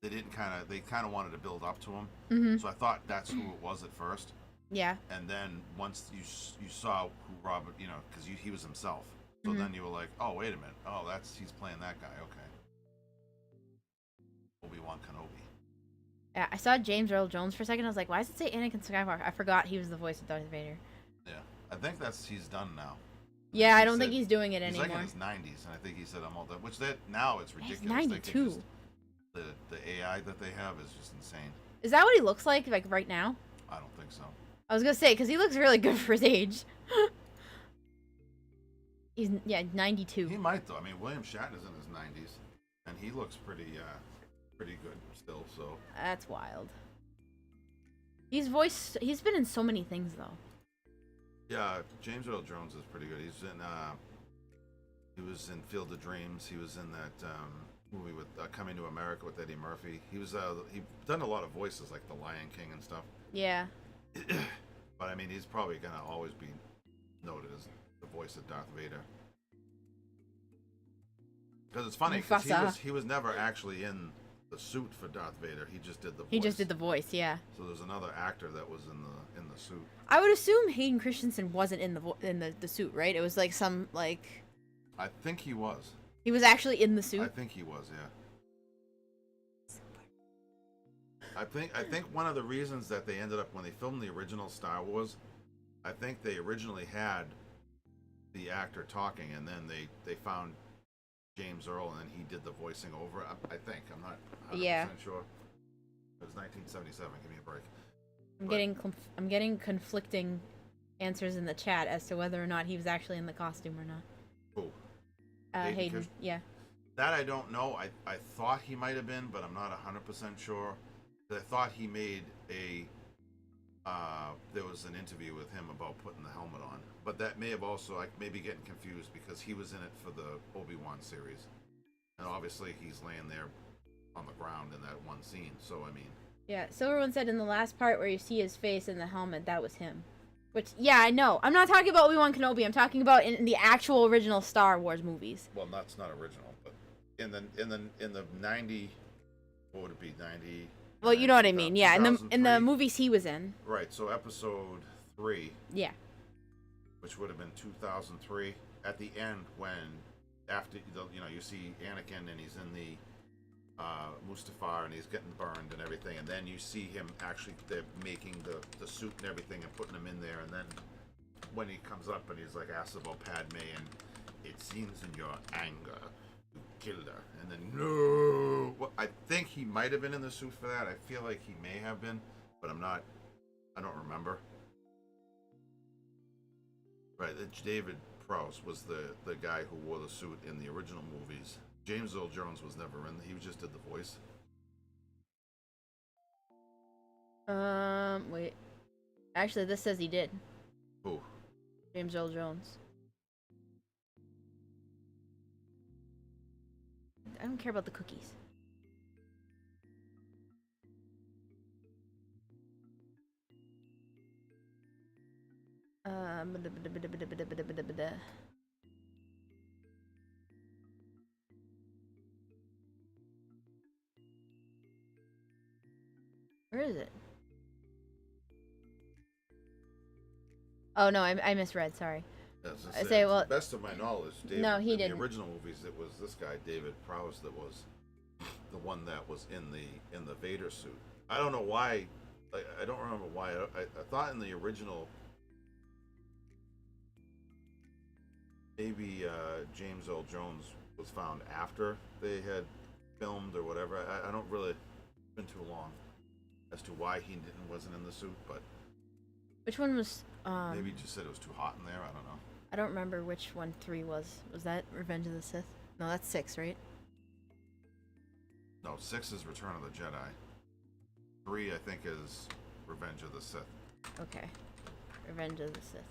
B: they kind of wanted to build up to him.
A: Mm-hmm.
B: So I thought that's who it was at first.
A: Yeah.
B: And then once you saw who Robert, because he was himself. So then you were like, oh, wait a minute. Oh, he's playing that guy. Okay. Obi-Wan Kenobi.
A: Yeah, I saw James Earl Jones for a second. I was like, why does it say Anakin Skywalker? I forgot he was the voice of Darth Vader.
B: Yeah. I think he's done now.
A: Yeah, I don't think he's doing it anymore.
B: He's like in his 90s, and I think he said I'm all done. Which now it's ridiculous.
A: He's 92.
B: The AI that they have is just insane.
A: Is that what he looks like right now?
B: I don't think so.
A: I was gonna say, because he looks really good for his age. He's 92.
B: He might though. I mean, William Shatner's in his 90s, and he looks pretty good still. So
A: that's wild. He's been in so many things though.
B: Yeah, James Earl Jones is pretty good. He was in Field of Dreams. He was in that movie with Coming to America with Eddie Murphy. He done a lot of voices like The Lion King and stuff.
A: Yeah.
B: But I mean, he's probably gonna always be noted as the voice of Darth Vader. Because it's funny, because he was never actually in the suit for Darth Vader. He just did the voice.
A: He just did the voice, yeah.
B: So there's another actor that was in the suit.
A: I would assume Hayden Christensen wasn't in the suit, right? It was like some like.
B: I think he was.
A: He was actually in the suit.
B: I think he was, yeah. I think one of the reasons that they ended up when they filmed the original Star Wars, I think they originally had the actor talking, and then they found James Earl, and then he did the voicing over. I think I'm not 100% sure. It was 1977. Give me a break.
A: I'm getting conflicting answers in the chat as to whether or not he was actually in the costume or not.
B: Who?
A: Hayden. Yeah.
B: That I don't know. I thought he might have been, but I'm not 100% sure. I thought he made there was an interview with him about putting the helmet on, but that may have also, like, maybe getting confused because he was in it for the Obi-Wan series, and obviously he's laying there on the ground in that one scene. So I mean.
A: Yeah, Silverone said in the last part where you see his face in the helmet, that was him. Which, yeah, I know. I'm not talking about Obi-Wan Kenobi. I'm talking about in the actual original Star Wars movies.
B: Well, that's not original, but in the 90, what would it be, 90?
A: Well, you know what I mean. Yeah, in the movies he was in.
B: Right. So episode 3.
A: Yeah.
B: Which would have been 2003. At the end, when after you see Anakin and he's in the Mustafar and he's getting burned and everything, and then you see him actually they're making the suit and everything and putting him in there, and then when he comes up and he's like asks about Padme, and it seems in your anger you killed her. And then, no. Well, I think he might have been in the suit for that. I feel like he may have been, but I don't remember. Right, David Prowse was the guy who wore the suit in the original movies. James Earl Jones was never in. He just did the voice.
A: Wait. Actually, this says he did.
B: Who?
A: James Earl Jones. I don't care about the cookies. Where is it? Oh no, I misread. Sorry.
B: I
A: say, well,
B: to the best of my knowledge, David,
A: no, he
B: in
A: didn't.
B: the original movies, it was this guy, David Prowse, that was the one that was in the Vader suit. I don't know why. I don't remember why. I thought in the original, maybe James Earl Jones was found after they had filmed or whatever. I don't really. It's been too long as to why he wasn't in the suit, but
A: which one was?
B: Maybe he just said it was too hot in there. I don't know.
A: I don't remember which one 3 was. Was that Revenge of the Sith? No, that's 6, right?
B: No, 6 is Return of the Jedi. 3, I think, is Revenge of the Sith.
A: Okay. Revenge of the Sith.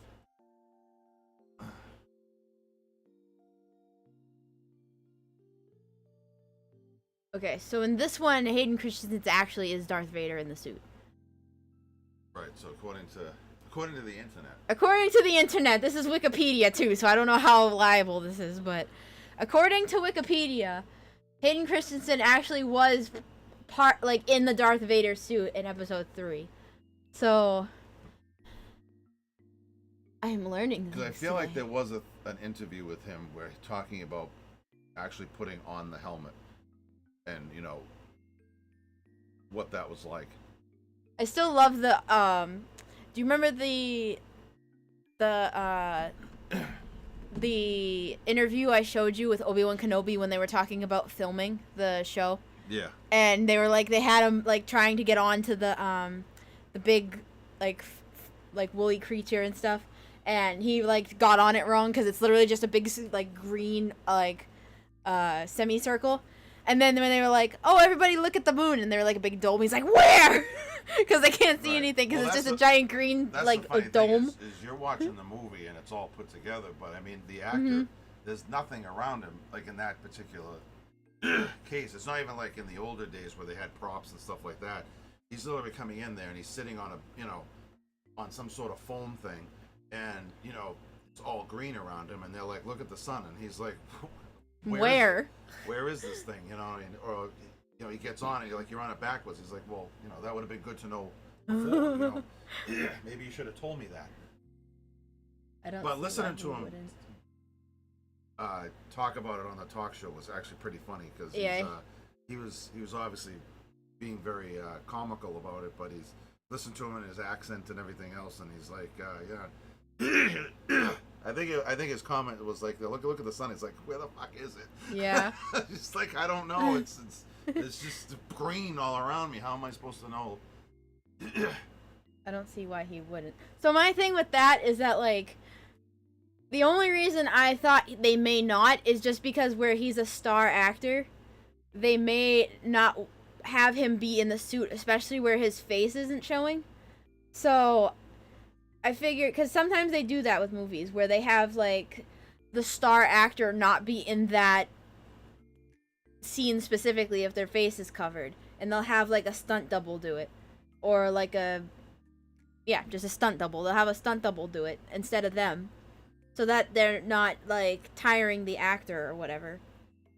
A: Okay, so in this one, Hayden Christensen actually is Darth Vader in the suit.
B: Right, so according to the internet.
A: According to the internet, this is Wikipedia too, so I don't know how reliable this is, but according to Wikipedia, Hayden Christensen actually was in the Darth Vader suit in episode 3. So I am learning.
B: Because I feel like there was an interview with him where he's talking about actually putting on the helmet and, what that was like.
A: I still love the do you remember the interview I showed you with Obi-Wan Kenobi when they were talking about filming the show?
B: Yeah.
A: And they were they had him trying to get onto the big like woolly creature and stuff, and he got on it wrong because it's literally just a big green semicircle. And then when they were like, "Oh, everybody look at the moon," and they were like a big dome, he's like, "Where?" Because they can't see anything because it's just a giant green dome.
B: Is you're watching the movie and it's all put together, but I mean the actor, there's nothing around him in that particular case. It's not even like in the older days where they had props and stuff like that. He's literally coming in there and he's sitting on on some sort of foam thing, and it's all green around him, and they're like, "Look at the sun," and he's like,
A: Where
B: is this thing? Or he gets on it, you're on it backwards. He's like, well, that would have been good to know before. Maybe you should have told me that.
A: I don't.
B: But listening to him talk about it on the talk show was actually pretty funny because he was obviously being very comical about it, but he's listened to him in his accent and everything else, and he's like, yeah. I think his comment was like, look at the sun. It's like, where the fuck is it?
A: Yeah.
B: Just I don't know. It's just green all around me. How am I supposed to know?
A: I don't see why he wouldn't. So my thing with that is that the only reason I thought they may not is just because where he's a star actor, they may not have him be in the suit, especially where his face isn't showing. So I figured, because sometimes they do that with movies where they have the star actor not be in that scene specifically if their face is covered, and they'll have a stunt double do it, or just a stunt double. They'll have a stunt double do it instead of them, so that they're not tiring the actor or whatever.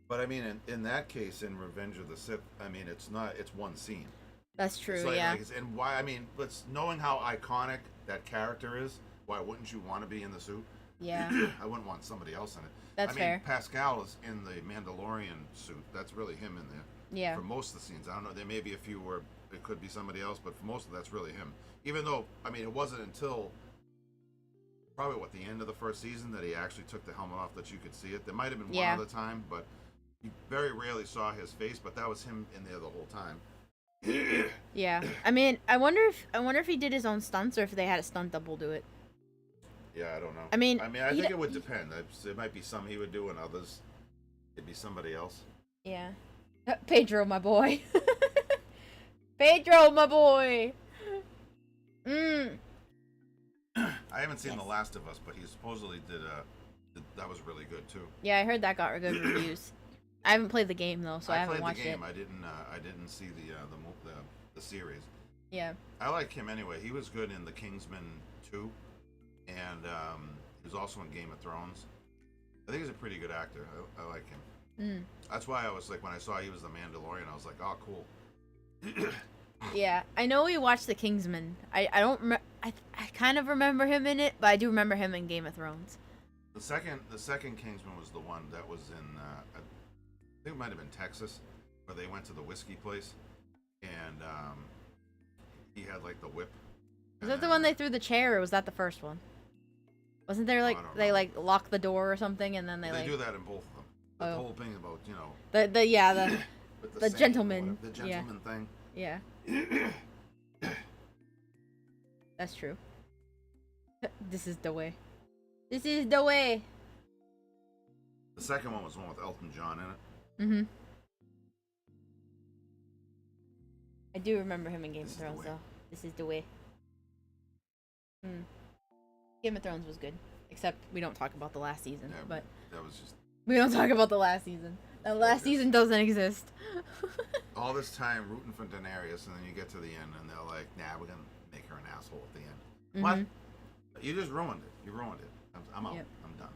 B: But I mean, in that case, in Revenge of the Sith, I mean, it's one scene.
A: That's true. Yeah.
B: And why? I mean, knowing how iconic that character is, why wouldn't you want to be in the suit?
A: Yeah.
B: I wouldn't want somebody else in it.
A: That's fair.
B: Pascal is in the Mandalorian suit. That's really him in there.
A: Yeah.
B: For most of the scenes, I don't know. There may be a few where it could be somebody else, but for most of that's really him. Even though, I mean, it wasn't until probably the end of the first season that he actually took the helmet off that you could see it. There might have been one other time, but you very rarely saw his face, but that was him in there the whole time.
A: Yeah. I mean, I wonder if he did his own stunts or if they had a stunt double do it.
B: Yeah, I don't know.
A: I mean,
B: I think it would depend. It might be some he would do, and others it'd be somebody else.
A: Yeah. Pedro, my boy. Pedro, my boy.
B: I haven't seen The Last of Us, but he supposedly did. That was really good too.
A: Yeah, I heard that got good reviews. I haven't played the game though, so I haven't watched it.
B: I played the game. I didn't see the series.
A: Yeah.
B: I like him anyway. He was good in The Kingsman 2, and he was also in Game of Thrones. I think he's a pretty good actor. I like him. That's why I was like, when I saw he was the Mandalorian, I was like, oh, cool.
A: Yeah, I know we watched The Kingsman. I don't I kind of remember him in it, but I do remember him in Game of Thrones.
B: The second Kingsman was the one that was in I think it might have been Texas, where they went to the whiskey place, and he had like the whip.
A: Was that the one they threw the chair, or was that the first one? Wasn't there like they like lock the door or something, and then they
B: do that in both of them. The whole thing about
A: the
B: the
A: gentleman
B: thing.
A: Yeah. That's true. This is the way. This is the way.
B: The second one was the one with Elton John in it.
A: I do remember him in Game of Thrones, though. This is the way. Game of Thrones was good, except we don't talk about the last season.
B: Yeah,
A: but
B: that was just.
A: We don't talk about the last season. The last season doesn't exist.
B: All this time rooting for Daenerys, and then you get to the end, and they're like, "Nah, we're gonna make her an asshole at the end." What? You just ruined it. You ruined it. I'm out. Yep. I'm done.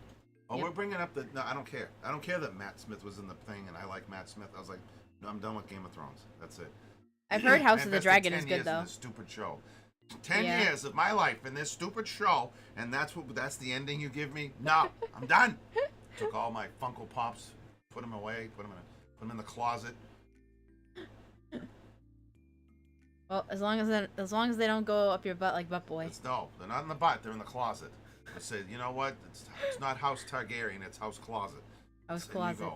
B: Oh, we're bringing up the. No, I don't care. I don't care that Matt Smith was in the thing, and I like Matt Smith. I was like, no, I'm done with Game of Thrones. That's it.
A: I've heard House of the Dragon is good though.
B: This stupid show. 10 years of my life in this stupid show, and that's the ending you give me? No, I'm done. Took all my Funko Pops, put them away, put them in the closet.
A: Well, as long as they don't go up your butt like Butt Boy.
B: No, they're not in the butt. They're in the closet. I said, you know what? It's not House Targaryen. It's House Closet.
A: House Closet.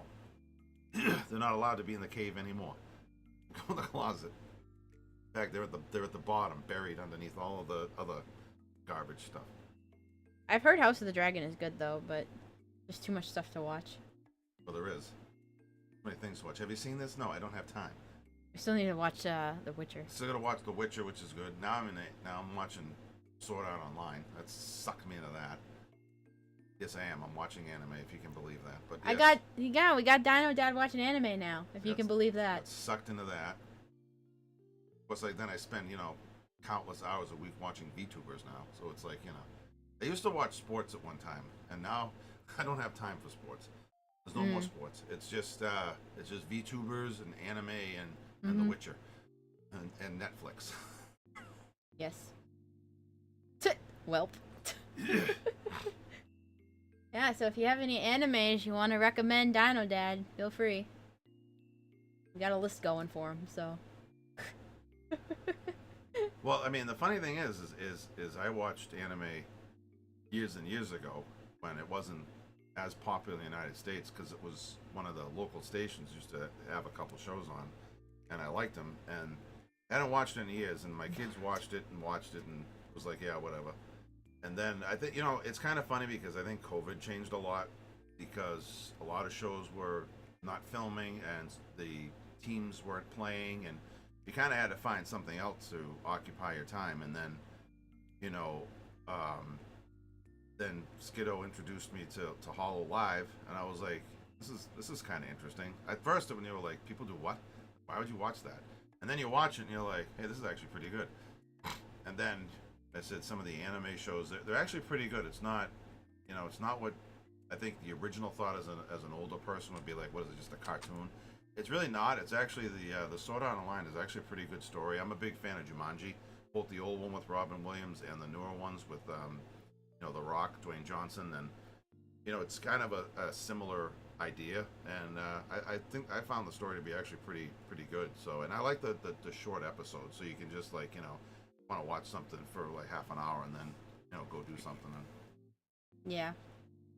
B: They're not allowed to be in the cave anymore. Go in the closet. In fact, they're at the bottom, buried underneath all of the other garbage stuff.
A: I've heard House of the Dragon is good though, but there's too much stuff to watch.
B: Well, there is. Too many things to watch. Have you seen this? No, I don't have time.
A: I still need to watch The Witcher.
B: Still gotta watch The Witcher, which is good. Now I'm watching Sword Art Online. That sucked me into that. Yes, I am. I'm watching anime, if you can believe that. But yes,
A: we got Dino Dad watching anime now, if you can believe that.
B: Sucked into that. Of course, then I spend countless hours a week watching VTubers now. So it's like I used to watch sports at one time, and now I don't have time for sports. There's no more sports. It's just VTubers and anime and The Witcher and Netflix.
A: Yes. Welp. Yeah, so if you have any animes you want to recommend Dino Dad, feel free. We got a list going for him, so.
B: Well, I mean, the funny thing is I watched anime years and years ago when it wasn't as popular in the United States, because it was one of the local stations used to have a couple shows on, and I liked them, and I hadn't watched it in years, and my kids watched it and was like, yeah, whatever. And then I think it's kind of funny because I think COVID changed a lot, because a lot of shows were not filming and the teams weren't playing, and you kind of had to find something else to occupy your time. And then then Skiddo introduced me to Hollow Live, and I was like, this is kind of interesting. At first, when you were like, people do what? Why would you watch that? And then you watch it and you're like, hey, this is actually pretty good. And then I said some of the anime shows, they're actually pretty good. It's not, it's not what I think the original thought as an older person would be like. What is it, just a cartoon? It's really not. It's actually the Sword Art Online is actually a pretty good story. I'm a big fan of Jumanji, both the old one with Robin Williams and the newer ones with The Rock, Dwayne Johnson, and it's kind of a similar idea, and I think I found the story to be actually pretty good. So, and I like the short episodes, so you can just want to watch something for like half an hour and then go do something.
A: Yeah.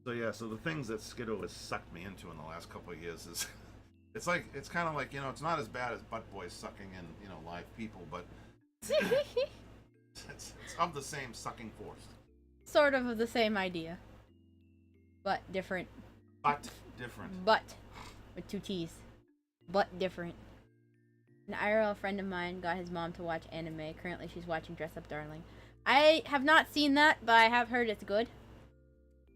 B: So the things that Skiddo has sucked me into in the last couple of years is It's like, it's kind of like, you know, it's not as bad as butt boys sucking in, you know, live people, but it's of the same sucking force.
A: Sort of the same idea, but different.
B: But different.
A: But with 2 T's. But different. An IRL friend of mine got his mom to watch anime. Currently, she's watching Dress Up Darling. I have not seen that, but I have heard it's good.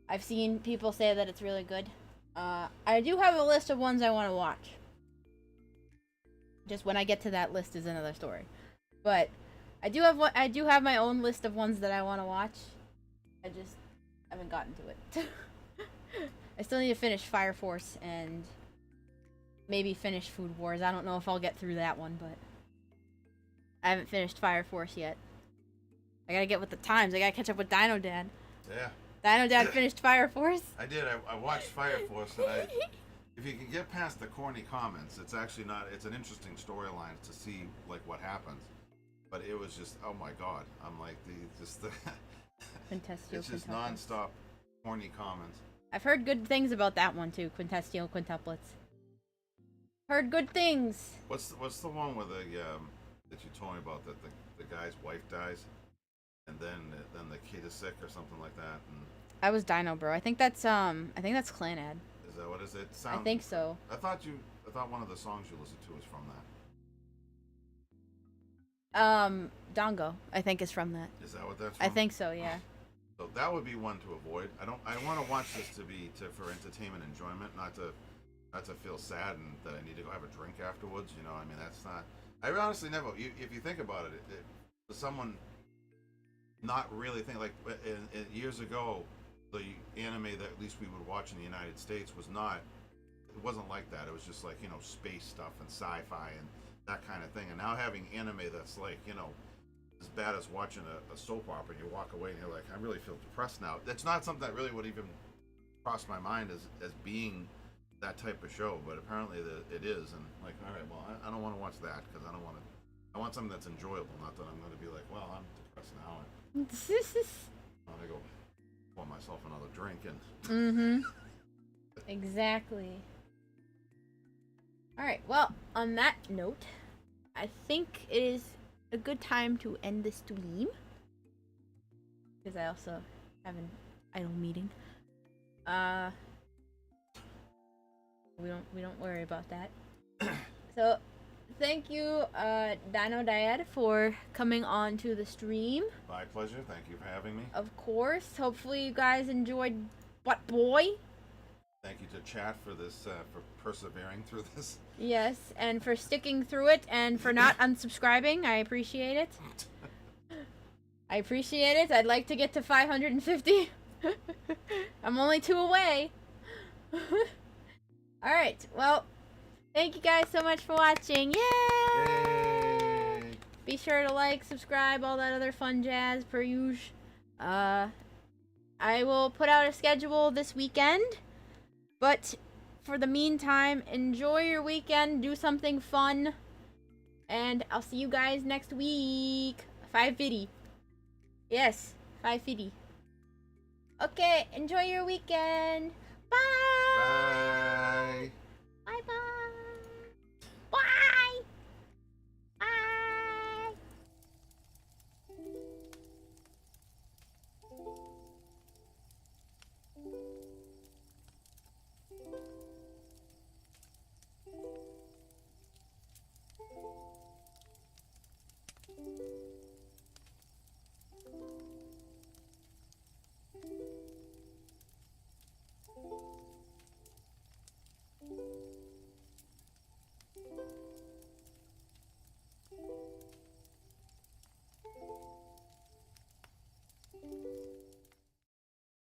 A: I've seen people say that it's really good. I do have a list of ones I want to watch. Just when I get to that list is another story. But I do have my own list of ones that I want to watch. I just haven't gotten to it. I still need to finish Fire Force and maybe finish Food Wars. I don't know if I'll get through that one, but I haven't finished Fire Force yet. I gotta get with the times. I gotta catch up with Dino Dad.
B: Yeah.
A: Dino Dad finished Fire Force.
B: I did. I watched Fire Force, and if you can get past the corny comments, it's actually not. It's an interesting storyline to see like what happens. But it was just, oh my god! I'm like the it's just nonstop corny comments.
A: I've heard good things about that one too. Quintessio quintuplets. Heard good things.
B: What's the one with the that you told me about that the guy's wife dies, and then the kid is sick or something like that? And
A: I was Dino, bro. I think that's Clanad.
B: Is that what is it?
A: I think so.
B: I thought one of the songs you listened to was from that.
A: Dongo, I think is from that.
B: Is that what that's from?
A: I think so, yeah.
B: So that would be one to avoid. I want to watch this for entertainment enjoyment, not to feel sad and that I need to go have a drink afterwards. You know, I mean, that's not. I honestly never. If you think about it, for someone not really think like years ago, the anime that at least we would watch in the United States was not. It wasn't like that. It was just like, you know, space stuff and sci-fi and that kind of thing. And now having anime that's like, you know, as bad as watching a soap opera, and you walk away and you're like, I really feel depressed now. That's not something that really would even cross my mind as being that type of show, but apparently it is. And like, all right, well, I don't want to watch that because I want something that's enjoyable, not that I'm going to be like, well, I'm depressed now. And I'm going to go pour myself another drink and.
A: Exactly. All right. Well, on that note, I think it is a good time to end the stream because I also have an idle meeting. We don't worry about that. So, thank you, Dino Dad, for coming on to the stream.
B: My pleasure. Thank you for having me.
A: Of course. Hopefully, you guys enjoyed Butt Boy.
B: Thank you to chat for this, for persevering through this.
A: Yes, and for sticking through it, and for not unsubscribing. I appreciate it. I appreciate it. I'd like to get to 550. I'm only 2 away. Alright, well, thank you guys so much for watching. Yay!
B: Yay!
A: Be sure to like, subscribe, all that other fun jazz per usual. I will put out a schedule this weekend. But for the meantime, enjoy your weekend, do something fun, and I'll see you guys next week. 550. Yes, 550. Okay, enjoy your weekend. Bye!
B: Bye!